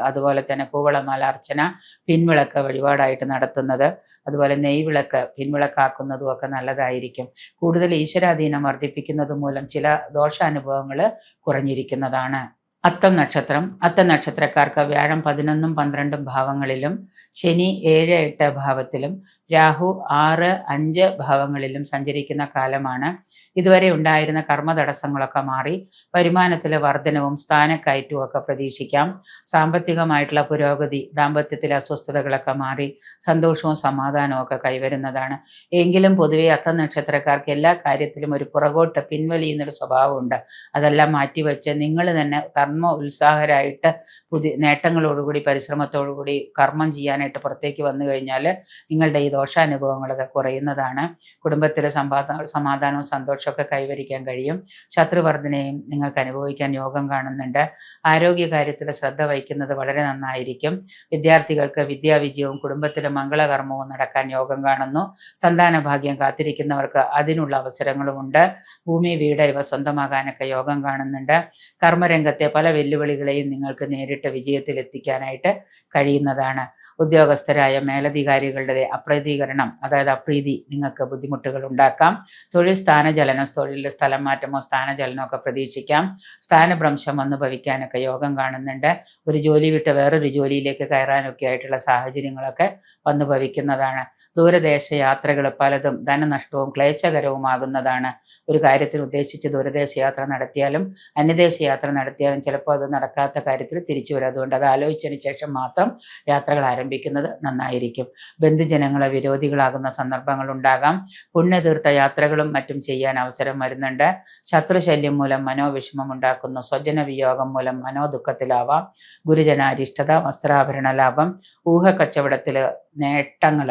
അതുപോലെ തന്നെ കൂവളമാല അർച്ചന, പിൻവിളക്ക് വഴിപാടായിട്ട് നടത്തുന്നത്, അതുപോലെ നെയ്വിളക്ക് പിൻവിളക്കാക്കുന്നതും ഒക്കെ നല്ലതായിരിക്കും. കൂടുതൽ ഈശ്വരാധീനം വർദ്ധിപ്പിക്കുന്നത് മൂലം ചില ദോഷാനുഭവങ്ങൾ കുറഞ്ഞിരിക്കുന്നതാണ്. അത്തം നക്ഷത്രം, അത്തം നക്ഷത്രക്കാർക്ക് വ്യാഴം 11, 12 ഭാവങ്ങളിലും ശനി 7, 8 ഭാവത്തിലും രാഹു 6, 5 ഭാവങ്ങളിലും സഞ്ചരിക്കുന്ന കാലമാണ്. ഇതുവരെ ഉണ്ടായിരുന്ന കർമ്മ തടസ്സങ്ങളൊക്കെ മാറി വരുമാനത്തിലെ വർധനവും സ്ഥാനക്കയറ്റവും ഒക്കെ പ്രതീക്ഷിക്കാം. സാമ്പത്തികമായിട്ടുള്ള പുരോഗതി, ദാമ്പത്യത്തിലെ അസ്വസ്ഥതകളൊക്കെ മാറി സന്തോഷവും സമാധാനവും ഒക്കെ കൈവരുന്നതാണ്. എങ്കിലും പൊതുവെ അത്തം നക്ഷത്രക്കാർക്ക് എല്ലാ കാര്യത്തിലും ഒരു പുറകോട്ട് പിൻവലിയുന്നൊരു സ്വഭാവമുണ്ട്. അതെല്ലാം മാറ്റിവെച്ച് നിങ്ങൾ തന്നെ കർമ്മ ഉത്സാഹരായിട്ട് പുതിയ നേട്ടങ്ങളോടുകൂടി പരിശ്രമത്തോടുകൂടി കർമ്മം ചെയ്യാനായിട്ട് പുറത്തേക്ക് വന്നു കഴിഞ്ഞാൽ നിങ്ങളുടെ ഈ ദോഷാനുഭവങ്ങളൊക്കെ കുറയുന്നതാണ്. കുടുംബത്തിലെ സമാധാനവും സന്തോഷമൊക്കെ കൈവരിക്കാൻ കഴിയും. ശത്രുവർദ്ധനയും നിങ്ങൾക്ക് അനുഭവിക്കാൻ യോഗം കാണുന്നുണ്ട്. ആരോഗ്യകാര്യത്തിൽ ശ്രദ്ധ വഹിക്കുന്നത് വളരെ നന്നായിരിക്കും. വിദ്യാർത്ഥികൾക്ക് വിദ്യാവിജയവും കുടുംബത്തിലെ മംഗളകർമ്മവും നടക്കാൻ യോഗം കാണുന്നു. സന്താന ഭാഗ്യം കാത്തിരിക്കുന്നവർക്ക് അതിനുള്ള അവസരങ്ങളുമുണ്ട്. ഭൂമി, വീട് ഇവ സ്വന്തമാകാനൊക്കെ യോഗം കാണുന്നുണ്ട്. കർമ്മരംഗത്തെ പല വെല്ലുവിളികളെയും നിങ്ങൾക്ക് നേരിട്ട് വിജയത്തിലെത്തിക്കാനായിട്ട് കഴിയുന്നതാണ്. ഉദ്യോഗസ്ഥരായ മേലധികാരികളുടെ അപ്രീതീകരണം, അതായത് അപ്രീതി നിങ്ങൾക്ക് ബുദ്ധിമുട്ടുകൾ ഉണ്ടാക്കാം. തൊഴിൽ സ്ഥാനചലനം, തൊഴിലിൽ സ്ഥലം മാറ്റമോ സ്ഥാനചലനമോ ഒക്കെ പ്രതീക്ഷിക്കാം. സ്ഥാനഭ്രംശം വന്നു ഭവിക്കാനൊക്കെ യോഗം കാണുന്നുണ്ട്. ഒരു ജോലി വിട്ട് വേറൊരു ജോലിയിലേക്ക് കയറാനൊക്കെ ആയിട്ടുള്ള സാഹചര്യങ്ങളൊക്കെ വന്നു ഭവിക്കുന്നതാണ്. ദൂരദേശ യാത്രകൾ പലതും ധനനഷ്ടവും ക്ലേശകരവുമാകുന്നതാണ്. ഒരു കാര്യത്തിൽ ഉദ്ദേശിച്ച് ദൂരദേശ യാത്ര നടത്തിയാലും അന്യദേശ യാത്ര നടത്തിയാലും ചിലപ്പോൾ അത് നടക്കാത്ത കാര്യത്തിൽ തിരിച്ചു വരും. അതുകൊണ്ട് അത് ആലോചിച്ചതിന് ശേഷം മാത്രം യാത്രകൾ ആരംഭിക്കുന്നത് നന്നായിരിക്കും. ബന്ധുജനങ്ങളെ വിരോധികളാകുന്ന സന്ദർഭങ്ങൾ ഉണ്ടാകാം. പുണ്യതീർത്ഥ യാത്രകളും മറ്റും ചെയ്യാൻ അവസരം വരുന്നുണ്ട്. ശത്രുശല്യം മൂലം മനോവിഷമം ഉണ്ടാക്കുന്നു. സ്വജന വിയോഗം മൂലം മനോദുഃഖത്തിലാവാം. ഗുരുജനാരിഷ്ടത, വസ്ത്രാഭരണ ലാഭം, ഊഹക്കച്ചവടത്തിൽ നേട്ടങ്ങൾ,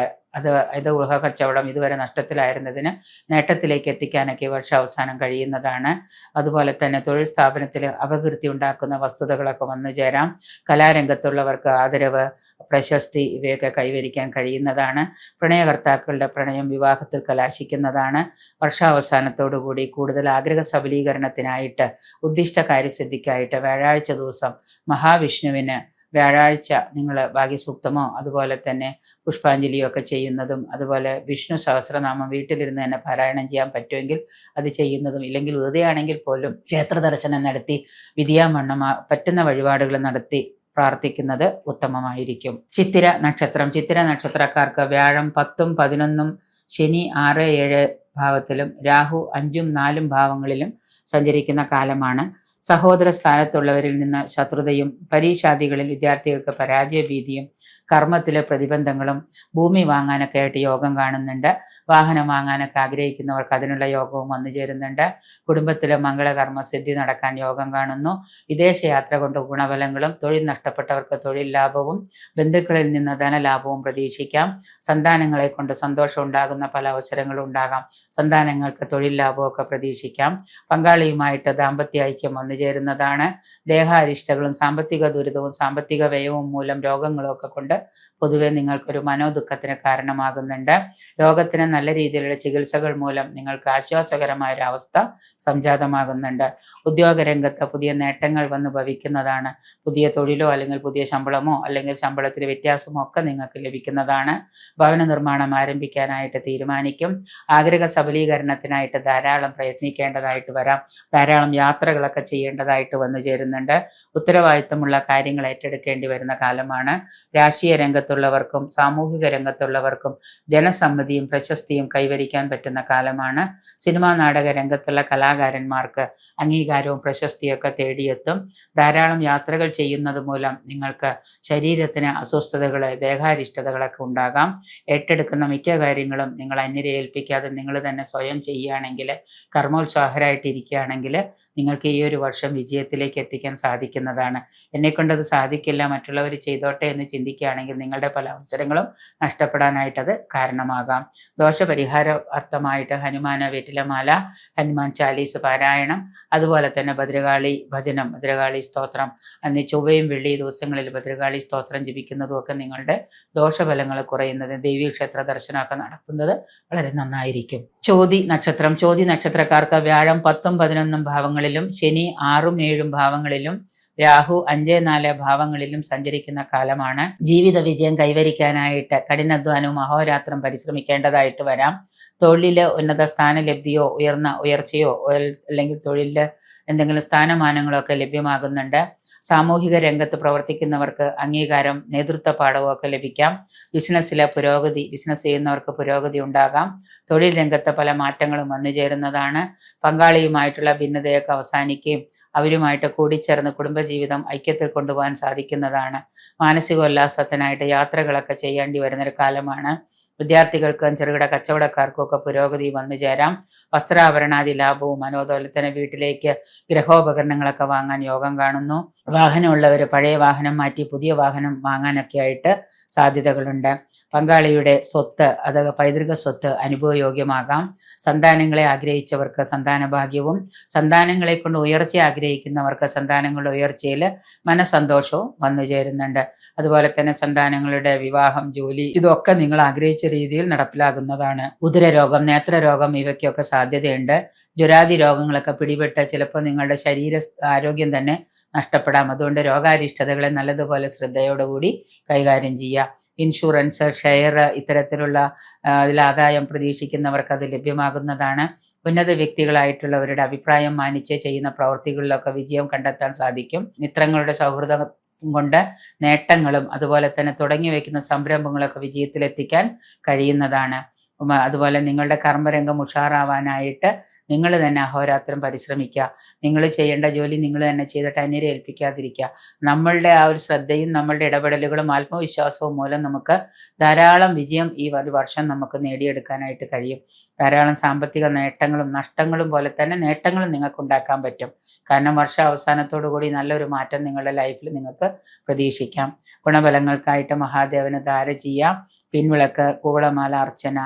ഇത് ഊഹക്കച്ചവടം ഇതുവരെ നഷ്ടത്തിലായിരുന്നതിന് നേട്ടത്തിലേക്ക് എത്തിക്കാനൊക്കെ ഈ വർഷം അവസാനം കഴിയുന്നതാണ്. അതുപോലെ തന്നെ തൊഴിൽ സ്ഥാപനത്തിൽ അപകീർത്തി ഉണ്ടാക്കുന്ന വസ്തുതകളൊക്കെ വന്നു ചേരാം. കലാരംഗത്തുള്ളവർക്ക് ആദരവ്, പ്രശസ്തി ഇവയൊക്കെ കൈവരിക്കാൻ കഴിയുന്നതാണ്. പ്രണയകർത്താക്കളുടെ പ്രണയം വിവാഹത്തിൽ കലാശിക്കുന്നതാണ്. വർഷാവസാനത്തോടുകൂടി കൂടുതൽ ആഗ്രഹ സബലീകരണത്തിനായിട്ട്, ഉദ്ദിഷ്ട കാര്യസിദ്ധിക്കായിട്ട് വ്യാഴാഴ്ച ദിവസം മഹാവിഷ്ണുവിന് വ്യാഴാഴ്ച നിങ്ങൾ ഭാഗ്യസൂക്തമോ അതുപോലെ തന്നെ പുഷ്പാഞ്ജലിയോ ഒക്കെ ചെയ്യുന്നതും, അതുപോലെ വിഷ്ണു സഹസ്രനാമം വീട്ടിലിരുന്ന് തന്നെ പാരായണം ചെയ്യാൻ പറ്റുമെങ്കിൽ അത് ചെയ്യുന്നതും, ഇല്ലെങ്കിൽ വെറുതെയാണെങ്കിൽ പോലും ക്ഷേത്ര ദർശനം നടത്തി വിധിയാവണ്ണം പറ്റുന്ന വഴിപാടുകൾ നടത്തി പ്രാർത്ഥിക്കുന്നത് ഉത്തമമായിരിക്കും. ചിത്തിര നക്ഷത്രം. ചിത്തിര നക്ഷത്രക്കാർക്ക് വ്യാഴം 10ഉം 11ഉം, ശനി 6, 7 ഭാവത്തിലും രാഹു 5ഉം 4ഉം ഭാവങ്ങളിലും സഞ്ചരിക്കുന്ന കാലമാണ്. സഹോദര സ്ഥാനത്തുള്ളവരിൽ നിന്ന് ശത്രുതയും, പരീക്ഷാദികളിൽ വിദ്യാർത്ഥികൾക്ക് പരാജയഭീതിയും, കർമ്മത്തിലെ പ്രതിബന്ധങ്ങളും, ഭൂമി വാങ്ങാനൊക്കെ ആയിട്ട് യോഗം കാണുന്നുണ്ട്. വാഹനം വാങ്ങാനൊക്കെ ആഗ്രഹിക്കുന്നവർക്ക് അതിനുള്ള യോഗവും വന്നു ചേരുന്നുണ്ട്. കുടുംബത്തിലെ മംഗളകർമ്മ സിദ്ധി നടക്കാൻ യോഗം കാണുന്നു. വിദേശയാത്ര കൊണ്ട് ഗുണഫലങ്ങളും, തൊഴിൽ നഷ്ടപ്പെട്ടവർക്ക് തൊഴിൽ ലാഭവും, ബന്ധുക്കളിൽ നിന്ന് ധനലാഭവും പ്രതീക്ഷിക്കാം. സന്താനങ്ങളെ കൊണ്ട് സന്തോഷം ഉണ്ടാകുന്ന പല അവസരങ്ങളും ഉണ്ടാകാം. സന്താനങ്ങൾക്ക് തൊഴിൽ ലാഭമൊക്കെ പ്രതീക്ഷിക്കാം. പങ്കാളിയുമായിട്ട് ദാമ്പത്യ ഐക്യം വന്നു ചേരുന്നതാണ്. ദേഹാരിഷ്ടകളും സാമ്പത്തിക ദുരിതവും സാമ്പത്തിക വ്യയവും മൂലം രോഗങ്ങളും ഒക്കെ കൊണ്ട് പൊതുവെ നിങ്ങൾക്കൊരു മനോദുഃഖത്തിന് കാരണമാകുന്നുണ്ട്. രോഗത്തിന് നല്ല രീതിയിലുള്ള ചികിത്സകൾ മൂലം നിങ്ങൾക്ക് ആശ്വാസകരമായ ഒരു അവസ്ഥ സംജാതമാകുന്നുണ്ട്. ഉദ്യോഗരംഗത്ത് പുതിയ നേട്ടങ്ങൾ വന്ന് ഭവിക്കുന്നതാണ്. പുതിയ തൊഴിലോ അല്ലെങ്കിൽ പുതിയ ശമ്പളമോ അല്ലെങ്കിൽ ശമ്പളത്തിൽ വ്യത്യാസമോ ഒക്കെ നിങ്ങൾക്ക് ലഭിക്കുന്നതാണ്. ഭവന നിർമ്മാണം ആരംഭിക്കാനായിട്ട് തീരുമാനിക്കും. ആഗ്രഹ സബലീകരണത്തിനായിട്ട് ധാരാളം പ്രയത്നിക്കേണ്ടതായിട്ട് വരാം. ധാരാളം യാത്രകളൊക്കെ ചെയ്യേണ്ടതായിട്ട് വന്നു ചേരുന്നുണ്ട്. ഉത്തരവാദിത്തമുള്ള കാര്യങ്ങൾ ഏറ്റെടുക്കേണ്ടി വരുന്ന കാലമാണ്. രാഷ്ട്രീയ രംഗത്തുള്ളവർക്കും സാമൂഹിക രംഗത്തുള്ളവർക്കും ജനസമ്മതിയും പ്രശസ്തിയും കൈവരിക്കാൻ പറ്റുന്ന കാലമാണ്. സിനിമാ നാടക രംഗത്തുള്ള കലാകാരന്മാർക്ക് അംഗീകാരവും പ്രശസ്തിയൊക്കെ തേടിയെത്തും. ധാരാളം യാത്രകൾ ചെയ്യുന്നത് മൂലം നിങ്ങൾക്ക് ശരീരത്തിന് അസ്വസ്ഥതകൾ, ദേഹാരിഷ്ടതകളൊക്കെ ഉണ്ടാകാം. ഏറ്റെടുക്കുന്ന മിക്ക കാര്യങ്ങളും നിങ്ങൾ അന്യരെ ഏൽപ്പിക്കാതെ നിങ്ങൾ തന്നെ സ്വയം ചെയ്യുകയാണെങ്കിൽ, കർമ്മോത്സാഹരായിട്ടിരിക്കുകയാണെങ്കിൽ നിങ്ങൾക്ക് ഈ ഒരു വർഷം വിജയത്തിലേക്ക് എത്തിക്കാൻ സാധിക്കുന്നതാണ്. എന്നെക്കൊണ്ടത് സാധിക്കില്ല, മറ്റുള്ളവർ ചെയ്തോട്ടെ എന്ന് ചിന്തിക്കുകയാണെങ്കിൽ നിങ്ങളുടെ പല അവസരങ്ങളും നഷ്ടപ്പെടാനായിട്ടത് കാരണമാകാം. ദോഷപരിഹാര അർത്ഥമായിട്ട് ഹനുമാന വെറ്റിലമാല, ഹനുമാൻ ചാലീസ് പാരായണം, അതുപോലെ തന്നെ ഭദ്രകാളി ഭജനം, ഭദ്രകാളി സ്തോത്രം, അന്ന് ചൊവ്വയും വെള്ളി ദിവസങ്ങളിൽ ഭദ്രകാളി സ്തോത്രം ജപിക്കുന്നതും ഒക്കെ നിങ്ങളുടെ ദോഷഫലങ്ങൾ കുറയുന്നത്, ദേവീക്ഷേത്ര ദർശനമൊക്കെ നടത്തുന്നത് വളരെ നന്നായിരിക്കും. ചോതി നക്ഷത്രം. ചോതി നക്ഷത്രക്കാർക്ക് വ്യാഴം 10ഉം 11ഉം ഭാവങ്ങളിലും ശനി 6ഉം 7ഉം ഭാവങ്ങളിലും രാഹു 5, 4 ഭാവങ്ങളിലും സഞ്ചരിക്കുന്ന കാലമാണ്. ജീവിത വിജയം കൈവരിക്കാനായിട്ട് കഠിനാധ്വാനവും അഹോരാത്രം പരിശ്രമിക്കേണ്ടതായിട്ട് വരാം. തൊഴിലില് ഉന്നത സ്ഥാനലബ്ധിയോ ഉയർന്ന ഉയർച്ചയോ അല്ലെങ്കിൽ തൊഴിലില് എന്തെങ്കിലും സ്ഥാനമാനങ്ങളോ ഒക്കെ ലഭ്യമാകുന്നുണ്ട്. സാമൂഹിക രംഗത്ത് പ്രവർത്തിക്കുന്നവർക്ക് അംഗീകാരം, നേതൃത്വ പാഠവും ഒക്കെ ലഭിക്കാം. ബിസിനസ്സിലെ പുരോഗതി, ബിസിനസ് ചെയ്യുന്നവർക്ക് പുരോഗതി ഉണ്ടാകാം. തൊഴിൽ രംഗത്ത് പല മാറ്റങ്ങളും വന്നു ചേരുന്നതാണ്. പങ്കാളിയുമായിട്ടുള്ള ഭിന്നതയൊക്കെ അവസാനിക്കുകയും അവരുമായിട്ട് കൂടിച്ചേർന്ന് കുടുംബജീവിതം ഐക്യത്തിൽ കൊണ്ടുപോകാൻ സാധിക്കുന്നതാണ്. മാനസികോല്ലാസത്തിനായിട്ട് യാത്രകളൊക്കെ ചെയ്യേണ്ടി വരുന്നൊരു കാലമാണ്. വിദ്യാർത്ഥികൾക്കും ചെറുകിട കച്ചവടക്കാർക്കും ഒക്കെ പുരോഗതി വന്നു ചേരാം. വസ്ത്രാഭരണാദി ലാഭവും അതുപോലെ തന്നെ വീട്ടിലേക്ക് ഗൃഹോപകരണങ്ങളൊക്കെ വാങ്ങാൻ യോഗം കാണുന്നു. വാഹനമുള്ളവർ പഴയ വാഹനം മാറ്റി പുതിയ വാഹനം വാങ്ങാനൊക്കെ ആയിട്ട് സാധ്യതകളുണ്ട്. പങ്കാളിയുടെ സ്വത്ത്, അത് പൈതൃക സ്വത്ത് അനുഭവയോഗ്യമാകാം. സന്താനങ്ങളെ ആഗ്രഹിച്ചവർക്ക് സന്താന ഭാഗ്യവും, സന്താനങ്ങളെ കൊണ്ട് ഉയർച്ച ആഗ്രഹിക്കുന്നവർക്ക് സന്താനങ്ങളുടെ ഉയർച്ചയിൽ മനസന്തോഷവും വന്നു ചേരുന്നുണ്ട്. അതുപോലെ തന്നെ സന്താനങ്ങളുടെ വിവാഹം, ജോലി, ഇതൊക്കെ നിങ്ങൾ ആഗ്രഹിച്ച രീതിയിൽ നടപ്പിലാകുന്നതാണ്. ഉദരരോഗം, നേത്രരോഗം ഇവയ്ക്കൊക്കെ സാധ്യതയുണ്ട്. ജ്വരാദി രോഗങ്ങളൊക്കെ പിടിപെട്ട് ചിലപ്പോൾ നിങ്ങളുടെ ശരീര ആരോഗ്യം തന്നെ നഷ്ടപ്പെടാം. അതുകൊണ്ട് രോഗാരിഷ്ടതകളെ നല്ലതുപോലെ ശ്രദ്ധയോടുകൂടി കൈകാര്യം ചെയ്യുക. ഇൻഷുറൻസ്, ഷെയർ, ഇത്തരത്തിലുള്ള അതിൽ ആദായം പ്രതീക്ഷിക്കുന്നവർക്ക് അത് ലഭ്യമാകുന്നതാണ്. ഉന്നത വ്യക്തികളായിട്ടുള്ളവരുടെ അഭിപ്രായം മാനിച്ച് ചെയ്യുന്ന പ്രവൃത്തികളിലൊക്കെ വിജയം കണ്ടെത്താൻ സാധിക്കും. മിത്രങ്ങളുടെ സൗഹൃദം കൊണ്ട് നേട്ടങ്ങളും അതുപോലെ തന്നെ തുടങ്ങി വയ്ക്കുന്ന സംരംഭങ്ങളൊക്കെ വിജയത്തിലെത്തിക്കാൻ കഴിയുന്നതാണ്. അതുപോലെ നിങ്ങളുടെ കർമ്മരംഗം ഉഷാറാവാനായിട്ട് നിങ്ങൾ തന്നെ അഹോരാത്രം പരിശ്രമിക്കുക. നിങ്ങൾ ചെയ്യേണ്ട ജോലി നിങ്ങൾ തന്നെ ചെയ്തിട്ട് അന്യരെ ഏൽപ്പിക്കാതിരിക്കുക. നമ്മളുടെ ആ ഒരു ശ്രദ്ധയും നമ്മളുടെ ഇടപെടലുകളും ആത്മവിശ്വാസവും മൂലം നമുക്ക് ധാരാളം വിജയം ഈ ഒരു വർഷം നമുക്ക് നേടിയെടുക്കാനായിട്ട് കഴിയും. ധാരാളം സാമ്പത്തിക നേട്ടങ്ങളും നഷ്ടങ്ങളും പോലെ തന്നെ നേട്ടങ്ങളും നിങ്ങൾക്ക് ഉണ്ടാക്കാൻ പറ്റും. കാരണം വർഷ അവസാനത്തോടു കൂടി നല്ലൊരു മാറ്റം നിങ്ങളുടെ ലൈഫിൽ നിങ്ങൾക്ക് പ്രതീക്ഷിക്കാം. ഗുണഫലങ്ങൾക്കായിട്ട് മഹാദേവന് ധാര ചെയ്യാം. പിൻവിളക്ക്, കൂവളമാല അർച്ചന,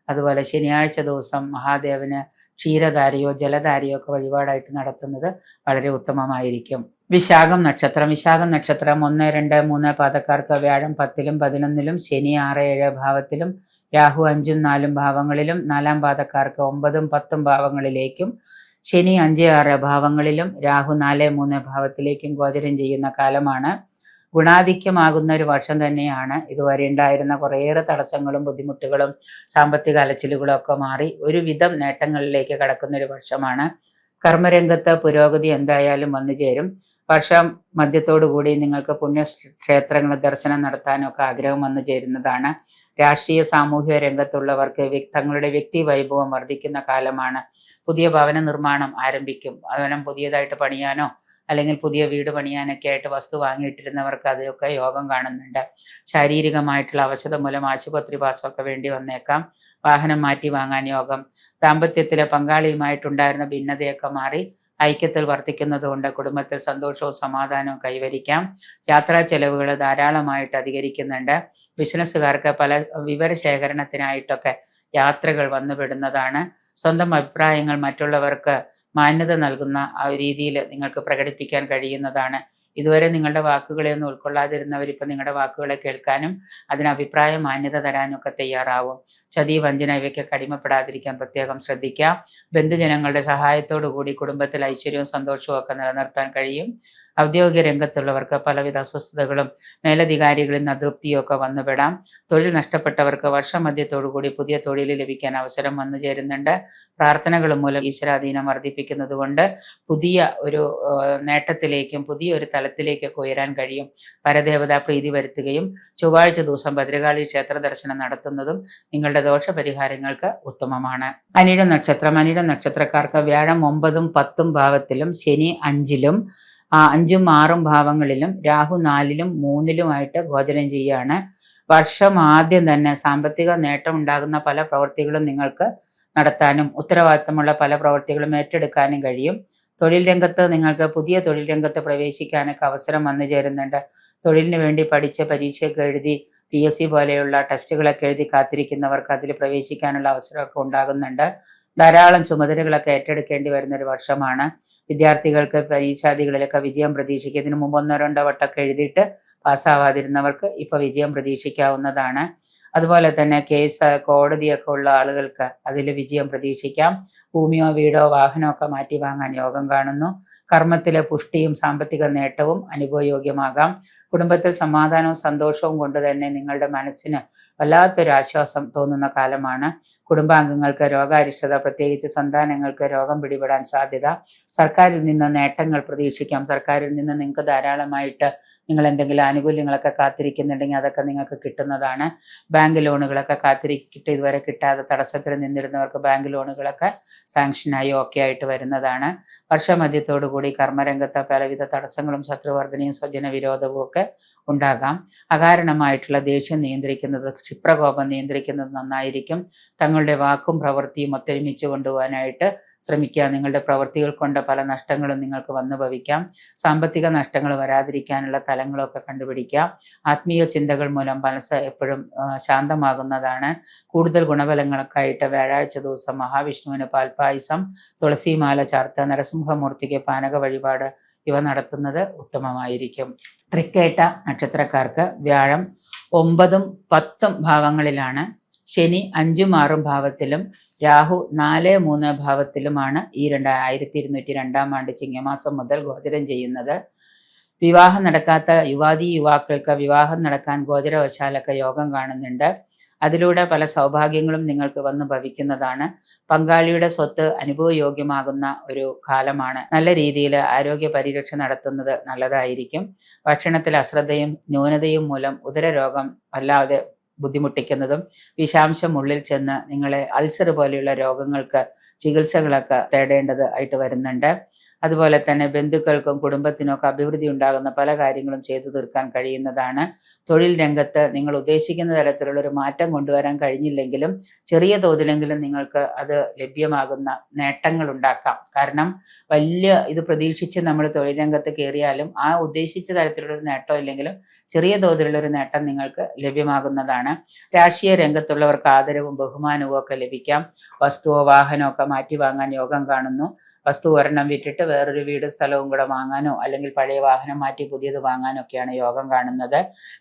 അതുപോലെ ശനിയാഴ്ച ദിവസം മഹാദേവന് ക്ഷീരധാരയോ ജലധാരയോ ഒക്കെ വഴിപാടായിട്ട് നടത്തുന്നത് വളരെ ഉത്തമമായിരിക്കും. വിശാഖം നക്ഷത്രം. വിശാഖം നക്ഷത്രം 1, 2, 3 പാദക്കാർക്ക് വ്യാഴം 10ലും 11ലും, ശനി 6, 7 ഭാവത്തിലും, രാഹു 5, 4 ഭാവങ്ങളിലും, 4 പാദക്കാർക്ക് 9, 10 ഭാവങ്ങളിലേക്കും, ശനി 5, 6 ഭാവങ്ങളിലും, രാഹു 4, 3 ഭാവത്തിലേക്കും ഗോചരം ചെയ്യുന്ന കാലമാണ്. ഗുണാധിക്യമാകുന്ന ഒരു വർഷം തന്നെയാണ്. ഇതുവരെ ഉണ്ടായിരുന്ന കുറേയേറെ തടസ്സങ്ങളും ബുദ്ധിമുട്ടുകളും സാമ്പത്തിക അലച്ചിലുകളും ഒക്കെ മാറി ഒരുവിധം നേട്ടങ്ങളിലേക്ക് കടക്കുന്ന ഒരു വർഷമാണ്. കർമ്മരംഗത്ത് പുരോഗതി എന്തായാലും വന്നു ചേരും. വർഷം മധ്യത്തോടുകൂടി നിങ്ങൾക്ക് പുണ്യക്ഷേത്രങ്ങൾ ദർശനം നടത്താനൊക്കെ ആഗ്രഹം വന്നു ചേരുന്നതാണ്. രാഷ്ട്രീയ സാമൂഹിക രംഗത്തുള്ളവർക്ക് തങ്ങളുടെ വ്യക്തി വൈഭവം വർദ്ധിക്കുന്ന കാലമാണ്. പുതിയ ഭവന നിർമ്മാണം ആരംഭിക്കും. ഭവനം പുതിയതായിട്ട് പണിയാനോ അല്ലെങ്കിൽ പുതിയ വീട് പണിയാനൊക്കെ ആയിട്ട് വസ്തു വാങ്ങിയിട്ടിരുന്നവർക്ക് അതൊക്കെ യോഗം കാണുന്നുണ്ട്. ശാരീരികമായിട്ടുള്ള അവശത മൂലം ആശുപത്രി വാസമൊക്കെ വേണ്ടി വന്നേക്കാം. വാഹനം മാറ്റി വാങ്ങാൻ യോഗം. ദാമ്പത്യത്തിലെ പങ്കാളിയുമായിട്ടുണ്ടായിരുന്ന ഭിന്നതയൊക്കെ മാറി ഐക്യത്തിൽ വർദ്ധിക്കുന്നതുകൊണ്ട് കുടുംബത്തിൽ സന്തോഷവും സമാധാനവും കൈവരിക്കാം. യാത്രാ ചെലവുകൾ ധാരാളമായിട്ട് അധികരിക്കുന്നുണ്ട്. ബിസിനസ്സുകാർക്ക് പല വിവരശേഖരണത്തിനായിട്ടൊക്കെ യാത്രകൾ വന്നുപെടുന്നതാണ്. സ്വന്തം അഭിപ്രായങ്ങൾ മറ്റുള്ളവർക്ക് മാന്യത നൽകുന്ന ആ രീതിയിൽ നിങ്ങൾക്ക് പ്രകടിപ്പിക്കാൻ കഴിയുന്നതാണ്. ഇതുവരെ നിങ്ങളുടെ വാക്കുകളെ ഒന്നും ഉൾക്കൊള്ളാതിരുന്നവർ ഇപ്പം നിങ്ങളുടെ വാക്കുകളെ കേൾക്കാനും അതിന് അഭിപ്രായ മാന്യത തരാനും ഒക്കെ തയ്യാറാവും. ചതി, വഞ്ചന ഇവയ്ക്കൊക്കെ അടിമപ്പെടാതിരിക്കാൻ പ്രത്യേകം ശ്രദ്ധിക്കാം. ബന്ധുജനങ്ങളുടെ സഹായത്തോടു കൂടി കുടുംബത്തിൽ ഐശ്വര്യവും സന്തോഷവും ഒക്കെ നിലനിർത്താൻ കഴിയും. ഔദ്യോഗിക രംഗത്തുള്ളവർക്ക് പലവിധ അസ്വസ്ഥതകളും മേലധികാരികളിൽ നിന്ന് അതൃപ്തിയും ഒക്കെ വന്നുപെടാം. തൊഴിൽ നഷ്ടപ്പെട്ടവർക്ക് വർഷമധ്യത്തോടുകൂടി പുതിയ തൊഴിൽ ലഭിക്കാൻ അവസരം വന്നു ചേരുന്നുണ്ട്. പ്രാർത്ഥനകൾ മൂലം ഈശ്വരാധീനം വർദ്ധിപ്പിക്കുന്നത് കൊണ്ട് പുതിയ ഒരു നേട്ടത്തിലേക്കും പുതിയൊരു തലത്തിലേക്കൊക്കെ ഉയരാൻ കഴിയും. പരദേവതാ പ്രീതി വരുത്തുകയും ചൊവ്വാഴ്ച ദിവസം ഭദ്രകാളി ക്ഷേത്ര ദർശനം നടത്തുന്നതും നിങ്ങളുടെ ദോഷപരിഹാരങ്ങൾക്ക് ഉത്തമമാണ്. അനിഴം നക്ഷത്രം. അനിഴം നക്ഷത്രക്കാർക്ക് വ്യാഴം 9, 10 ഭാവത്തിലും, ശനി 5ലും, 5, 6 ഭാവങ്ങളിലും, രാഹു 4ലും 3ലുമായിട്ട് ഗോചരം ചെയ്യുകയാണ്. വർഷം ആദ്യം തന്നെ സാമ്പത്തിക നേട്ടം ഉണ്ടാകുന്ന പല പ്രവൃത്തികളും നിങ്ങൾക്ക് നടത്താനും ഉത്തരവാദിത്തമുള്ള പല പ്രവൃത്തികളും ഏറ്റെടുക്കാനും കഴിയും. തൊഴിൽ രംഗത്ത് നിങ്ങൾക്ക് പുതിയ തൊഴിൽ രംഗത്ത് പ്രവേശിക്കാനൊക്കെ അവസരം വന്നു ചേരുന്നുണ്ട്. തൊഴിലിന് വേണ്ടി പഠിച്ച് പരീക്ഷയൊക്കെ എഴുതി PSC പോലെയുള്ള ടെസ്റ്റുകളൊക്കെ എഴുതി കാത്തിരിക്കുന്നവർക്ക് അതിൽ പ്രവേശിക്കാനുള്ള അവസരമൊക്കെ ഉണ്ടാകുന്നുണ്ട്. ധാരാളം ചുമതലകളൊക്കെ ഏറ്റെടുക്കേണ്ടി വരുന്ന ഒരു വർഷമാണ്. വിദ്യാർത്ഥികൾക്ക് പരീക്ഷാദികളിലൊക്കെ വിജയം പ്രതീക്ഷിക്കുക. ഇതിനു മുമ്പ് 1, 2 വട്ടമൊക്കെ എഴുതിയിട്ട് പാസ്സാവാതിരുന്നവർക്ക് ഇപ്പോൾ വിജയം പ്രതീക്ഷിക്കാവുന്നതാണ്. അതുപോലെ തന്നെ കേസ്, കോടതിയൊക്കെ ഉള്ള ആളുകൾക്ക് അതിൽ വിജയം പ്രതീക്ഷിക്കാം. ഭൂമിയോ വീടോ വാഹനമോ ഒക്കെ മാറ്റി വാങ്ങാൻ യോഗം കാണുന്നു. കർമ്മത്തിലെ പുഷ്ടിയും സാമ്പത്തിക നേട്ടവും അനുഭവയോഗ്യമാകാം. കുടുംബത്തിൽ സമാധാനവും സന്തോഷവും കൊണ്ട് തന്നെ നിങ്ങളുടെ മനസ്സിന് വല്ലാത്തൊരു ആശ്വാസം തോന്നുന്ന കാലമാണ്. കുടുംബാംഗങ്ങൾക്ക് രോഗാരിഷ്ടത, പ്രത്യേകിച്ച് സന്താനങ്ങൾക്ക് രോഗം പിടിപെടാൻ സാധ്യത. സർക്കാരിൽ നിന്ന് നേട്ടങ്ങൾ പ്രതീക്ഷിക്കാം. സർക്കാരിൽ നിന്ന് നിങ്ങൾക്ക് ധാരാളമായിട്ട് നിങ്ങൾ എന്തെങ്കിലും ആനുകൂല്യങ്ങളൊക്കെ കാത്തിരിക്കുന്നുണ്ടെങ്കിൽ അതൊക്കെ നിങ്ങൾക്ക് കിട്ടുന്നതാണ്. ബാങ്ക് ലോണുകളൊക്കെ കാത്തിരിക്കിട്ട് ഇതുവരെ കിട്ടാതെ തടസ്സത്തിൽ നിന്നിരുന്നവർക്ക് ബാങ്ക് ലോണുകളൊക്കെ സാങ്ഷനായി ഓക്കെ ആയിട്ട് വരുന്നതാണ്. വർഷമധ്യത്തോടു കൂടി കർമ്മരംഗത്ത് പലവിധ തടസ്സങ്ങളും ശത്രുവർദ്ധനയും സ്വജന വിരോധവും ഒക്കെ ഉണ്ടാകാം. അകാരണമായിട്ടുള്ള ദേഷ്യം നിയന്ത്രിക്കുന്നത്, ക്ഷിപ്രകോപം നിയന്ത്രിക്കുന്നത് നന്നായിരിക്കും. തങ്ങളുടെ വാക്കും പ്രവൃത്തിയും ഒത്തൊരുമിച്ച് കൊണ്ടുപോകാനായിട്ട് ശ്രമിക്കുക. നിങ്ങളുടെ പ്രവൃത്തികൾ കൊണ്ട് പല നഷ്ടങ്ങളും നിങ്ങൾക്ക് വന്നു ഭവിക്കാം. സാമ്പത്തിക നഷ്ടങ്ങൾ വരാതിരിക്കാനുള്ള തല ഫലങ്ങളൊക്കെ കണ്ടുപിടിക്കാം. ആത്മീയ ചിന്തകൾ മൂലം മനസ്സ് എപ്പോഴും ശാന്തമാകുന്നതാണ്. കൂടുതൽ ഗുണഫലങ്ങൾക്കായിട്ട് വ്യാഴാഴ്ച ദിവസം മഹാവിഷ്ണുവിന് പാൽപ്പായസം, തുളസിമാല ചാർത്ത്, നരസിംഹമൂർത്തിക്ക് പാനക വഴിപാട് ഇവ നടത്തുന്നത് ഉത്തമമായിരിക്കും. തൃക്കേട്ട നക്ഷത്രക്കാർക്ക് വ്യാഴം 9, 10 ഭാവങ്ങളിലാണ്. ശനി 5, 6 ഭാവത്തിലും രാഹു 4, 3 ഭാവത്തിലുമാണ് ഈ 2202 ആണ്ട് ചിങ്ങമാസം മുതൽ ഗോചരം ചെയ്യുന്നത്. വിവാഹം നടക്കാത്ത യുവാക്കൾക്ക് വിവാഹം നടക്കാൻ ഗോചരവശാലൊക്കെ യോഗം കാണുന്നുണ്ട്. അതിലൂടെ പല സൗഭാഗ്യങ്ങളും നിങ്ങൾക്ക് വന്നു ഭവിക്കുന്നതാണ്. പങ്കാളിയുടെ സ്വത്ത് അനുഭവയോഗ്യമാകുന്ന ഒരു കാലമാണ്. നല്ല രീതിയിൽ ആരോഗ്യ പരിരക്ഷ നടത്തുന്നത് നല്ലതായിരിക്കും. ഭക്ഷണത്തിൽ അശ്രദ്ധയും ന്യൂനതയും മൂലം ഉദരരോഗം വല്ലാതെ ബുദ്ധിമുട്ടിക്കുന്നതും വിഷാംശം ഉള്ളിൽ ചെന്ന് നിങ്ങളെ അൾസർ പോലെയുള്ള രോഗങ്ങൾക്ക് ചികിത്സകളൊക്കെ തേടേണ്ടത് ആയിട്ട് വരുന്നുണ്ട്. അതുപോലെ തന്നെ ബന്ധുക്കൾക്കും കുടുംബത്തിനൊക്കെ അഭിവൃദ്ധി ഉണ്ടാകുന്ന പല കാര്യങ്ങളും ചെയ്തു തീർക്കാൻ കഴിയുന്നതാണ്. തൊഴിൽ രംഗത്ത് നിങ്ങൾ ഉദ്ദേശിക്കുന്ന തരത്തിലുള്ള ഒരു മാറ്റം കൊണ്ടുവരാൻ കഴിഞ്ഞില്ലെങ്കിലും ചെറിയ തോതിലെങ്കിലും നിങ്ങൾക്ക് അത് ലഭ്യമാകുന്ന നേട്ടങ്ങൾ ഉണ്ടാക്കാം. കാരണം വലിയ ഇത് പ്രതീക്ഷിച്ച് നമ്മൾ തൊഴിൽ രംഗത്ത് കയറിയാലും ആ ഉദ്ദേശിച്ച തരത്തിലുള്ളൊരു നേട്ടം ഇല്ലെങ്കിലും ചെറിയ തോതിലുള്ളൊരു നേട്ടം നിങ്ങൾക്ക് ലഭ്യമാകുന്നതാണ്. രാഷ്ട്രീയ രംഗത്തുള്ളവർക്ക് ആദരവും ബഹുമാനവും ഒക്കെ ലഭിക്കാം. വസ്തുവോ വാഹനമോ ഒക്കെ മാറ്റി വാങ്ങാൻ യോഗം കാണുന്നു. വസ്തു ഒരെണ്ണം വിറ്റിട്ട് വേറൊരു വീട് സ്ഥലവും കൂടെ വാങ്ങാനോ അല്ലെങ്കിൽ പഴയ വാഹനം മാറ്റി പുതിയത് വാങ്ങാനോ ഒക്കെയാണ് യോഗം കാണുന്നത്.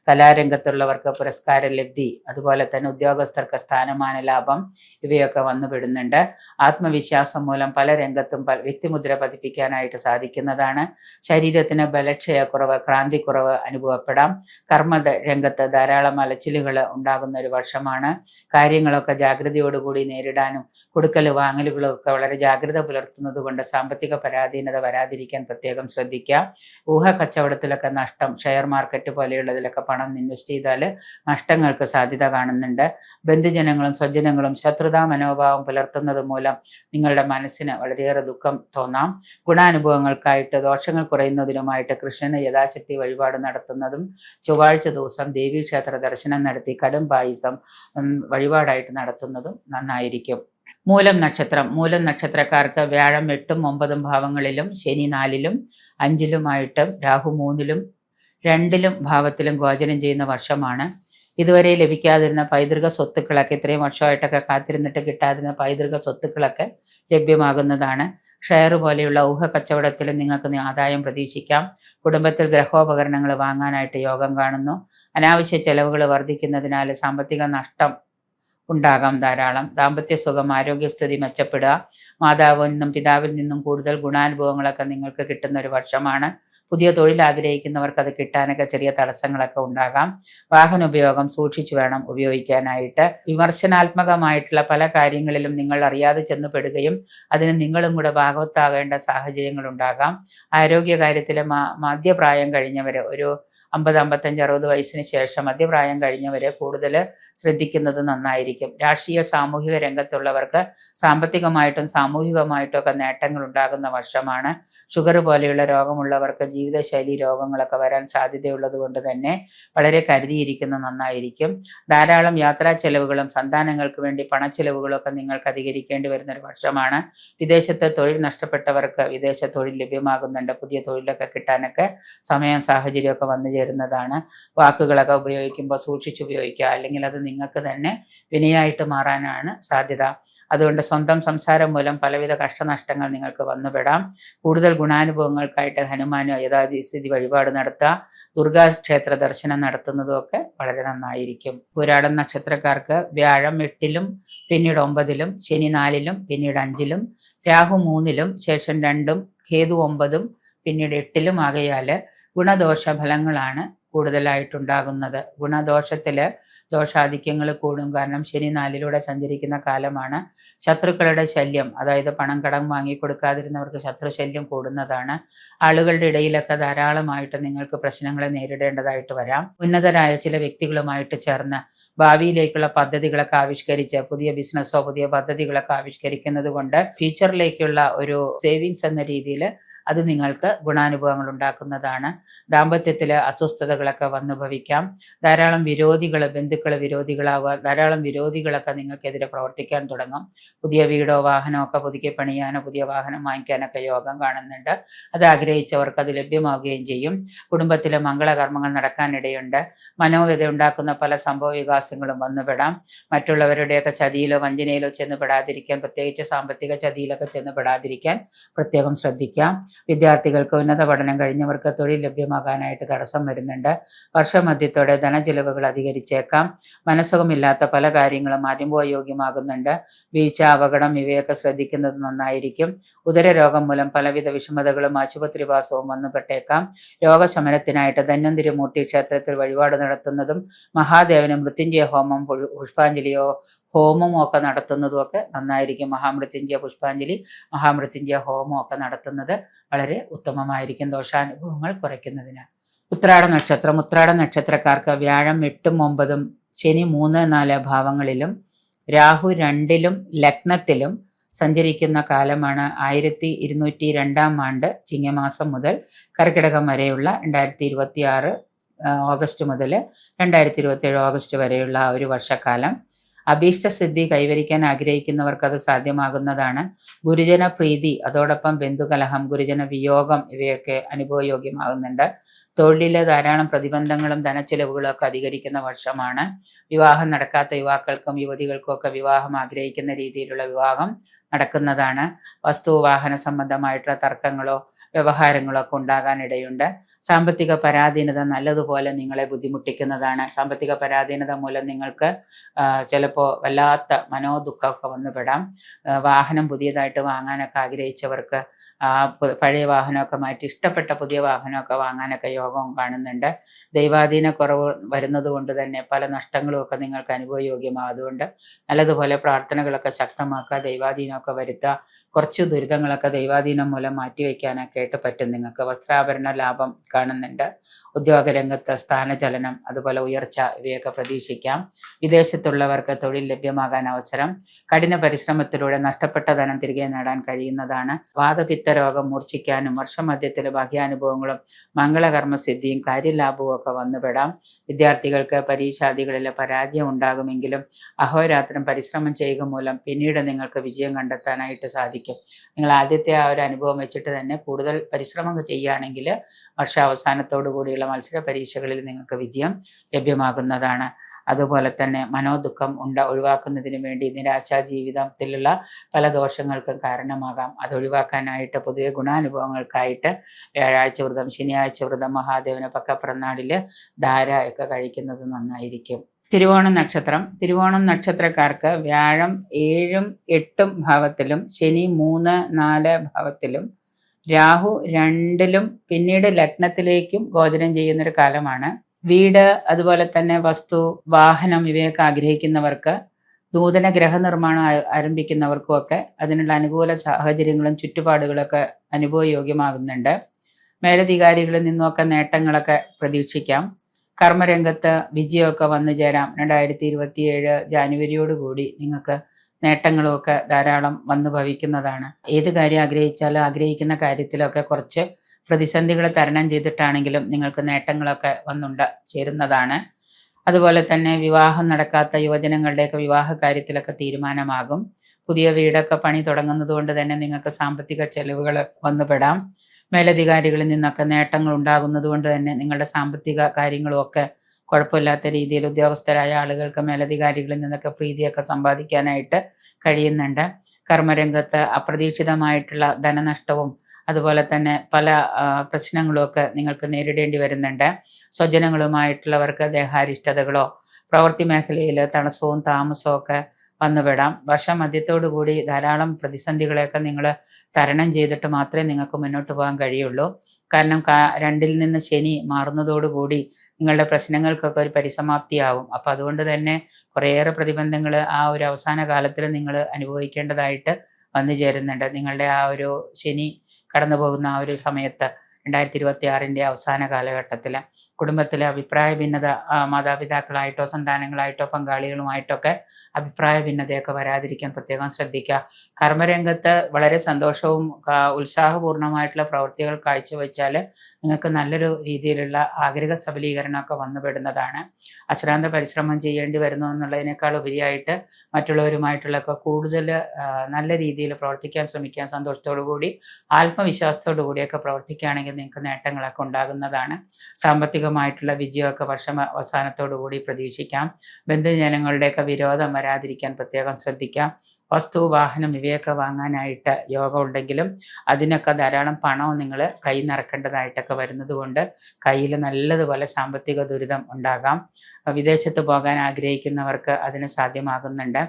കലാരംഗത്തുള്ളവർക്ക് പുരസ്കാര ലബ്ധി, അതുപോലെ തന്നെ ഉദ്യോഗസ്ഥർക്ക് സ്ഥാനമാന ലാഭം ഇവയൊക്കെ വന്നുപെടുന്നുണ്ട്. ആത്മവിശ്വാസം മൂലം പല രംഗത്തും വ്യക്തിമുദ്ര പതിപ്പിക്കാനായിട്ട് സാധിക്കുന്നതാണ്. ശരീരത്തിന് ബലക്ഷയക്കുറവ്, ക്രാന്തിക്കുറവ് അനുഭവപ്പെടാം. കർമ്മ രംഗത്ത് ധാരാളം അലച്ചിലുകൾ ഉണ്ടാകുന്ന ഒരു വർഷമാണ്. കാര്യങ്ങളൊക്കെ ജാഗ്രതയോടുകൂടി നേരിടാനും കൊടുക്കൽ വാങ്ങലുകളൊക്കെ വളരെ ജാഗ്രത പുലർത്തുന്നത് കൊണ്ട് സാമ്പത്തിക പരാധീനത വരാതിരിക്കാൻ പ്രത്യേകം ശ്രദ്ധിക്കുക. ഊഹ കച്ചവടത്തിലൊക്കെ നഷ്ടം, ഷെയർ മാർക്കറ്റ് പോലെയുള്ളതിലൊക്കെ പണം ഇൻവെസ്റ്റ് ചെയ്താൽ നഷ്ടങ്ങൾക്ക് സാധ്യത കാണുന്നുണ്ട്. ബന്ധുജനങ്ങളും സ്വജനങ്ങളും ശത്രുതാ മനോഭാവം പുലർത്തുന്നത് മൂലം നിങ്ങളുടെ മനസ്സിന് വളരെയേറെ ദുഃഖം തോന്നാം. ഗുണാനുഭവങ്ങൾക്കായിട്ട് ദോഷങ്ങൾ കുറയുന്നതിനുമായിട്ട് കൃഷ്ണന് യഥാശക്തി വഴിപാട് നടത്തുന്നതും ചൊവ്വാഴ്ച ദിവസം ദേവീക്ഷേത്ര ദർശനം നടത്തി കടും പായസം വഴിപാടായിട്ട് നടത്തുന്നതും നന്നായിരിക്കും. മൂലം നക്ഷത്രക്കാർക്ക് വ്യാഴം 8, 9 ഭാവങ്ങളിലും ശനി 4, 5 രാഹു 3, 2 ഭാവത്തിലും ഗോചരം ചെയ്യുന്ന വർഷമാണ്. ഇതുവരെ ലഭിക്കാതിരുന്ന പൈതൃക സ്വത്തുക്കളൊക്കെ, ഇത്രയും വർഷമായിട്ടൊക്കെ കാത്തിരുന്നിട്ട് കിട്ടാതിരുന്ന പൈതൃക സ്വത്തുക്കളൊക്കെ ലഭ്യമാകുന്നതാണ്. ഷെയർ പോലെയുള്ള ഊഹ കച്ചവടത്തിൽ നിങ്ങൾക്ക് ആദായം പ്രതീക്ഷിക്കാം. കുടുംബത്തിൽ ഗ്രഹോപകരണങ്ങൾ വാങ്ങാനായിട്ട് യോഗം കാണുന്നു. അനാവശ്യ ചെലവുകൾ വർദ്ധിക്കുന്നതിനാൽ സാമ്പത്തിക നഷ്ടം ഉണ്ടാകാം ധാരാളം. ദാമ്പത്യ സുഖം, ആരോഗ്യസ്ഥിതി മെച്ചപ്പെടുക. മാതാവിൽ നിന്നും പിതാവിൽ നിന്നും കൂടുതൽ ഗുണാനുഭവങ്ങളൊക്കെ നിങ്ങൾക്ക് കിട്ടുന്ന ഒരു വർഷമാണ്. പുതിയ തൊഴിൽ ആഗ്രഹിക്കുന്നവർക്ക് അത് കിട്ടാനൊക്കെ ചെറിയ തടസ്സങ്ങളൊക്കെ ഉണ്ടാകാം. വാഹന ഉപയോഗം സൂക്ഷിച്ചു വേണം ഉപയോഗിക്കാനായിട്ട്. വിമർശനാത്മകമായിട്ടുള്ള പല കാര്യങ്ങളിലും നിങ്ങൾ അറിയാതെ ചെന്നുപെടുകയും അതിന് നിങ്ങളും കൂടെ ഭാഗവത്താകേണ്ട സാഹചര്യങ്ങൾ ഉണ്ടാകാം. ആരോഗ്യ കാര്യത്തിൽ മധ്യപ്രായം കഴിഞ്ഞവര്, ഒരു 50, 55, 60 വയസ്സിന് ശേഷം മധ്യപ്രായം കഴിഞ്ഞവരെ കൂടുതൽ ശ്രദ്ധിക്കുന്നത് നന്നായിരിക്കും. രാഷ്ട്രീയ സാമൂഹിക രംഗത്തുള്ളവർക്ക് സാമ്പത്തികമായിട്ടും സാമൂഹികമായിട്ടും ഒക്കെ നേട്ടങ്ങൾ ഉണ്ടാകുന്ന വർഷമാണ്. ഷുഗർ പോലെയുള്ള രോഗമുള്ളവർക്ക് ജീവിതശൈലി രോഗങ്ങളൊക്കെ വരാൻ സാധ്യതയുള്ളത് കൊണ്ട് തന്നെ വളരെ കരുതിയിരിക്കുന്നത് നന്നായിരിക്കും. ധാരാളം യാത്രാ ചെലവുകളും സന്താനങ്ങൾക്ക് വേണ്ടി പണച്ചെലവുകളും ഒക്കെ നിങ്ങൾക്ക് അധികരിക്കേണ്ടി വരുന്ന ഒരു വർഷമാണ്. വിദേശത്ത് തൊഴിൽ നഷ്ടപ്പെട്ടവർക്ക് വിദേശ തൊഴിൽ ലഭ്യമാകുന്നുണ്ട്. പുതിയ തൊഴിലൊക്കെ കിട്ടാനൊക്കെ സമയം സാഹചര്യമൊക്കെ വന്നു ചേരുന്നതാണ്. വാക്കുകളൊക്കെ ഉപയോഗിക്കുമ്പോൾ സൂക്ഷിച്ച് ഉപയോഗിക്കുക, അല്ലെങ്കിൽ അത് നിങ്ങൾക്ക് തന്നെ വിനയായിട്ട് മാറാനാണ് സാധ്യത. അതുകൊണ്ട് സ്വന്തം സംസാരം മൂലം പലവിധ കഷ്ടനഷ്ടങ്ങൾ നിങ്ങൾക്ക് വന്നുപെടാം. കൂടുതൽ ഗുണാനുഭവങ്ങൾക്കായിട്ട് ഹനുമാനോ യഥാസ്ഥിതി വഴിപാട് നടത്തുക, ദുർഗാ ക്ഷേത്ര ദർശനം നടത്തുന്നതും ഒക്കെ വളരെ നന്നായിരിക്കും. പുരാടം നക്ഷത്രക്കാർക്ക് വ്യാഴം 8, പിന്നീട് 9, ശനി 4, പിന്നീട് 5, രാഹു 3, ശേഷം 2, കേതു 9, പിന്നീട് 8 ആകയാൽ ഗുണദോഷ ഫലങ്ങളാണ് കൂടുതലായിട്ടുണ്ടാകുന്നത്. ഗുണദോഷത്തില് ദോഷാധിക്യങ്ങൾ കൂടും. കാരണം ശനി 4 സഞ്ചരിക്കുന്ന കാലമാണ്. ശത്രുക്കളുടെ ശല്യം, അതായത് പണം കടം വാങ്ങിക്കൊടുക്കാതിരുന്നവർക്ക് ശത്രുശല്യം കൂടുന്നതാണ്. ആളുകളുടെ ഇടയിലൊക്കെ ധാരാളമായിട്ട് നിങ്ങൾക്ക് പ്രശ്നങ്ങളെ നേരിടേണ്ടതായിട്ട് വരാം. ഉന്നതരായ ചില വ്യക്തികളുമായിട്ട് ചേർന്ന് ഭാവിയിലേക്കുള്ള പദ്ധതികളൊക്കെ ആവിഷ്കരിച്ച് പുതിയ ബിസിനസ്സോ പുതിയ പദ്ധതികളൊക്കെ ആവിഷ്കരിക്കുന്നത് കൊണ്ട് ഫ്യൂച്ചറിലേക്കുള്ള ഒരു സേവിങ്സ് എന്ന രീതിയിൽ അത് നിങ്ങൾക്ക് ഗുണാനുഭവങ്ങൾ ഉണ്ടാക്കുന്നതാണ്. ദാമ്പത്യത്തിൽ അസ്വസ്ഥതകളൊക്കെ വന്നു ഭവിക്കാം. ധാരാളം വിരോധികൾ, ബന്ധുക്കൾ വിരോധികളാവുക, ധാരാളം വിരോധികളൊക്കെ നിങ്ങൾക്കെതിരെ പ്രവർത്തിക്കാൻ തുടങ്ങും. പുതിയ വീടോ വാഹനമോ ഒക്കെ പുതുക്കി പണിയാനോ പുതിയ വാഹനം വാങ്ങിക്കാനൊക്കെ യോഗം കാണുന്നുണ്ട്. അത് ആഗ്രഹിച്ചവർക്ക് അത് ലഭ്യമാവുകയും ചെയ്യും. കുടുംബത്തിലെ മംഗളകർമ്മങ്ങൾ നടക്കാനിടയുണ്ട്. മനോവ്യത ഉണ്ടാക്കുന്ന പല സംഭവ വികാസങ്ങളും വന്നുപെടാം. മറ്റുള്ളവരുടെയൊക്കെ ചതിയിലോ വഞ്ചനയിലോ ചെന്ന് പെടാതിരിക്കാൻ, പ്രത്യേകിച്ച് സാമ്പത്തിക ചതിയിലൊക്കെ ചെന്ന് പെടാതിരിക്കാൻ പ്രത്യേകം ശ്രദ്ധിക്കാം. വിദ്യാർത്ഥികൾക്ക് ഉന്നത പഠനം കഴിഞ്ഞവർക്ക് തൊഴിൽ ലഭ്യമാകാനായിട്ട് തടസ്സം വരുന്നുണ്ട്. വർഷമധ്യത്തോടെ ധനചിലവുകൾ അധികരിച്ചേക്കാം. മനസ്സുഖമില്ലാത്ത പല കാര്യങ്ങളും അനുഭവയോഗ്യമാകുന്നുണ്ട്. വീഴ്ച, അപകടം ഇവയൊക്കെ ശ്രദ്ധിക്കുന്നത് നന്നായിരിക്കും. ഉദരരോഗം മൂലം പലവിധ വിഷമതകളും ആശുപത്രിവാസവും വന്നുപെട്ടേക്കാം. രോഗശമനത്തിനായിട്ട് ധന്വന്തരി മൂർത്തി ക്ഷേത്രത്തിൽ വഴിപാട് നടത്തുന്നതും മഹാദേവന് മൃത്യുഞ്ജയ ഹോമം, പുഷ്പാഞ്ജലിയോ ഹോമമോ ഒക്കെ നടത്തുന്നതും ഒക്കെ നന്നായിരിക്കും. മഹാമൃത്യുഞ്ജയ പുഷ്പാഞ്ജലി, മഹാമൃത്യുഞ്ജയ ഹോമം ഒക്കെ നടത്തുന്നത് വളരെ ഉത്തമമായിരിക്കും ദോഷാനുഭവങ്ങൾ കുറയ്ക്കുന്നതിന്. ഉത്രാട നക്ഷത്രം. ഉത്രാട നക്ഷത്രക്കാർക്ക് വ്യാഴം 8ഉം 9ഉം, ശനി 3, 4 ഭാവങ്ങളിലും രാഹു 2ലും ലഗ്നത്തിലും സഞ്ചരിക്കുന്ന കാലമാണ് 1202 ആണ്ട് ചിങ്ങമാസം മുതൽ കർക്കിടകം വരെയുള്ള 2026 ഓഗസ്റ്റ് മുതൽ 2027 ഓഗസ്റ്റ് വരെയുള്ള ഒരു വർഷക്കാലം. അഭീഷ്ടസിദ്ധി കൈവരിക്കാൻ ആഗ്രഹിക്കുന്നവർക്ക് അത് സാധ്യമാകുന്നതാണ്. ഗുരുജന പ്രീതി, അതോടൊപ്പം ബന്ധുകലഹം, ഗുരുജന വിയോഗം ഇവയൊക്കെ അനുഭവയോഗ്യമാകുന്നുണ്ട്. തൊഴിലിലെ ധാരാളം പ്രതിബന്ധങ്ങളും ധനച്ചെലവുകളും ഒക്കെ അധികരിക്കുന്ന വർഷമാണ്. വിവാഹം നടക്കാത്ത യുവാക്കൾക്കും യുവതികൾക്കും ഒക്കെ വിവാഹം ആഗ്രഹിക്കുന്ന രീതിയിലുള്ള വിവാഹം നടക്കുന്നതാണ്. വസ്തു വാഹന സംബന്ധമായിട്ടുള്ള തർക്കങ്ങളോ വ്യവഹാരങ്ങളോ ഒക്കെ ഉണ്ടാകാനിടയുണ്ട്. സാമ്പത്തിക പരാധീനത നല്ലതുപോലെ നിങ്ങളെ ബുദ്ധിമുട്ടിക്കുന്നതാണ്. സാമ്പത്തിക പരാധീനത മൂലം നിങ്ങൾക്ക് ചിലപ്പോൾ വല്ലാത്ത മനോദുഃഖമൊക്കെ വന്നുപെടാം. വാഹനം പുതിയതായിട്ട് വാങ്ങാനൊക്കെ ആഗ്രഹിച്ചവർക്ക് പഴയ വാഹനമൊക്കെ മാറ്റി ഇഷ്ടപ്പെട്ട പുതിയ വാഹനമൊക്കെ വാങ്ങാനൊക്കെ യോഗവും കാണുന്നുണ്ട്. ദൈവാധീന കുറവ് വരുന്നത് കൊണ്ട് തന്നെ പല നഷ്ടങ്ങളും ഒക്കെ നിങ്ങൾക്ക് അനുഭവയോഗ്യമാകും. അതുകൊണ്ട് നല്ലതുപോലെ പ്രാർത്ഥനകളൊക്കെ ശക്തമാക്കുക, ദൈവാധീനമൊക്കെ വരുത്തുക. കുറച്ച് ദുരിതങ്ങളൊക്കെ ദൈവാധീനം മൂലം മാറ്റിവെക്കാനൊക്കെ ആയിട്ട് പറ്റും നിങ്ങൾക്ക്. വസ്ത്രാഭരണ ലാഭം കാണുന്നുണ്ട്. ഉദ്യോഗരംഗത്ത് സ്ഥാനചലനം, അതുപോലെ ഉയർച്ച ഇവയൊക്കെ പ്രതീക്ഷിക്കാം. വിദേശത്തുള്ളവർക്ക് തൊഴിൽ ലഭ്യമാകാൻ അവസരം. കഠിന പരിശ്രമത്തിലൂടെ നഷ്ടപ്പെട്ട ധനം തിരികെ നേടാൻ കഴിയുന്നതാണ്. വാതപിത്ത രോഗം മൂർച്ഛിക്കാനും വർഷമധ്യത്തിൽ ഭാഗ്യാനുഭവങ്ങളും മംഗളകർമ്മസിദ്ധിയും കാര്യലാഭവും ഒക്കെ വന്നുപെടാം. വിദ്യാർത്ഥികൾക്ക് പരീക്ഷാദികളിലെ പരാജയം ഉണ്ടാകുമെങ്കിലും അഹോരാത്രം പരിശ്രമം ചെയ്യുക മൂലം പിന്നീട് നിങ്ങൾക്ക് വിജയം കണ്ടെത്താനായിട്ട് സാധിക്കും. നിങ്ങൾ ആദ്യത്തെ ആ ഒരു അനുഭവം വെച്ചിട്ട് തന്നെ കൂടുതൽ പരിശ്രമം ചെയ്യുകയാണെങ്കിൽ വർഷാവസാനത്തോടു കൂടിയുള്ള മത്സര പരീക്ഷകളിൽ നിങ്ങൾക്ക് വിജയം ലഭ്യമാകുന്നതാണ്. അതുപോലെ തന്നെ മനോദുഃഖം ഒഴിവാക്കുന്നതിന് വേണ്ടി നിരാശാ ജീവിതത്തിലുള്ള പല ദോഷങ്ങൾക്കും കാരണമാകാം. അത് ഒഴിവാക്കാനായിട്ട് പൊതുവെ ഗുണാനുഭവങ്ങൾക്കായിട്ട് വ്യാഴാഴ്ച വ്രതം, ശനിയാഴ്ച വ്രതം, മഹാദേവന് പക്കപ്പിറന്നാളിൽ ധാര ഒക്കെ കഴിക്കുന്നത് നന്നായിരിക്കും. തിരുവോണം നക്ഷത്രം. തിരുവോണം നക്ഷത്രക്കാർക്ക് വ്യാഴം 7ഉം 8ഉം ഭാവത്തിലും ശനി 3, 4 ഭാവത്തിലും രാഹു 2ലും പിന്നീട് ലഗ്നത്തിലേക്കും ഗോചരം ചെയ്യുന്നൊരു കാലമാണ്. വീട്, അതുപോലെ തന്നെ വസ്തു, വാഹനം ഇവയൊക്കെ ആഗ്രഹിക്കുന്നവർക്ക്, നൂതന ഗ്രഹനിർമ്മാണം ആരംഭിക്കുന്നവർക്കും ഒക്കെ അതിനുള്ള അനുകൂല സാഹചര്യങ്ങളും ചുറ്റുപാടുകളൊക്കെ അനുഭവയോഗ്യമാകുന്നുണ്ട്. മേലധികാരികളിൽ നിന്നുമൊക്കെ നേട്ടങ്ങളൊക്കെ പ്രതീക്ഷിക്കാം. കർമ്മരംഗത്ത് വിജയമൊക്കെ വന്നു ചേരാം. 2027 ജാനുവരിയോടുകൂടി നിങ്ങൾക്ക് നേട്ടങ്ങളുമൊക്കെ ധാരാളം വന്നു ഭവിക്കുന്നതാണ്. ഏത് കാര്യം ആഗ്രഹിച്ചാലും ആഗ്രഹിക്കുന്ന കാര്യത്തിലൊക്കെ കുറച്ച് പ്രതിസന്ധികൾ തരണം ചെയ്തിട്ടാണെങ്കിലും നിങ്ങൾക്ക് നേട്ടങ്ങളൊക്കെ ചേരുന്നതാണ്. അതുപോലെ തന്നെ വിവാഹം നടക്കാത്ത യുവജനങ്ങളുടെയൊക്കെ വിവാഹ കാര്യത്തിലൊക്കെ തീരുമാനമാകും. പുതിയ വീടൊക്കെ പണി തുടങ്ങുന്നത് കൊണ്ട് തന്നെ നിങ്ങൾക്ക് സാമ്പത്തിക ചെലവുകൾ വന്നുപെടാം. മേലധികാരികളിൽ നിന്നൊക്കെ നേട്ടങ്ങൾ ഉണ്ടാകുന്നത് കൊണ്ട് തന്നെ നിങ്ങളുടെ സാമ്പത്തിക കാര്യങ്ങളും ഒക്കെ കുഴപ്പമില്ലാത്ത രീതിയിൽ ഉദ്യോഗസ്ഥരായ ആളുകൾക്ക് മേലധികാരികളിൽ നിന്നൊക്കെ പ്രീതിയൊക്കെ സമ്പാദിക്കാനായിട്ട് കഴിയുന്നുണ്ട്. കർമ്മരംഗത്ത് അപ്രതീക്ഷിതമായിട്ടുള്ള ധനനഷ്ടവും അതുപോലെ തന്നെ പല പ്രശ്നങ്ങളുമൊക്കെ നിങ്ങൾക്ക് നേരിടേണ്ടി വരുന്നുണ്ട്. സ്വജനങ്ങളുമായിട്ടുള്ളവർക്ക് ദേഹാരിഷ്ടതകളോ പ്രവൃത്തി മേഖലയിൽ തടസ്സവും താമസവും ഒക്കെ വന്നുപെടാം. വർഷമധ്യത്തോടുകൂടി ധാരാളം പ്രതിസന്ധികളെയൊക്കെ നിങ്ങൾ തരണം ചെയ്തിട്ട് മാത്രമേ നിങ്ങൾക്ക് മുന്നോട്ട് പോകാൻ കഴിയുള്ളൂ. കാരണം 2ൽ നിന്ന് ശനി മാറുന്നതോടുകൂടി നിങ്ങളുടെ പ്രശ്നങ്ങൾക്കൊക്കെ ഒരു പരിസമാപ്തിയാവും. അപ്പം അതുകൊണ്ട് തന്നെ കുറേയേറെ പ്രതിബന്ധങ്ങൾ ആ ഒരു അവസാന കാലത്തിൽ നിങ്ങൾ അനുഭവിക്കേണ്ടതായിട്ട് വന്നു ചേരുന്നുണ്ട്. നിങ്ങളുടെ ആ ഒരു ശനി കടന്നു പോകുന്ന ആ ഒരു സമയത്ത് 2026 അവസാന കാലഘട്ടത്തിൽ കുടുംബത്തിലെ അഭിപ്രായ ഭിന്നത, മാതാപിതാക്കളായിട്ടോ സന്താനങ്ങളായിട്ടോ പങ്കാളികളുമായിട്ടൊക്കെ അഭിപ്രായ ഭിന്നതയൊക്കെ വരാതിരിക്കാൻ പ്രത്യേകം ശ്രദ്ധിക്കുക. കർമ്മരംഗത്ത് വളരെ സന്തോഷവും ഉത്സാഹപൂർണമായിട്ടുള്ള പ്രവൃത്തികൾ കാഴ്ചവെച്ചാൽ നിങ്ങൾക്ക് നല്ലൊരു രീതിയിലുള്ള ആഗ്രഹ സബലീകരണമൊക്കെ വന്നുപെടുന്നതാണ്. അശ്രാന്ത പരിശ്രമം ചെയ്യേണ്ടി വരുന്നു എന്നുള്ളതിനേക്കാൾ ഉപരിയായിട്ട് മറ്റുള്ളവരുമായിട്ടുള്ളൊക്കെ കൂടുതൽ നല്ല രീതിയിൽ പ്രവർത്തിക്കാൻ ശ്രമിക്കാൻ, സന്തോഷത്തോടു കൂടി ആത്മവിശ്വാസത്തോടു കൂടിയൊക്കെ പ്രവർത്തിക്കുകയാണെങ്കിൽ നിങ്ങൾക്ക് നേട്ടങ്ങളൊക്കെ ഉണ്ടാകുന്നതാണ്. സാമ്പത്തികമായിട്ടുള്ള വിജയമൊക്കെ വർഷം അവസാനത്തോടു കൂടി പ്രതീക്ഷിക്കാം. ബന്ധുജനങ്ങളുടെയൊക്കെ വിരോധം വരാതിരിക്കാൻ പ്രത്യേകം ശ്രദ്ധിക്കാം. വസ്തു, വാഹനം ഇവയൊക്കെ വാങ്ങാനായിട്ട് യോഗം ഉണ്ടെങ്കിലും അതിനൊക്കെ ധാരാളം പണവും നിങ്ങൾ കൈ നിറക്കേണ്ടതായിട്ടൊക്കെ വരുന്നത് കൊണ്ട് കയ്യിൽ നല്ലതുപോലെ സാമ്പത്തിക ദുരിതം ഉണ്ടാകാം. വിദേശത്ത് പോകാൻ ആഗ്രഹിക്കുന്നവർക്ക് അതിന് സാധ്യമാകുന്നുണ്ട്.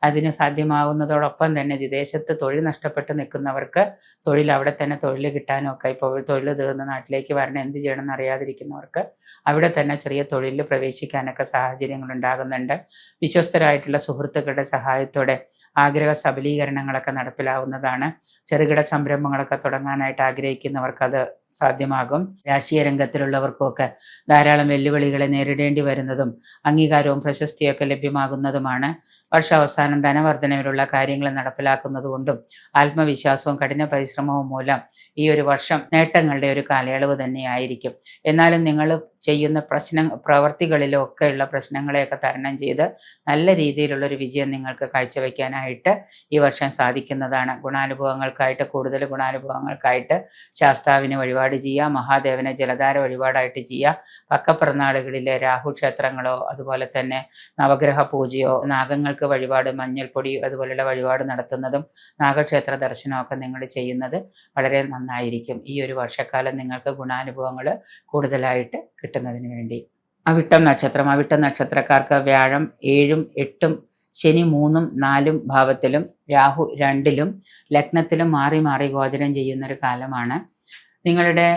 അതിന് സാധ്യമാകുന്നതോടൊപ്പം തന്നെ വിദേശത്ത് തൊഴിൽ നഷ്ടപ്പെട്ട് നിൽക്കുന്നവർക്ക് തൊഴിൽ അവിടെ തന്നെ തൊഴിൽ കിട്ടാനും ഒക്കെ, ഇപ്പോൾ തൊഴിൽ തീർന്ന നാട്ടിലേക്ക് വരണം എന്ത് ചെയ്യണമെന്ന് അറിയാതിരിക്കുന്നവർക്ക് അവിടെ തന്നെ ചെറിയ തൊഴിലിൽ പ്രവേശിക്കാനൊക്കെ സാഹചര്യങ്ങൾ ഉണ്ടാകുന്നുണ്ട്. വിശ്വസ്തരായിട്ടുള്ള സുഹൃത്തുക്കളുടെ സഹായത്തോടെ ആഗ്രഹ സബലീകരണങ്ങളൊക്കെ നടപ്പിലാവുന്നതാണ്. ചെറുകിട സംരംഭങ്ങളൊക്കെ തുടങ്ങാനായിട്ട് ആഗ്രഹിക്കുന്നവർക്ക് അത് സാധ്യമാകും. രാഷ്ട്രീയ രംഗത്തിലുള്ളവർക്കുമൊക്കെ ധാരാളം വെല്ലുവിളികളെ നേരിടേണ്ടി വരുന്നതും അംഗീകാരവും പ്രശസ്തിയൊക്കെ ലഭ്യമാകുന്നതുമാണ്. വർഷാവസാനം ധനവർദ്ധനവിലുള്ള കാര്യങ്ങൾ നടപ്പിലാക്കുന്നതുകൊണ്ടും ആത്മവിശ്വാസവും കഠിന പരിശ്രമവും മൂലം ഈ ഒരു വർഷം നേട്ടങ്ങളുടെ ഒരു കാലയളവ് തന്നെയായിരിക്കും. എന്നാലും നിങ്ങൾ ചെയ്യുന്ന പ്രവർത്തികളിലൊക്കെയുള്ള പ്രശ്നങ്ങളെയൊക്കെ തരണം ചെയ്ത് നല്ല രീതിയിലുള്ളൊരു വിജയം നിങ്ങൾക്ക് കാഴ്ചവെക്കാനായിട്ട് ഈ വർഷം സാധിക്കുന്നതാണ്. കൂടുതൽ ഗുണാനുഭവങ്ങൾക്കായിട്ട് ശാസ്താവിന് വഴിപാട് ചെയ്യുക, മഹാദേവനെ ജലധാര വഴിപാടായിട്ട് ചെയ്യുക. പക്കപ്പിറന്നാളുകളിലെ രാഹു ക്ഷേത്രങ്ങളോ അതുപോലെ തന്നെ നവഗ്രഹ പൂജയോ നാഗങ്ങൾക്ക് വഴിപാട് മഞ്ഞൾപ്പൊടി അതുപോലെയുള്ള വഴിപാട് നടത്തുന്നതും നാഗക്ഷേത്ര ദർശനമൊക്കെ നിങ്ങൾ ചെയ്യുന്നത് വളരെ നന്നായിരിക്കും. ഈ ഒരു വർഷക്കാലം നിങ്ങൾക്ക് ഗുണാനുഭവങ്ങൾ കൂടുതലായിട്ട് കിട്ടുന്നതിന് വേണ്ടി. അവിട്ടം നക്ഷത്രക്കാർക്ക് വ്യാഴം 7ഉം 8ഉം ശനി 3ഉം 4ഉം ഭാവത്തിലും രാഹു 2ലും ലഗ്നത്തിലും മാറി മാറി ഗോചരം ചെയ്യുന്നൊരു കാലമാണ്. നിങ്ങളുടെ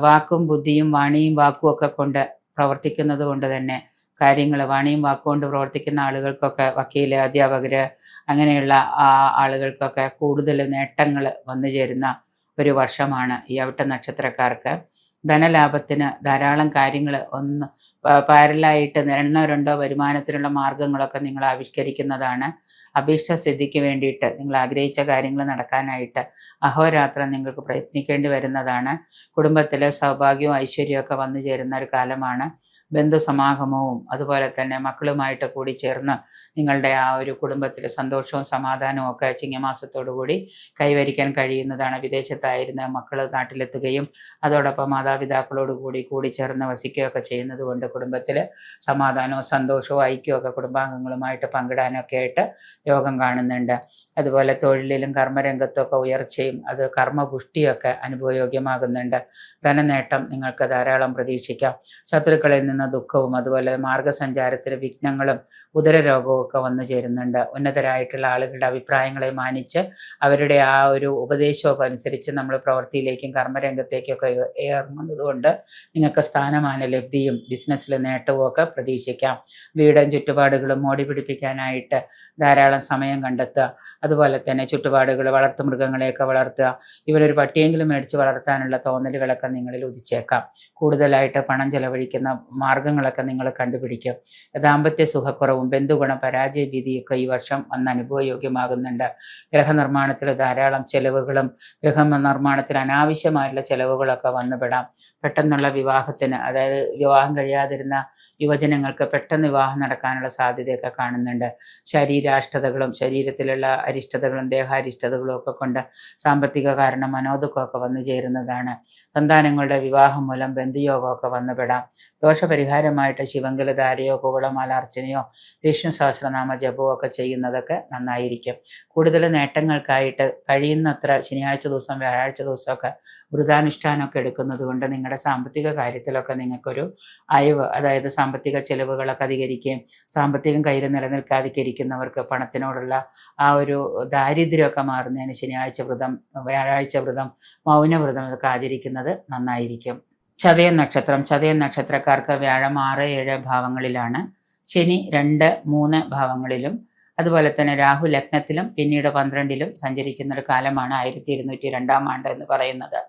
വാക്കും ബുദ്ധിയും വാണിയും വാക്കും ഒക്കെ കൊണ്ട് പ്രവർത്തിക്കുന്നത് കൊണ്ട് തന്നെ വാണിയും വാക്കുകൊണ്ട് പ്രവർത്തിക്കുന്ന ആളുകൾക്കൊക്കെ വക്കീല്, അധ്യാപകര് അങ്ങനെയുള്ള ആളുകൾക്കൊക്കെ കൂടുതൽ നേട്ടങ്ങൾ വന്നു ചേരുന്ന ഒരു വർഷമാണ് ഈ അവിട്ട നക്ഷത്രക്കാർക്ക്. ധനലാഭത്തിന് ധാരാളം കാര്യങ്ങൾ പാരലായിട്ട് 1-2 വരുമാനത്തിനുള്ള മാർഗങ്ങളൊക്കെ നിങ്ങൾ ആവിഷ്കരിക്കുന്നതാണ്. അഭീഷ്ടസിദ്ധിക്ക് വേണ്ടിയിട്ട് നിങ്ങൾ ആഗ്രഹിച്ച കാര്യങ്ങൾ നടക്കാനായിട്ട് അഹോരാത്രം നിങ്ങൾക്ക് പ്രയത്നിക്കേണ്ടി വരുന്നതാണ്. കുടുംബത്തിൽ സൗഭാഗ്യവും ഐശ്വര്യമൊക്കെ വന്നു ചേരുന്ന ഒരു കാലമാണ്. ബന്ധുസമാഗമവും അതുപോലെ തന്നെ മക്കളുമായിട്ട് കൂടി ചേർന്ന് നിങ്ങളുടെ ആ ഒരു കുടുംബത്തിൽ സന്തോഷവും സമാധാനവും ഒക്കെ ചിങ്ങമാസത്തോടുകൂടി കൈവരിക്കാൻ കഴിയുന്നതാണ്. വിദേശത്തായിരുന്ന മക്കൾ നാട്ടിലെത്തുകയും അതോടൊപ്പം മാതാപിതാക്കളോട് കൂടി ചേർന്ന് വസിക്കുകയൊക്കെ ചെയ്യുന്നത് കൊണ്ട് കുടുംബത്തിൽ സമാധാനവും സന്തോഷവും ഐക്യമൊക്കെ കുടുംബാംഗങ്ങളുമായിട്ട് പങ്കിടാനൊക്കെ ആയിട്ട് യോഗം കാണുന്നുണ്ട്. അതുപോലെ തൊഴിലിലും കർമ്മരംഗത്തൊക്കെ ഉയർച്ചയും അത് കർമ്മപുഷ്ടിയൊക്കെ അനുഭവയോഗ്യമാകുന്നുണ്ട്. ധനനേട്ടം നിങ്ങൾക്ക് ധാരാളം പ്രതീക്ഷിക്കാം. ശത്രുക്കളിൽ നിന്ന് ദുഃഖവും അതുപോലെ മാർഗസഞ്ചാരത്തിൽ വിഘ്നങ്ങളും ഉദരരോഗവും ഒക്കെ വന്നു ചേരുന്നുണ്ട്. ഉന്നതരായിട്ടുള്ള ആളുകളുടെ അഭിപ്രായങ്ങളെ മാനിച്ച് അവരുടെ ആ ഒരു ഉപദേശമൊക്കെ അനുസരിച്ച് നമ്മൾ പ്രവൃത്തിയിലേക്കും കർമ്മരംഗത്തേക്കൊക്കെ ഇറങ്ങുന്നതുകൊണ്ട് നിങ്ങൾക്ക് സ്ഥാനമാന ലബ്ധിയും ബിസിനസ്സിലെ നേട്ടവും ഒക്കെ പ്രതീക്ഷിക്കാം. വീടും ചുറ്റുപാടുകളും മോടി പിടിപ്പിക്കാനായിട്ട് ധാരാളം സമയം കണ്ടെത്തുക. അതുപോലെ തന്നെ ചുറ്റുപാടുകൾ, വളർത്തുമൃഗങ്ങളെയൊക്കെ വളർത്തുക. ഇവരൊരു പട്ടിയെങ്കിലും മേടിച്ച് വളർത്താനുള്ള തോന്നലുകളൊക്കെ നിങ്ങളിൽ ഉദിച്ചേക്കാം. കൂടുതലായിട്ട് പണം ചെലവഴിക്കുന്ന മാർഗങ്ങളൊക്കെ നിങ്ങൾ കണ്ടുപിടിക്കും. ദാമ്പത്യ സുഖക്കുറവും ബന്ധുഗുണ പരാജയ ഭീതിയൊക്കെ ഈ വർഷം വന്ന് അനുഭവയോഗ്യമാകുന്നുണ്ട്. ഗൃഹനിർമ്മാണത്തിൽ ധാരാളം ചെലവുകളും ഗൃഹനിർമ്മാണത്തിൽ അനാവശ്യമായിട്ടുള്ള ചെലവുകളൊക്കെ വന്നുപെടാം. പെട്ടെന്നുള്ള വിവാഹത്തിന്, അതായത് വിവാഹം കഴിയാതിരുന്ന യുവജനങ്ങൾക്ക് പെട്ടെന്ന് വിവാഹം നടക്കാനുള്ള സാധ്യതയൊക്കെ കാണുന്നുണ്ട്. ശരീരാഷ്ടതകളും ശരീരത്തിലുള്ള അരിഷ്ടതകളും ദേഹാരിഷ്ടതകളും ഒക്കെ കൊണ്ട് സാമ്പത്തിക കാരണം മനോദുഃഖമൊക്കെ വന്നു ചേരുന്നതാണ്. സന്താനങ്ങളുടെ വിവാഹം മൂലം ബന്ധുയോഗമൊക്കെ വന്നുപെടാം. ദോഷപരിഹാരമായിട്ട് ശിവങ്കല ധാരയോ കുവളമാല അർച്ചനയോ വിഷ്ണു സഹസ്രനാമ ജപമോ ഒക്കെ ചെയ്യുന്നതൊക്കെ നന്നായിരിക്കും. കൂടുതൽ നേട്ടങ്ങൾക്കായിട്ട് കഴിയുന്നത്ര ശനിയാഴ്ച ദിവസം വ്യാഴാഴ്ച ദിവസമൊക്കെ വൃതാനുഷ്ഠാനമൊക്കെ എടുക്കുന്നത് കൊണ്ട് നിങ്ങളുടെ സാമ്പത്തിക കാര്യത്തിലൊക്കെ നിങ്ങൾക്കൊരു അയവ്, അതായത് സാമ്പത്തിക ചെലവുകളൊക്കെ അധികരിക്കുകയും സാമ്പത്തികം കയ്യിൽ നിലനിൽക്കാതിരിക്കുന്നവർക്ക് പണത്തിനോടുള്ള ആ ഒരു ദാരിദ്ര്യമൊക്കെ മാറുന്നതിന് ശനിയാഴ്ച വ്രതം, വ്യാഴാഴ്ച വ്രതം, മൗനവ്രതം ഇതൊക്കെ ആചരിക്കുന്നത് നന്നായിരിക്കും. ചതയം നക്ഷത്രക്കാർക്ക് വ്യാഴം 6-7 ഭാവങ്ങളിലാണ്. ശനി 2-3 ഭാവങ്ങളിലും അതുപോലെ തന്നെ രാഹു ലഗ്നത്തിലും പിന്നീട് 12ലും സഞ്ചരിക്കുന്ന ഒരു കാലമാണ് 1202 ആണ്ട് എന്ന് പറയുന്നത്.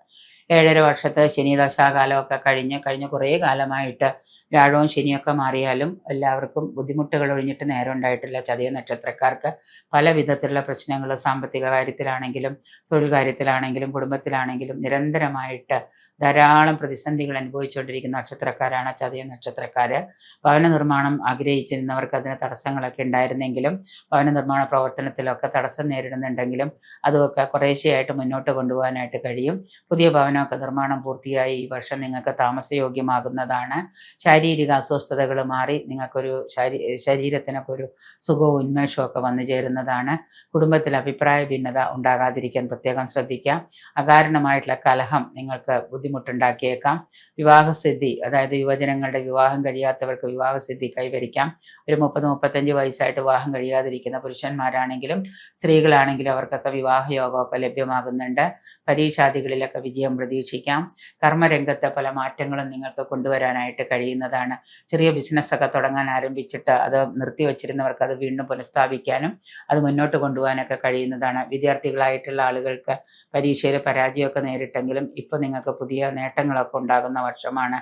7.5 വർഷത്തെ ശനി ദശാകാലമൊക്കെ കഴിഞ്ഞ കുറേ കാലമായിട്ട് വ്യാഴവും ശനിയൊക്കെ മാറിയാലും എല്ലാവർക്കും ബുദ്ധിമുട്ടുകൾ ഒഴിഞ്ഞിട്ട് നേരം ഉണ്ടായിട്ടില്ല. ചതയ നക്ഷത്രക്കാർക്ക് പല വിധത്തിലുള്ള പ്രശ്നങ്ങൾ സാമ്പത്തിക കാര്യത്തിലാണെങ്കിലും തൊഴിൽ കാര്യത്തിലാണെങ്കിലും കുടുംബത്തിലാണെങ്കിലും നിരന്തരമായിട്ട് ധാരാളം പ്രതിസന്ധികൾ അനുഭവിച്ചുകൊണ്ടിരിക്കുന്ന നക്ഷത്രക്കാരാണ് ചതയ നക്ഷത്രക്കാർ. ഭവന നിർമ്മാണം ആഗ്രഹിച്ചിരുന്നവർക്ക് അതിന് തടസ്സങ്ങളൊക്കെ ഉണ്ടായിരുന്നെങ്കിലും ഭവന നിർമ്മാണ പ്രവർത്തനത്തിലൊക്കെ തടസ്സം നേരിടുന്നുണ്ടെങ്കിലും അതുമൊക്കെ കുറേശ്ശെയായിട്ട് മുന്നോട്ട് കൊണ്ടുപോകാനായിട്ട് കഴിയും. പുതിയ ഭവനമൊക്കെ നിർമ്മാണം പൂർത്തിയായി ഈ വർഷം നിങ്ങൾക്ക് താമസയോഗ്യമാകുന്നതാണ്. ശാരീരിക അസ്വസ്ഥതകൾ മാറി നിങ്ങൾക്കൊരു ശരീരത്തിനൊക്കെ ഒരു സുഖവും ഉന്മേഷവും ഒക്കെ വന്നു ചേരുന്നതാണ്. കുടുംബത്തിൽ അഭിപ്രായ ഭിന്നത ഉണ്ടാകാതിരിക്കാൻ പ്രത്യേകം ശ്രദ്ധിക്കാം. അകാരണമായിട്ടുള്ള കലഹം നിങ്ങൾക്ക് ബുദ്ധിമുട്ടുണ്ടാക്കിയേക്കാം. വിവാഹസ്ഥിതി, അതായത് യുവജനങ്ങളുടെ വിവാഹം കഴിയാത്തവർക്ക് വിവാഹസ്ഥിതി കൈവരിക്കാം. ഒരു 30-35 വയസ്സായിട്ട് വിവാഹം കഴിയാതിരിക്കുന്ന പുരുഷന്മാരാണെങ്കിലും സ്ത്രീകളാണെങ്കിലും അവർക്കൊക്കെ വിവാഹയോഗമൊക്കെ ലഭ്യമാകുന്നുണ്ട്. പരീക്ഷാദികളിലൊക്കെ വിജയം പ്രതീക്ഷിക്കാം. കർമ്മരംഗത്തെ പല മാറ്റങ്ങളും നിങ്ങൾക്ക് കൊണ്ടുവരാനായിട്ട് കഴിയുന്നതാണ്. ചെറിയ ബിസിനസ്സൊക്കെ തുടങ്ങാൻ ആരംഭിച്ചിട്ട് അത് നിർത്തിവെച്ചിരുന്നവർക്ക് അത് വീണ്ടും പുനഃസ്ഥാപിക്കാനും അത് മുന്നോട്ട് കൊണ്ടുപോകാനൊക്കെ കഴിയുന്നതാണ്. വിദ്യാർത്ഥികളായിട്ടുള്ള ആളുകൾക്ക് പരീക്ഷയിൽ പരാജയമൊക്കെ നേരിട്ടെങ്കിലും ഇപ്പോൾ നിങ്ങൾക്ക് പുതിയ നേട്ടങ്ങളൊക്കെ ഉണ്ടാകുന്ന വർഷമാണ്.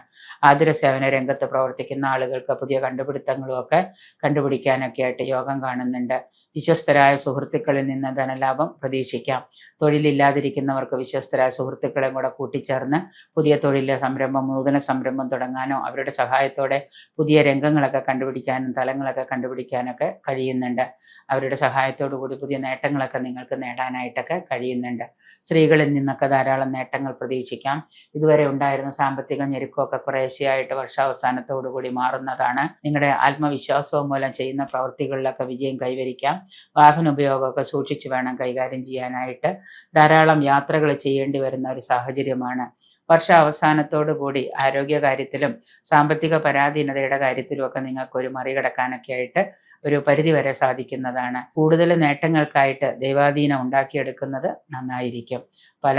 ആതുര സേവന രംഗത്ത് പ്രവർത്തിക്കുന്ന ആളുകൾക്ക് പുതിയ കണ്ടുപിടുത്തങ്ങളും ഒക്കെ കണ്ടുപിടിക്കാനൊക്കെ ആയിട്ട് യോഗം കാണുന്നുണ്ട്. വിശ്വസ്തരായ സുഹൃത്തുക്കളിൽ നിന്ന് ധനലാഭം പ്രതീക്ഷിക്കാം. തൊഴിലില്ലാതിരിക്കുന്നവർക്ക് വിശ്വസ്തരായ സുഹൃത്തുക്കളെ കൂടെ കൂട്ടിച്ചേർന്ന് പുതിയ തൊഴിലെ സംരംഭം, നൂതന സംരംഭം തുടങ്ങാനോ അവരുടെ സഹായത്തോടെ പുതിയ രംഗങ്ങളൊക്കെ കണ്ടുപിടിക്കാനും തലങ്ങളൊക്കെ കണ്ടുപിടിക്കാനൊക്കെ കഴിയുന്നുണ്ട്. അവരുടെ സഹായത്തോടു കൂടി പുതിയ നേട്ടങ്ങളൊക്കെ നിങ്ങൾക്ക് നേടാനായിട്ടൊക്കെ കഴിയുന്നുണ്ട്. സ്ത്രീകളിൽ നിന്നൊക്കെ ധാരാളം നേട്ടങ്ങൾ പ്രതീക്ഷിക്കാം. ഇതുവരെ ഉണ്ടായിരുന്ന സാമ്പത്തിക ഞെരുക്കമൊക്കെ കുറേശ്ശെയായിട്ട് വർഷാവസാനത്തോടു കൂടി മാറുന്നതാണ്. നിങ്ങളുടെ ആത്മവിശ്വാസവും മൂലം ചെയ്യുന്ന പ്രവൃത്തികളിലൊക്കെ വിജയം കൈവരിക്കാം. വാഹന ഉപയോഗമൊക്കെ സൂക്ഷിച്ചു വേണം കൈകാര്യം ചെയ്യാനായിട്ട്. ധാരാളം യാത്രകൾ ചെയ്യേണ്ടി വരുന്ന ഒരു സാഹചര്യമാണ്. വർഷാവസാനത്തോടു കൂടി ആരോഗ്യകാര്യത്തിലും സാമ്പത്തിക പരാധീനതയുടെ കാര്യത്തിലുമൊക്കെ നിങ്ങൾക്കൊരു മറികടക്കാനൊക്കെ ആയിട്ട് ഒരു പരിധിവരെ സാധിക്കുന്നതാണ്. കൂടുതൽ നേട്ടങ്ങൾക്കായിട്ട് ദൈവാധീനം ഉണ്ടാക്കിയെടുക്കുന്നത് നന്നായിരിക്കും. പല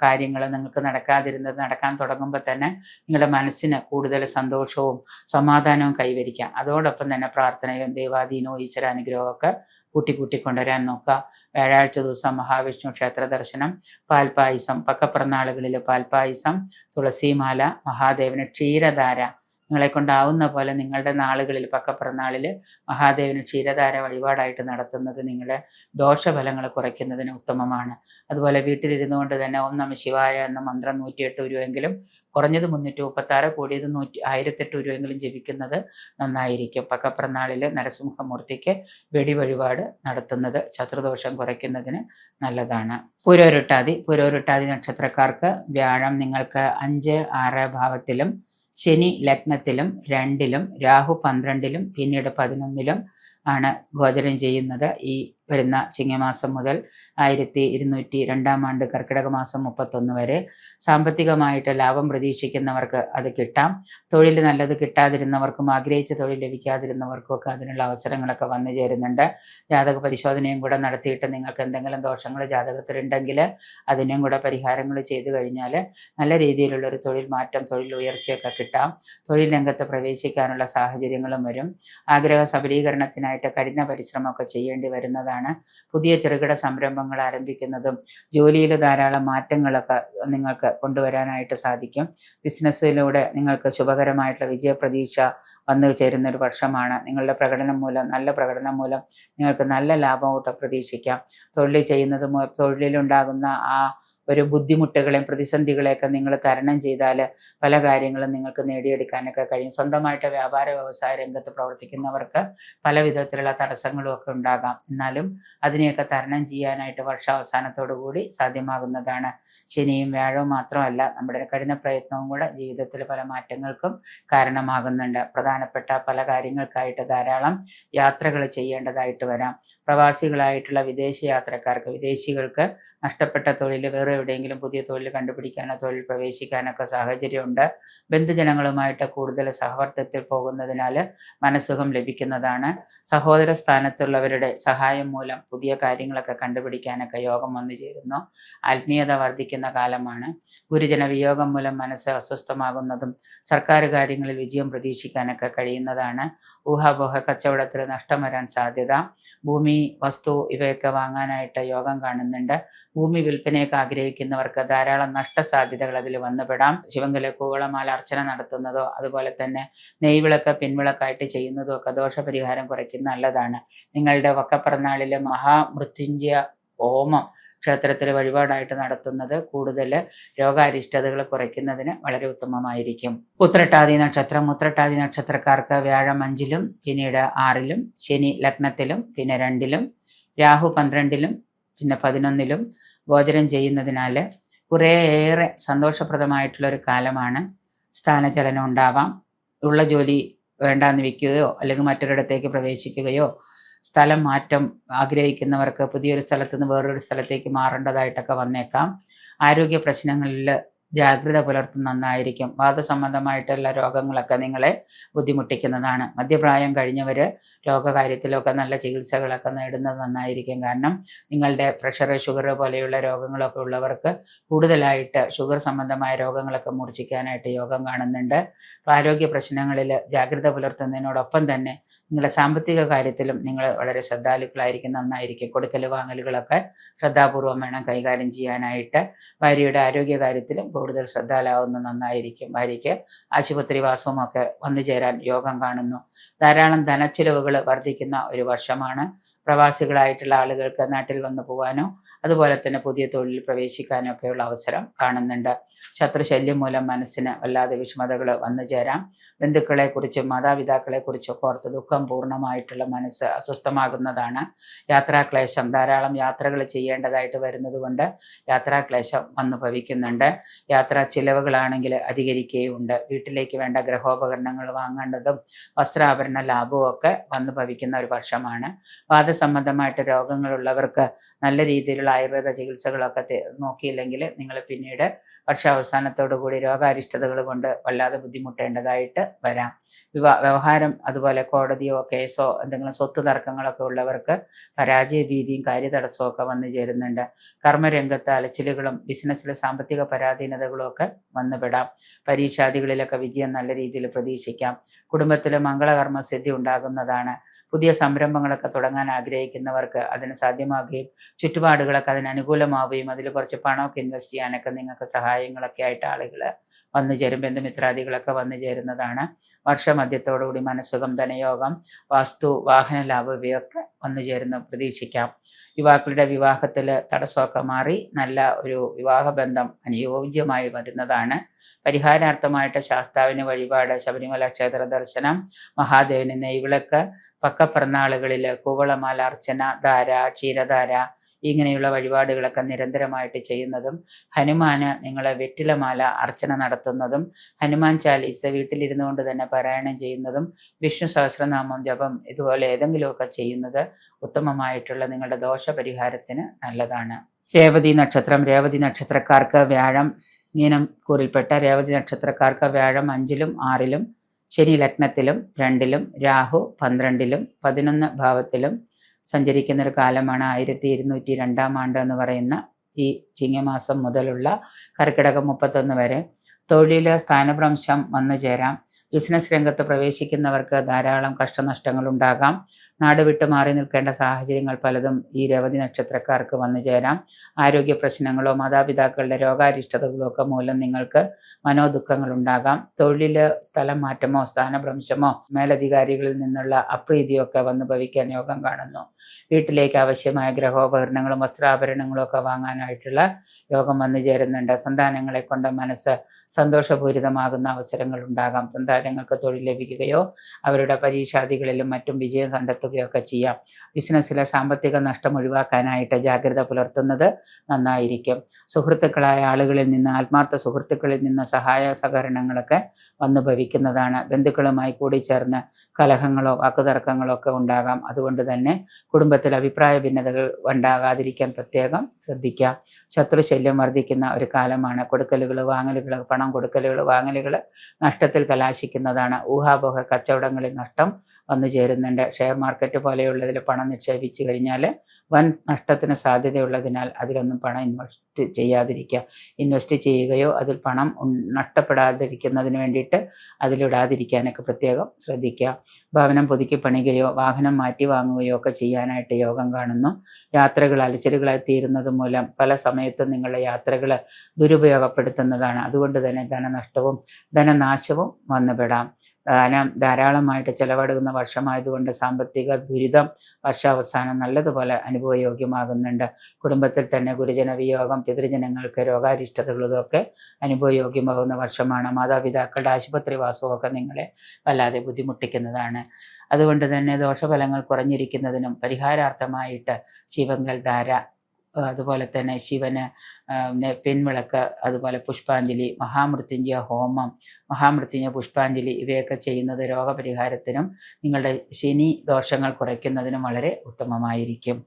കാര്യങ്ങളും നിങ്ങൾക്ക് നടക്കാതിരുന്നത് നടക്കാൻ തുടങ്ങുമ്പോൾ തന്നെ നിങ്ങളുടെ മനസ്സിന് കൂടുതൽ സന്തോഷവും സമാധാനവും കൈവരിക്കാം. അതോടൊപ്പം തന്നെ പ്രാർത്ഥനയും ദൈവാധീനവും ഈശ്വരാനുഗ്രഹവും ഒക്കെ കൂട്ടിക്കൊണ്ടുവരാൻ നോക്കുക. വ്യാഴാഴ്ച ദിവസം മഹാവിഷ്ണു ക്ഷേത്ര ദർശനം, പാൽപ്പായസം, പക്കപ്പിറന്നാളുകളിൽ പാൽപ്പായസം, തുളസിമാല, മഹാദേവന് ക്ഷീരധാര, നിങ്ങളെ കൊണ്ടാവുന്ന പോലെ നിങ്ങളുടെ നാളുകളിൽ പക്കപ്പിറന്നാളിൽ മഹാദേവന് ക്ഷീരധാര വഴിപാടായിട്ട് നടത്തുന്നത് നിങ്ങളുടെ ദോഷഫലങ്ങൾ കുറയ്ക്കുന്നതിന് ഉത്തമമാണ്. അതുപോലെ വീട്ടിലിരുന്നു കൊണ്ട് തന്നെ ഓം നമഃ ശിവായ എന്ന മന്ത്രം 108 രൂപയെങ്കിലും, കുറഞ്ഞത് 336, കൂടിയത് 1008 രൂപയെങ്കിലും ജപിക്കുന്നത് നന്നായിരിക്കും. പക്കപ്പിറന്നാളിൽ നരസിംഹമൂർത്തിക്ക് വെടി വഴിപാട് നടത്തുന്നത് ശത്രുദോഷം കുറയ്ക്കുന്നതിന് നല്ലതാണ്. പുരോരുട്ടാതി നക്ഷത്രക്കാർക്ക് വ്യാഴം നിങ്ങൾക്ക് 5, 6 ഭാവത്തിലും ശനി ലഗ്നത്തിലും 2-ലും രാഹു 12-ലും പിന്നീട് 11-ലും ആണ് ഗോചരം ചെയ്യുന്നത്. ഈ വരുന്ന ചിങ്ങമാസം മുതൽ 1202 ആണ്ട് കർക്കിടക മാസം 31 വരെ. സാമ്പത്തികമായിട്ട് ലാഭം പ്രതീക്ഷിക്കുന്നവർക്ക് അത് കിട്ടാം. തൊഴിൽ നല്ലത് കിട്ടാതിരുന്നവർക്കും ആഗ്രഹിച്ച തൊഴിൽ ലഭിക്കാതിരുന്നവർക്കും ഒക്കെ അതിനുള്ള അവസരങ്ങളൊക്കെ വന്നു ചേരുന്നുണ്ട്. ജാതക പരിശോധനയും കൂടെ നടത്തിയിട്ട് നിങ്ങൾക്ക് എന്തെങ്കിലും ദോഷങ്ങൾ ജാതകത്തിലുണ്ടെങ്കിൽ അതിനും കൂടെ പരിഹാരങ്ങൾ ചെയ്തു കഴിഞ്ഞാൽ നല്ല രീതിയിലുള്ളൊരു തൊഴിൽ മാറ്റം, തൊഴിൽ ഉയർച്ചയൊക്കെ കിട്ടാം. തൊഴിൽ രംഗത്ത് പ്രവേശിക്കാനുള്ള സാഹചര്യങ്ങളും വരും. ആഗ്രഹ സബലീകരണത്തിനായിട്ട് കഠിന പരിശ്രമമൊക്കെ ചെയ്യേണ്ടി വരുന്നതാണ്. പുതിയ ചെറുകിട സംരംഭങ്ങൾ ആരംഭിക്കുന്നതും ജോലിയിൽ ധാരാളം മാറ്റങ്ങളൊക്കെ നിങ്ങൾക്ക് കൊണ്ടുവരാനായിട്ട് സാധിക്കും. ബിസിനസ്സിലൂടെ നിങ്ങൾക്ക് ശുഭകരമായിട്ടുള്ള വിജയപ്രതീക്ഷ വന്നു ചേരുന്ന ഒരു വർഷമാണ്. നിങ്ങളുടെ നല്ല പ്രകടനം മൂലം നിങ്ങൾക്ക് നല്ല ലാഭമൂട്ടം പ്രതീക്ഷിക്കാം. തൊഴിലിലുണ്ടാകുന്ന ആ ഒരു ബുദ്ധിമുട്ടുകളെയും പ്രതിസന്ധികളെയൊക്കെ നിങ്ങൾ തരണം ചെയ്താൽ പല കാര്യങ്ങളും നിങ്ങൾക്ക് നേടിയെടുക്കാനൊക്കെ കഴിയും. സ്വന്തമായിട്ട് വ്യാപാര വ്യവസായ രംഗത്ത് പ്രവർത്തിക്കുന്നവർക്ക് പല വിധത്തിലുള്ള തടസ്സങ്ങളും ഒക്കെ ഉണ്ടാകാം. എന്നാലും അതിനെയൊക്കെ തരണം ചെയ്യാനായിട്ട് വർഷാവസാനത്തോടു കൂടി സാധ്യമാകുന്നതാണ്. ശനിയും വ്യാഴവും മാത്രമല്ല, നമ്മുടെ കഠിന പ്രയത്നവും കൂടെ ജീവിതത്തിൽ പല മാറ്റങ്ങൾക്കും കാരണമാകുന്നുണ്ട്. പ്രധാനപ്പെട്ട പല കാര്യങ്ങൾക്കായിട്ട് ധാരാളം യാത്രകൾ ചെയ്യേണ്ടതായിട്ട് വരാം. പ്രവാസികളായിട്ടുള്ള വിദേശികൾക്ക് നഷ്ടപ്പെട്ട തൊഴിൽ വേറെ എവിടെയെങ്കിലും പുതിയ തൊഴിൽ കണ്ടുപിടിക്കാനോ തൊഴിൽ പ്രവേശിക്കാനൊക്കെ സാഹചര്യമുണ്ട്. ബന്ധുജനങ്ങളുമായിട്ട് കൂടുതൽ സഹവർത്തത്തിൽ പോകുന്നതിനാൽ മനസ്സുഖം ലഭിക്കുന്നതാണ്. സഹോദര സ്ഥാനത്തുള്ളവരുടെ സഹായം മൂലം പുതിയ കാര്യങ്ങളൊക്കെ കണ്ടുപിടിക്കാനൊക്കെ യോഗം വന്നു ചേരുന്നു. ആത്മീയത വർദ്ധിക്കുന്ന കാലമാണ്. ഗുരുജന വിയോഗം മൂലം മനസ്സ് അസ്വസ്ഥമാകുന്നതും സർക്കാർ കാര്യങ്ങളിൽ വിജയം പ്രതീക്ഷിക്കാനൊക്കെ കഴിയുന്നതാണ്. ഊഹാപോഹ കച്ചവടത്തിൽ നഷ്ടം വരാൻ സാധ്യത. ഭൂമി, വസ്തു ഇവയൊക്കെ വാങ്ങാനായിട്ട് യോഗം കാണുന്നുണ്ട്. ഭൂമി വിൽപ്പനയൊക്കെ ആഗ്രഹിക്കുന്ന ആഗ്രഹിക്കുന്നവർക്ക് ധാരാളം നഷ്ടസാധ്യതകൾ അതിൽ വന്നുപെടാം. ശിവങ്കല കൂവളമാല അർച്ചന നടത്തുന്നതോ അതുപോലെ തന്നെ നെയ്വിളക്ക് പിൻവിളക്കായിട്ട് ചെയ്യുന്നതോ ഒക്കെ ദോഷപരിഹാരം കുറയ്ക്കുന്ന നല്ലതാണ്. നിങ്ങളുടെ വക്കപ്പിറന്നാളിൽ മഹാമൃത്യുഞ്ജയ ഹോമം ക്ഷേത്രത്തിൽ വഴിപാടായിട്ട് നടത്തുന്നത് കൂടുതൽ രോഗാരിഷ്ടതകൾ കുറയ്ക്കുന്നതിന് വളരെ ഉത്തമമായിരിക്കും. ഉത്രട്ടാതി നക്ഷത്രക്കാർക്ക് വ്യാഴം 5-ലും പിന്നീട് 6-ലും, ശനി ലഗ്നത്തിലും പിന്നെ 2-ലും, രാഹു 12-ലും പിന്നെ 11-ലും ഗോചരം ചെയ്യുന്നതിനാൽ കുറേയേറെ സന്തോഷപ്രദമായിട്ടുള്ളൊരു കാലമാണ്. സ്ഥാനചലനം ഉണ്ടാവാം. ഉള്ള ജോലി വേണ്ടാന്ന് വയ്ക്കുകയോ അല്ലെങ്കിൽ മറ്റൊരിടത്തേക്ക് പ്രവേശിക്കുകയോ സ്ഥലം മാറ്റം ആഗ്രഹിക്കുന്നവർക്ക് പുതിയൊരു സ്ഥലത്ത് നിന്ന് വേറൊരു സ്ഥലത്തേക്ക് മാറേണ്ടതായിട്ടൊക്കെ വന്നേക്കാം. ആരോഗ്യ പ്രശ്നങ്ങളിൽ ജാഗ്രത പുലർത്തുന്ന നന്നായിരിക്കും. വാദസംബന്ധമായിട്ടുള്ള രോഗങ്ങളൊക്കെ നിങ്ങളെ ബുദ്ധിമുട്ടിക്കുന്നതാണ്. മധ്യപ്രായം കഴിഞ്ഞവർ രോഗകാര്യത്തിലൊക്കെ നല്ല ചികിത്സകളൊക്കെ നേടുന്നത് നന്നായിരിക്കും. കാരണം നിങ്ങളുടെ പ്രഷർ, ഷുഗർ പോലെയുള്ള രോഗങ്ങളൊക്കെ ഉള്ളവർക്ക് കൂടുതലായിട്ട് ഷുഗർ സംബന്ധമായ രോഗങ്ങളൊക്കെ മൂർച്ഛിക്കാനായിട്ട് യോഗം കാണുന്നുണ്ട്. അപ്പോൾ ആരോഗ്യ പ്രശ്നങ്ങളിൽ ജാഗ്രത പുലർത്തുന്നതിനോടൊപ്പം തന്നെ നിങ്ങളുടെ സാമ്പത്തിക കാര്യത്തിലും നിങ്ങൾ വളരെ ശ്രദ്ധാലുക്കളായിരിക്കും. നന്നായിരിക്കും. കൊടുക്കൽ വാങ്ങലുകളൊക്കെ ശ്രദ്ധാപൂർവം വേണം കൈകാര്യം ചെയ്യാനായിട്ട്. ഭാര്യയുടെ ആരോഗ്യ കാര്യത്തിലും കൂടുതൽ ശ്രദ്ധാലാവുന്ന നന്നായിരിക്കും. ഭാര്യയ്ക്ക് ആശുപത്രി വാസവുമൊക്കെ വന്നു ചേരാൻ യോഗം കാണുന്നു. ധാരാളം ധനച്ചിലവുകൾ വർദ്ധിക്കുന്ന ഒരു വർഷമാണ്. പ്രവാസികളായിട്ടുള്ള ആളുകൾക്ക് നാട്ടിൽ വന്നു പോകാനോ അതുപോലെ തന്നെ പുതിയ തൊഴിലിൽ പ്രവേശിക്കാനോ ഒക്കെയുള്ള അവസരം കാണുന്നുണ്ട്. ശത്രുശല്യം മൂലം മനസ്സിന് വല്ലാതെ വിഷമതകൾ വന്നു ചേരാം. ബന്ധുക്കളെക്കുറിച്ചും മാതാപിതാക്കളെക്കുറിച്ചൊക്കെ ഓർത്ത് ദുഃഖം പൂർണ്ണമായിട്ടുള്ള മനസ്സ് അസ്വസ്ഥമാകുന്നതാണ്. യാത്രാക്ലേശം, ധാരാളം യാത്രകൾ ചെയ്യേണ്ടതായിട്ട് വരുന്നത് കൊണ്ട് യാത്രാക്ലേശം വന്നു ഭവിക്കുന്നുണ്ട്. യാത്രാ ചിലവുകളാണെങ്കിൽ അധികരിക്കുകയുണ്ട്. വീട്ടിലേക്ക് വേണ്ട ഗൃഹോപകരണങ്ങൾ വാങ്ങേണ്ടതും വസ്ത്രാഭരണ ലാഭവും ഒക്കെ വന്നു ഭവിക്കുന്ന ഒരു വർഷമാണ്. വാദസംബന്ധമായിട്ട് രോഗങ്ങളുള്ളവർക്ക് നല്ല രീതിയിലുള്ള ആയുർവേദ ചികിത്സകളൊക്കെ നോക്കിയില്ലെങ്കിൽ നിങ്ങൾ പിന്നീട് വർഷാവസാനത്തോടു കൂടി രോഗാരിഷ്ടതകൾ കൊണ്ട് വല്ലാതെ ബുദ്ധിമുട്ടേണ്ടതായിട്ട് വരാം. വ്യവഹാരം അതുപോലെ കോടതിയോ കേസോ എന്തെങ്കിലും സ്വത്ത് തർക്കങ്ങളൊക്കെ ഉള്ളവർക്ക് പരാജയ ഭീതിയും കാര്യതടസ്സവും ഒക്കെ വന്നു ചേരുന്നുണ്ട്. കർമ്മരംഗത്ത് അലച്ചിലുകളും ബിസിനസ്സിലെ സാമ്പത്തിക പരാധീനതകളും ഒക്കെ വന്നുപെടാം. പരീക്ഷാദികളിലൊക്കെ വിജയം നല്ല രീതിയിൽ പ്രതീക്ഷിക്കാം. കുടുംബത്തിൽ മംഗളകർമ്മ സിദ്ധി ഉണ്ടാകുന്നതാണ്. പുതിയ സംരംഭങ്ങളൊക്കെ തുടങ്ങാൻ ആഗ്രഹിക്കുന്നവർക്ക് അതിന് സാധ്യമാകുകയും ചുറ്റുപാടുകളൊക്കെ അതിന് അനുകൂലമാവുകയും അതിൽ കുറച്ച് പണമൊക്കെ ഇൻവെസ്റ്റ് ചെയ്യാനൊക്കെ നിങ്ങൾക്ക് സഹായങ്ങളൊക്കെ ആയിട്ട് ആളുകൾ വന്നു ചേരും. ബന്ധുമിത്രാദികളൊക്കെ വന്നു ചേരുന്നതാണ്. വർഷമധ്യത്തോടുകൂടി മനസ്സുഖം, ധനയോഗം, വാസ്തു, വാഹന ലാഭം ഇവയൊക്കെ വന്നു ചേരുന്ന പ്രതീക്ഷിക്കാം. യുവാക്കളുടെ വിവാഹത്തിൽ തടസ്സമൊക്കെ മാറി നല്ല ഒരു വിവാഹബന്ധം അനുയോജ്യമായി വരുന്നതാണ്. പരിഹാരാർത്ഥമായിട്ട് ശാസ്താവിന് വഴിപാട്, ശബരിമല ക്ഷേത്ര ദർശനം, മഹാദേവന് നെയ്വിളക്ക്, പക്കപ്പിറന്നാളുകളിൽ കൂവളമാല അർച്ചന, ധാര, ക്ഷീരധാര ഇങ്ങനെയുള്ള വഴിപാടുകളൊക്കെ നിരന്തരമായിട്ട് ചെയ്യുന്നതും, ഹനുമാന് നിങ്ങൾ വെറ്റിലമാല അർച്ചന നടത്തുന്നതും, ഹനുമാൻ ചാലീസ് വീട്ടിലിരുന്നു കൊണ്ട് തന്നെ പാരായണം ചെയ്യുന്നതും, വിഷ്ണു സഹസ്രനാമം ജപം ഇതുപോലെ ഏതെങ്കിലുമൊക്കെ ചെയ്യുന്നത് ഉത്തമമായിട്ടുള്ള നിങ്ങളുടെ ദോഷപരിഹാരത്തിന് നല്ലതാണ്. രേവതി നക്ഷത്രക്കാർക്ക് വ്യാഴം, മീനം കൂറിൽപ്പെട്ട രേവതി നക്ഷത്രക്കാർക്ക് വ്യാഴം 5-ലും 6-ലും, ശനി ലഗ്നത്തിലും 2-ലും, രാഹു 12-ലും 11 ഭാവത്തിലും സഞ്ചരിക്കുന്നൊരു കാലമാണ്. 1202 ആണ്ട് എന്ന് പറയുന്ന ഈ ചിങ്ങമാസം മുതലുള്ള കർക്കിടകം 31 വരെ. തൊഴിൽ സ്ഥാനഭ്രംശം വന്നു ചേരാം. ബിസിനസ് രംഗത്ത് പ്രവേശിക്കുന്നവർക്ക് ധാരാളം കഷ്ടനഷ്ടങ്ങൾ ഉണ്ടാകാം. നാട് വിട്ട് മാറി നിൽക്കേണ്ട സാഹചര്യങ്ങൾ പലതും ഈ രേവതി നക്ഷത്രക്കാർക്ക് വന്നു ചേരാം. ആരോഗ്യ പ്രശ്നങ്ങളോ മാതാപിതാക്കളുടെ രോഗാരിഷ്ടതകളോ ഒക്കെ മൂലം നിങ്ങൾക്ക് മനോദുഃഖങ്ങൾ ഉണ്ടാകാം. തൊഴിൽ സ്ഥലം മാറ്റമോ സ്ഥാനഭ്രംശമോ മേലധികാരികളിൽ നിന്നുള്ള അപ്രീതിയൊക്കെ വന്നു ഭവിക്കാൻ യോഗം കാണുന്നു. വീട്ടിലേക്ക് ആവശ്യമായ ഗൃഹോപകരണങ്ങളും വസ്ത്രാഭരണങ്ങളും ഒക്കെ വാങ്ങാനായിട്ടുള്ള യോഗം വന്നു ചേരുന്നുണ്ട്. സന്താനങ്ങളെ കൊണ്ട് മനസ്സ് സന്തോഷപൂരിതമാകുന്ന അവസരങ്ങൾ ഉണ്ടാകാം. സന്താനങ്ങൾക്ക് തൊഴിൽ ലഭിക്കുകയോ അവരുടെ പരീക്ഷാദികളിലും മറ്റും വിജയം കണ്ടെത്തുകയൊക്കെ ചെയ്യാം. ബിസിനസ്സിലെ സാമ്പത്തിക നഷ്ടം ഒഴിവാക്കാനായിട്ട് ജാഗ്രത പുലർത്തുന്നത് നന്നായിരിക്കും. സുഹൃത്തുക്കളായ ആളുകളിൽ നിന്ന്, ആത്മാർത്ഥ സുഹൃത്തുക്കളിൽ നിന്ന് സഹായ സഹകരണങ്ങളൊക്കെ വന്നു ഭവിക്കുന്നതാണ്. ബന്ധുക്കളുമായി കൂടിച്ചേർന്ന് കലഹങ്ങളോ വാക്കുതർക്കങ്ങളോ ഒക്കെ ഉണ്ടാകാം. അതുകൊണ്ട് തന്നെ കുടുംബത്തിൽ അഭിപ്രായ ഭിന്നതകൾ ഉണ്ടാകാതിരിക്കാൻ പ്രത്യേകം ശ്രദ്ധിക്കാം. ശത്രുശല്യം വർദ്ധിക്കുന്ന ഒരു കാലമാണ്. കൊടുക്കലുകൾ വാങ്ങലുകൾ, പണം കൊടുക്കലുകൾ വാങ്ങലുകൾ നഷ്ടത്തിൽ കലാശിക്കുന്നതാണ്. ഊഹാപോഹ കച്ചവടങ്ങളിൽ നഷ്ടം വന്നു ചേരുന്നുണ്ട്. ഷെയർ മാർക്കറ്റ് പോലെയുള്ളതിൽ പണം നിക്ഷേപിച്ചു കഴിഞ്ഞാൽ വൻ നഷ്ടത്തിന് സാധ്യതയുള്ളതിനാൽ അതിലൊന്നും പണം ഇൻവെസ്റ്റ് ഇൻവെസ്റ്റ് ചെയ്യാതിരിക്കുക. ഇൻവെസ്റ്റ് ചെയ്യുകയോ അതിൽ പണം നഷ്ടപ്പെടാതിരിക്കുന്നതിന് വേണ്ടിയിട്ട് അതിലിടാതിരിക്കാനൊക്കെ പ്രത്യേകം ശ്രദ്ധിക്കുക. ഭവനം പുതുക്കി പണിയുകയോ വാഹനം മാറ്റി വാങ്ങുകയോ ഒക്കെ ചെയ്യാനായിട്ട് യോഗം കാണുന്നു. യാത്രകൾ അലച്ചിലുകളായി തീരുന്നത് മൂലം പല സമയത്തും നിങ്ങളുടെ യാത്രകൾ ദുരുപയോഗപ്പെടുത്തുന്നതാണ്. അതുകൊണ്ട് തന്നെ ധനനഷ്ടവും ധനനാശവും വന്നുപെടാം. ധനം ധാരാളമായിട്ട് ചെലവഴിക്കുന്ന വർഷമായതുകൊണ്ട് സാമ്പത്തിക ദുരിതം വർഷാവസാനം നല്ലതുപോലെ അനുഭവയോഗ്യമാകുന്നുണ്ട്. കുടുംബത്തിൽ തന്നെ ഗുരുജന വിയോഗം, പിതൃജനങ്ങൾക്ക് രോഗാരിഷ്ടതകളും ഇതൊക്കെ അനുഭവയോഗ്യമാകുന്ന വർഷമാണ്. മാതാപിതാക്കളുടെ ആശുപത്രി വാസമൊക്കെ നിങ്ങളെ വല്ലാതെ ബുദ്ധിമുട്ടിക്കുന്നതാണ്. അതുകൊണ്ട് തന്നെ ദോഷഫലങ്ങൾ കുറഞ്ഞിരിക്കുന്നതിനും പരിഹാരാർത്ഥമായിട്ട് ശിവങ്കൽ ധാര, അതുപോലെ തന്നെ ശിവന് പിൻവിളക്ക്, അതുപോലെ പുഷ്പാഞ്ജലി, മഹാമൃത്യുഞ്ജയ ഹോമം, മഹാമൃത്യുഞ്ജയ പുഷ്പാഞ്ജലി ഇവയൊക്കെ ചെയ്യുന്നത് രോഗപരിഹാരത്തിനും നിങ്ങളുടെ ശനി ദോഷങ്ങൾ കുറയ്ക്കുന്നതിനും വളരെ ഉത്തമമായിരിക്കും.